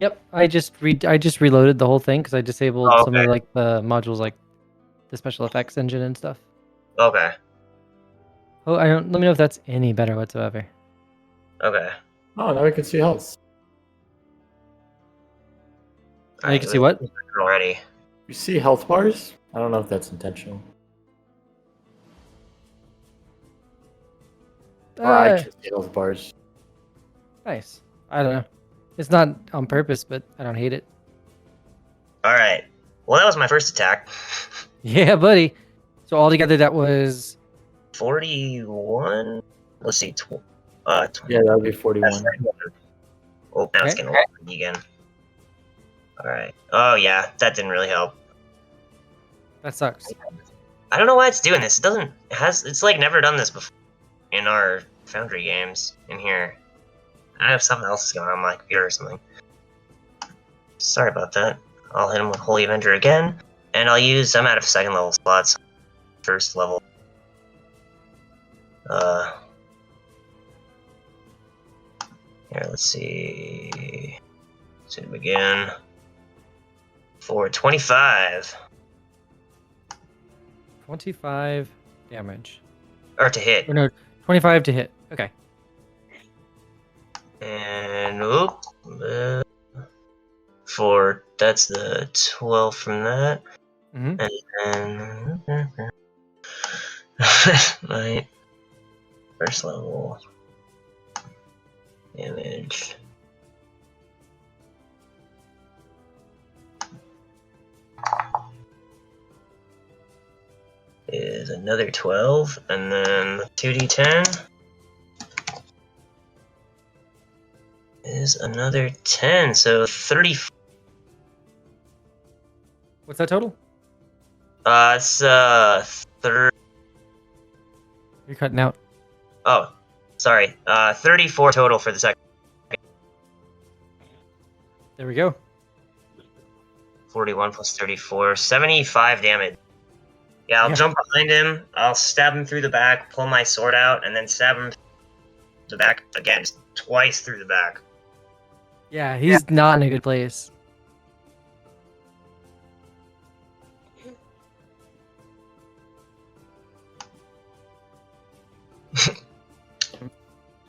Yep. I just reloaded the whole thing because I disabled Oh, some of okay. like the modules, like the special effects engine and stuff. Okay. Oh, I don't. Let me know if that's any better whatsoever. Okay. Oh, now we can see health. Now you can see what? Already. You see health bars? I don't know if that's intentional. Or I can see health bars. Nice. I don't know. It's not on purpose, but I don't hate it. All right. Well, that was my first attack. Yeah, buddy. So altogether, that was 41. Let's see. 20. Yeah, that would be 41. Oh, now it's Okay. getting low again. All right. Oh yeah, that didn't really help. that sucks. I don't know why it's doing this. It's like never done this before in our Foundry games in here. I have something else going on my computer or something. Sorry about that. I'll hit him with Holy Avenger again, and I'm out of second level slots. First level. Here, let's see. Let's hit him again. For 25. 25 damage. Or to hit. Or no, 25 to hit. Okay. And that's the 12 from that. Mm-hmm. And then my first level damage. is another 12, and then 2d10 is another 10, so 30. What's that total? It's 30. You're cutting out. Oh, sorry. 34 total for the second. There we go. 41 plus 34, 75 damage. Yeah, I'll Yeah. jump behind him. I'll stab him through the back, pull my sword out, and then stab him through the back again, twice through the back. Yeah, he's not in a good place.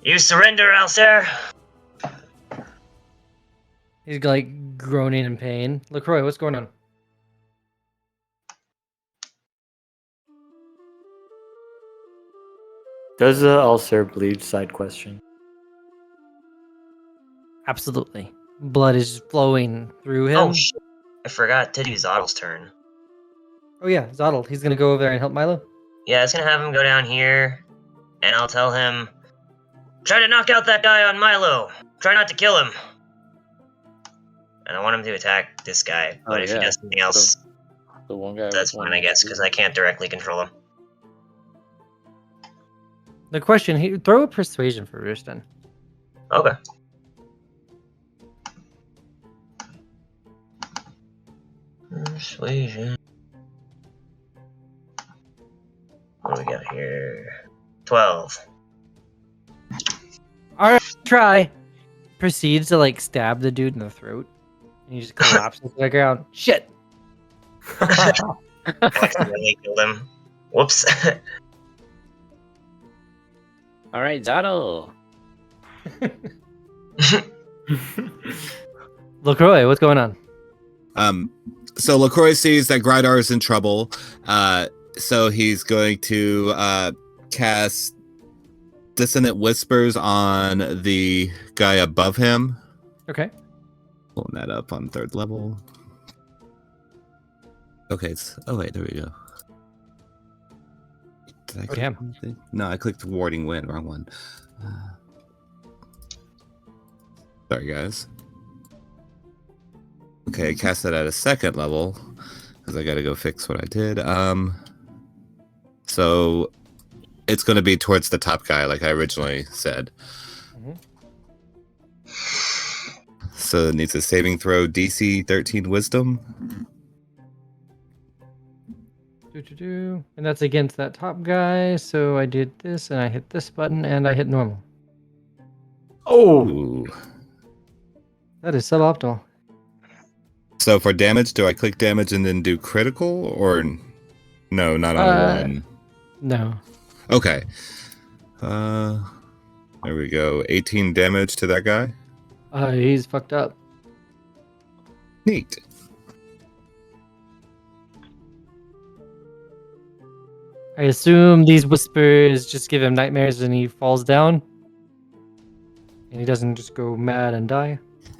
You surrender, Alcer. He's like groaning in pain. LaCroix, what's going on? Does the ulcer bleed? Side question. Absolutely. Blood is flowing through him. Oh, shit. I forgot to do Zottl's turn. Oh yeah, Zottle. He's gonna go over there and help Mylo. Yeah, I was gonna have him go down here, and I'll tell him, try to knock out that guy on Mylo. Try not to kill him. And I want him to attack this guy, but Oh, if he yeah. does something else, The one guy. that's fine, I guess, because I can't directly control him. The question: throw a persuasion for Roosten. Okay. Persuasion. What do we got here? 12. All right, try. Proceeds to like stab the dude in the throat, and he just collapses to the ground. Shit. Accidentally killed him. Whoops. All right, Zottle. LaCroix, what's going on? So LaCroix sees that Grydar is in trouble. So he's going to cast Dissonant Whispers on the guy above him. Okay. Pulling that up on 3rd level. Okay, oh wait, there we go. Did I click damn. something? No, I clicked Warding Wind, wrong one. Sorry, guys. Okay, cast it at a 2nd level because I got to go fix what I did. So it's going to be towards the top guy, like I originally said. Mhm. So it needs a saving throw, DC 13 Wisdom. And that's against that top guy. So I did this, and I hit this button, and I hit normal. Oh, Ooh. That is suboptimal. So for damage, do I click damage and then do critical, or no? Not on a 1. No. Okay. There we go. 18 damage to that guy. He's fucked up. Neat. I assume these whispers just give him nightmares and he falls down. And he doesn't just go mad and die.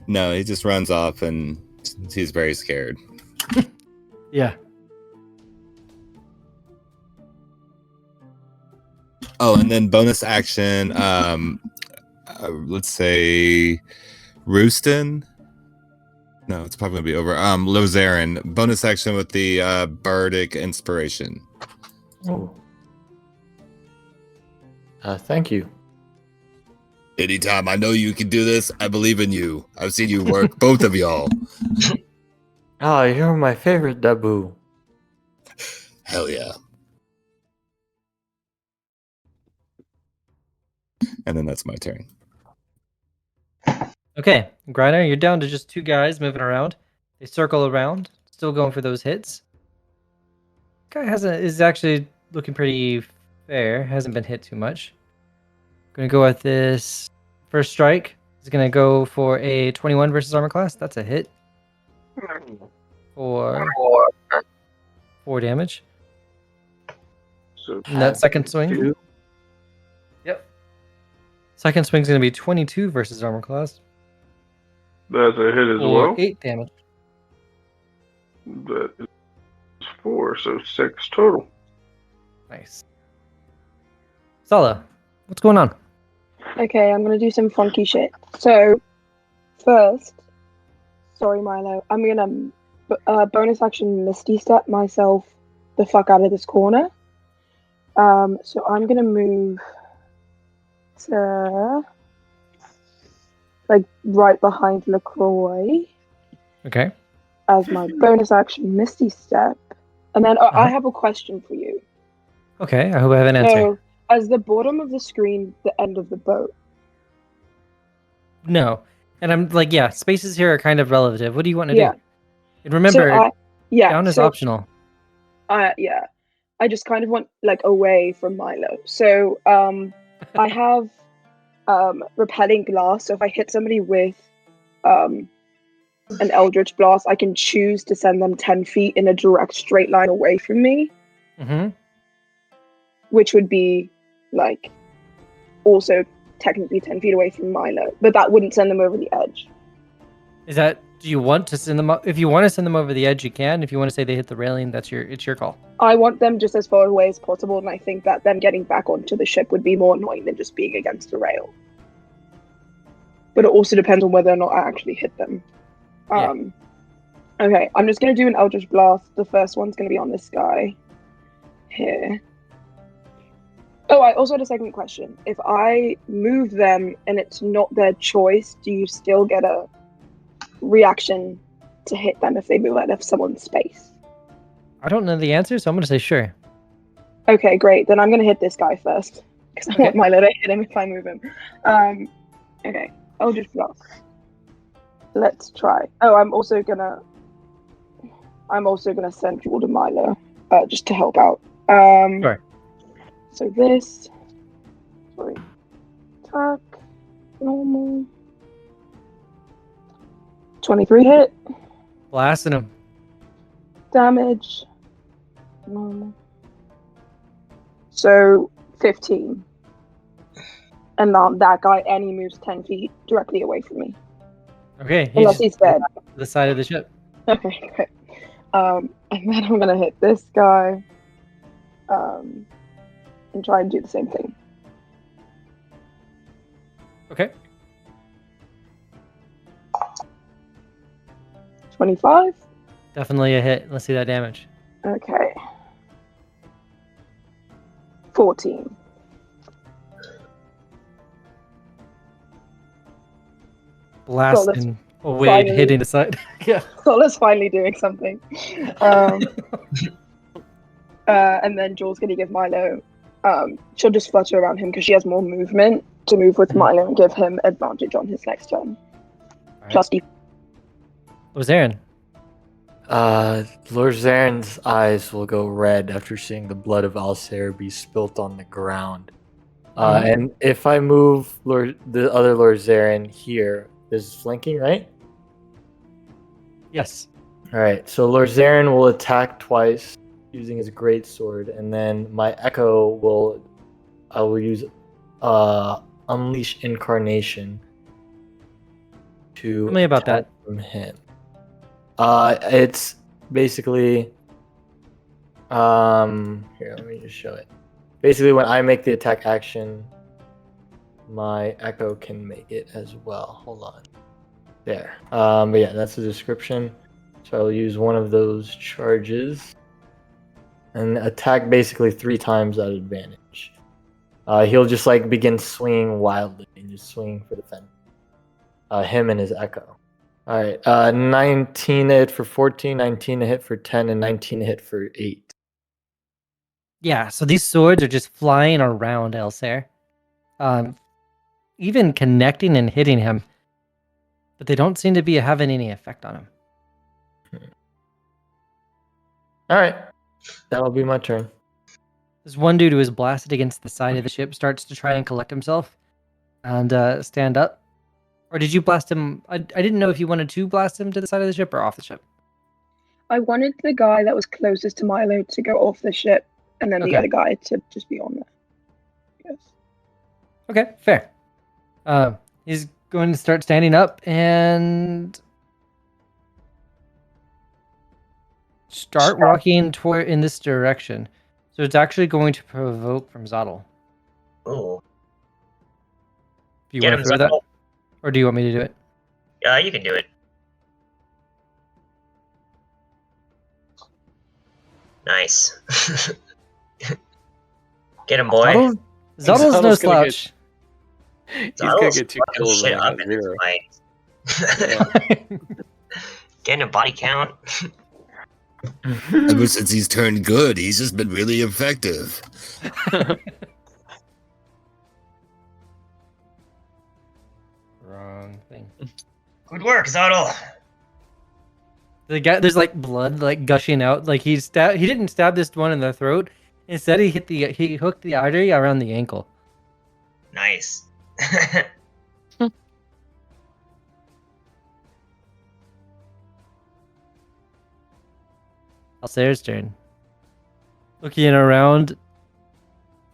No, he just runs off and he's very scared. Yeah. Oh, and then bonus action. Let's say Roosten. No, it's probably gonna be over. Lorzaren. Bonus action with the bardic inspiration. oh. Thank you. Anytime. I know you can do this. I believe in you. I've seen you work, both of y'all. Oh, you're my favorite Dabu. Hell yeah. And then that's my turn. Okay, Grydar, you're down to just 2 guys moving around. They circle around, still going for those hits. Guy is actually looking pretty fair. Hasn't been hit too much. Gonna go with this first strike. He's gonna go for a 21 versus armor class. That's a hit for 4 damage. So And that second swing. Yep. Second swing's gonna be 22 versus armor class that's a hit as for well. 8 damage. That is 4, so 6 total. Nice. Sala, what's going on? Okay, I'm gonna do some funky shit. So, first, sorry, Mylo, I'm gonna bonus action Misty Step myself the fuck out of this corner. So I'm gonna move to like right behind LaCroix Okay. as my bonus action Misty Step, and then I have a question for you. Okay, I hope I have an answer. So, as the bottom of the screen, the end of the boat. No. And I'm like, yeah, spaces here are kind of relative. What do you want to Yeah. do? And remember, down is so optional. yeah, I just kind of want like away from Mylo. So I have repelling blast. So if I hit somebody with an Eldritch Blast, I can choose to send them 10 feet in a direct straight line away from me, which would be like also technically 10 feet away from Mylo, but that wouldn't send them over the edge. Is that, do you want to send them up? If you want to send them over the edge, you can. If you want to say they hit the railing, it's your call. I want them just as far away as possible, and I think that them getting back onto the ship would be more annoying than just being against the rail. But it also depends on whether or not I actually hit them. Yeah. Okay, I'm just going to do an Eldritch Blast. The first one's going to be on this guy here. Oh, I also had a second question. If I move them and it's not their choice, do you still get a reaction to hit them if they move out of someone's space? I don't know the answer, so I'm going to say sure. Okay, great. Then I'm going to hit this guy first, because I want Mylo to hit him if I move him. Okay, Eldritch Blast. Let's try. Oh, I'm also gonna send Jewel to Mylo, just to help out. Sure. So this, sorry, attack, normal, 23 hit, Blasting him. damage, normal. So 15, and that guy, and he moves 10 feet directly away from me. Okay. Unless he's dead. To the side of the ship. Okay, great. And then I'm gonna hit this guy, and try and do the same thing. Okay. 25. Definitely a hit. Let's see that damage. Okay. 14. Blasting away, finally- hitting the side. Yeah. Sola's finally doing something. And then Jules gonna give Mylo. She'll just flutter around him because she has more movement to move with Mylo and give him advantage on his next turn. Right. Plus D. Lorzaren. Lorzaren's eyes will go red after seeing the blood of Alsair be spilt on the ground. And if I move the other Lorzaren here, this is flanking, right? Yes. All right, so Lorzaren will attack twice using his greatsword, and then my Echo I will use Unleash Incarnation to Tell me about attack that. from him. It's basically here, let me just show it. Basically, when I make the attack action, my Echo can make it as well. Hold on. There. But yeah, that's the description. So I'll use one of those charges and attack basically 3 times at advantage. He'll just like begin swinging wildly and just swing for the fence. Him and his Echo. All right, 19 to hit for 14, 19 to hit for 10, and 19 to hit for 8. Yeah, so these swords are just flying around Alsair. Even connecting and hitting him. But they don't seem to be having any effect on him. All right, that'll be my turn. This one dude who is blasted against the side of the ship starts to try and collect himself and stand up. Or did you blast him? I didn't know if you wanted to blast him to the side of the ship or off the ship. I wanted the guy that was closest to Mylo to go off the ship, and then the Okay. other guy to just be on there. Yes. Okay, fair. He's going to start standing up and start walking toward in this direction. So it's actually going to provoke from Zottle. Ooh. Do you Get want him, to throw that? Zottle. Or do you want me to do it? You can do it. Nice. Get him, boy. Zottle's no Zottle's gonna get- slouch. He's gonna Zottle's get 2 fucking kills shit and up I'm at in this 0. fight. Yeah. Getting a body count. Ever since he's turned good, he's just been really effective. Wrong thing. Good work, Zottle. The guy, there's like blood like gushing out. Like he didn't stab this one in the throat. Instead, he hooked the artery around the ankle. Nice. Alsair's turn. Looking around,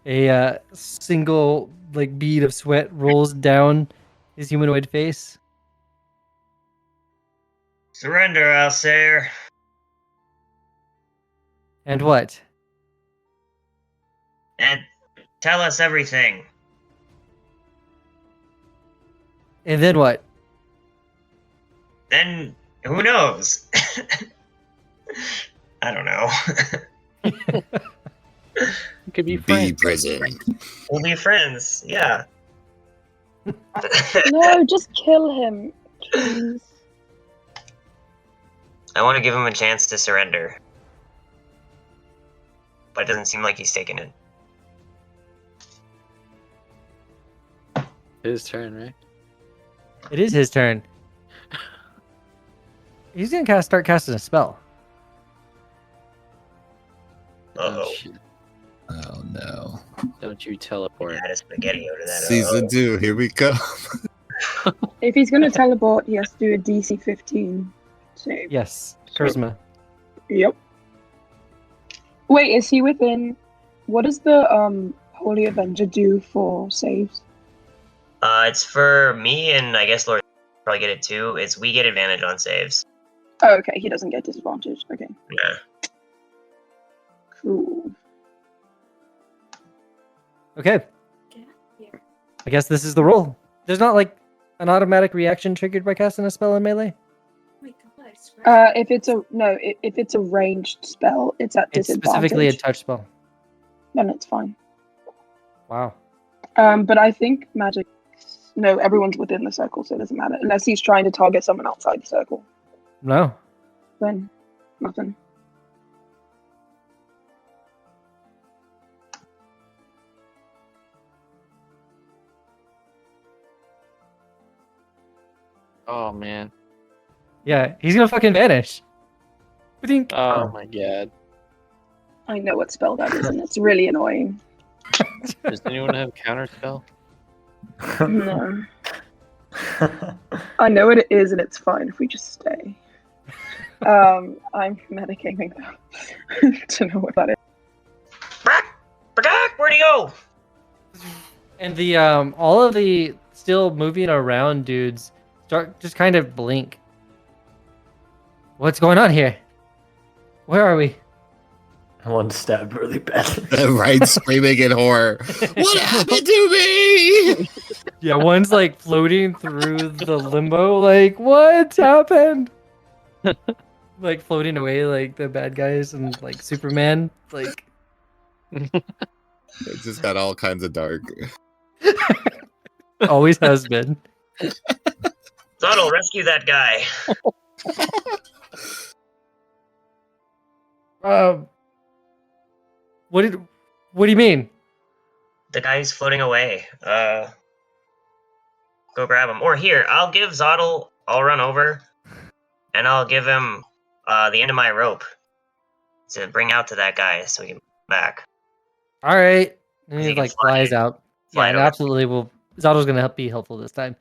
a single like bead of sweat rolls down his humanoid face. Surrender, Alsair. And what? And tell us everything. And then what? Then who knows? I don't know. It could be Be friends. present. We'll be friends. Yeah. No, just kill him, please. I want to give him a chance to surrender. But it doesn't seem like he's taking it. His turn, right? It is his turn. He's gonna start casting a spell. Uh-oh. shit. Oh no. Don't you teleport. Add a spaghetti out of that. Season 2, here we go. If he's gonna teleport, he has to do a DC 15 save. Yes, charisma. Yep. Wait, is he within? What does the Holy Avenger do for saves? It's for me, and I guess Lord probably get it too. It's we get advantage on saves. Oh, okay, he doesn't get disadvantage. Okay, Yeah. cool. Okay. I guess this is the roll. There's not like an automatic reaction triggered by casting a spell in melee. If it's a ranged spell, it's at It's disadvantage. specifically a touch spell. Then it's fine. Wow. But I think magic. No, everyone's within the circle, so it doesn't matter unless he's trying to target someone outside the circle. No. Then nothing. Oh man. Yeah, he's gonna fucking vanish. I think. Oh my god. I know what spell that is, and it's really annoying. Does anyone have counter spell? No. I know what it is, and it's fine if we just stay. I'm medicating though to know what that is. Where'd he go? And the all of the still moving around dudes start just kind of blink. What's going on here? Where are we? One stabbed really bad. Right, screaming in horror. What happened to me? Yeah, one's like floating through the limbo, like, what happened? Like floating away like the bad guys and like Superman. Like It just got all kinds of dark. always has been. Zottle, rescue that guy. What do you mean? The guy's floating away. Go grab him. Or here, I'll give Zottle. I'll run over, and I'll give him the end of my rope to bring out to that guy so we can back. All right. And He he can like fly flies it. out. Fly Yeah, it and over. absolutely will. Zotto's gonna be helpful this time,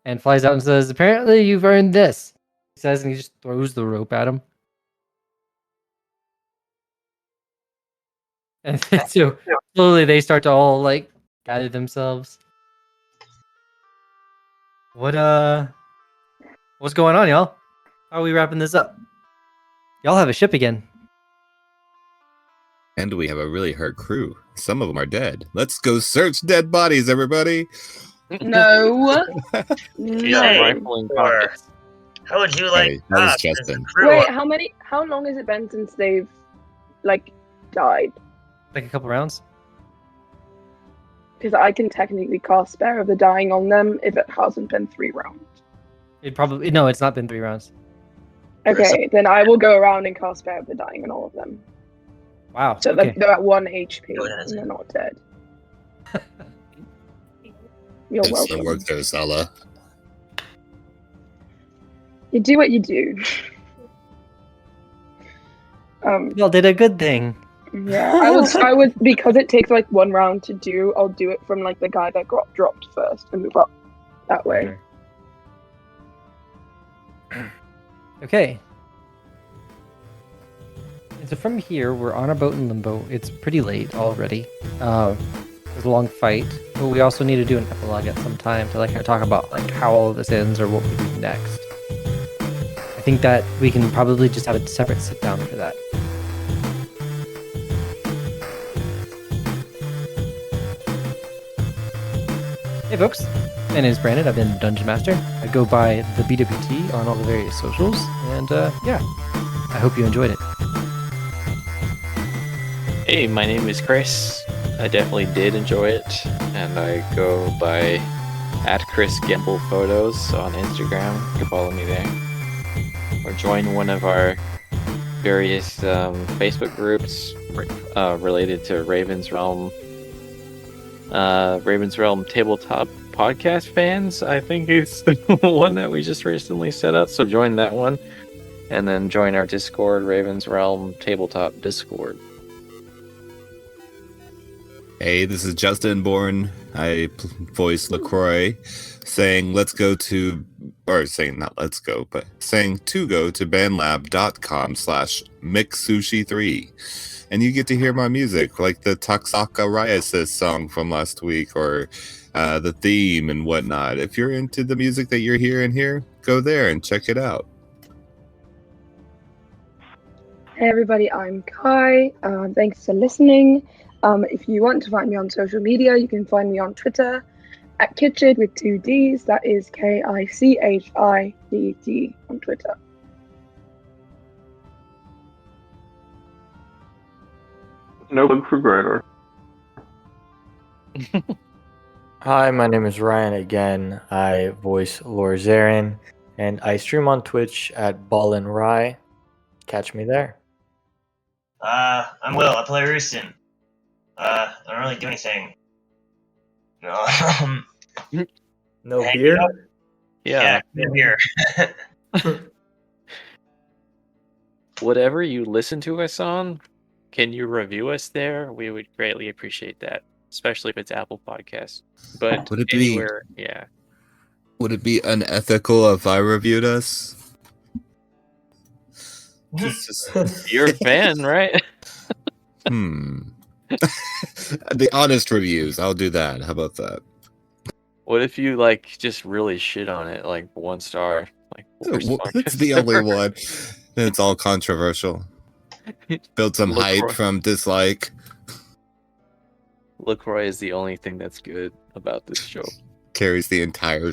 and flies out and says, "Apparently, you've earned this." He says, and he just throws the rope at him. And then, so slowly they start to all like gather themselves. What's going on, y'all? How are we wrapping this up? Y'all have a ship again. And we have a really hurt crew. Some of them are dead. Let's go search dead bodies, everybody. No. Yeah, Hey, No. rifling or- pockets. How would you like Hey, that was us as the Justin. crew? Wait, how long has it been since they've like died? Like a couple rounds. Because I can technically cast Spare of the Dying on them if it hasn't been 3 rounds. It probably no, it's not been 3 rounds. Okay, then I will go around and cast Spare of the Dying on all of them. Wow. So Okay. they're at 1 HP Go ahead. and they're not dead. You're Excellent welcome. work there, Sala. You do what you do. Y'all did a good thing. Yeah, I would because it takes like 1 round to do. I'll do it from like the guy that got dropped first and move up that way. Okay. And so from here, we're on a boat in Limbo. It's pretty late already. There's a long fight, but we also need to do an epilogue at some time to like talk about like how all of this ends or what we do next. I think that we can probably just have a separate sit down for that. Hey folks, my name is Brandon. I've been Dungeon Master. I go by the BWT on all the various socials, and yeah, I hope you enjoyed it. Hey, my name is Chris. I definitely did enjoy it, and I go by @ChrisGimblePhotos on Instagram. You can follow me there, or join one of our various Facebook groups related to Raven's Realm Tabletop podcast fans. I think is the one that we just recently set up. So join that one, and then join our Discord, Raven's Realm Tabletop Discord. Hey, this is Justin Bourne. I voice LaCroix, saying let's go to, or saying not let's go, but saying to go to bandlab.com/mixsushi3. And you get to hear my music, like the Toxaka Ryasis song from last week, or the theme and whatnot. If you're into the music that you're hearing here, go there and check it out. Hey everybody, I'm Kai. Thanks for listening. If you want to find me on social media, you can find me on Twitter at Kitchid with 2 Ds. That is KICHIDD on Twitter. No bug for Grydar. Hi, my name is Ryan again. I voice Lorzaren, and I stream on Twitch at BallinRye. Catch me there. I'm Will. I play Roosten. I don't really do anything. No. No Hey, beer? Yeah, no beer. Whatever you listen to us on, can you review us there? We would greatly appreciate that, especially if it's Apple Podcasts. But Would it be- anywhere, yeah. Would it be unethical if I reviewed us? It's just, You're a fan, right? The honest reviews. I'll do that. How about that? What if you like just really shit on it, like 1 star? Like worst That's podcast the only ever? one. Then it's all controversial. Build some hype LaCroix. from dislike. LaCroix is the only thing that's good about this show. Carries the entire.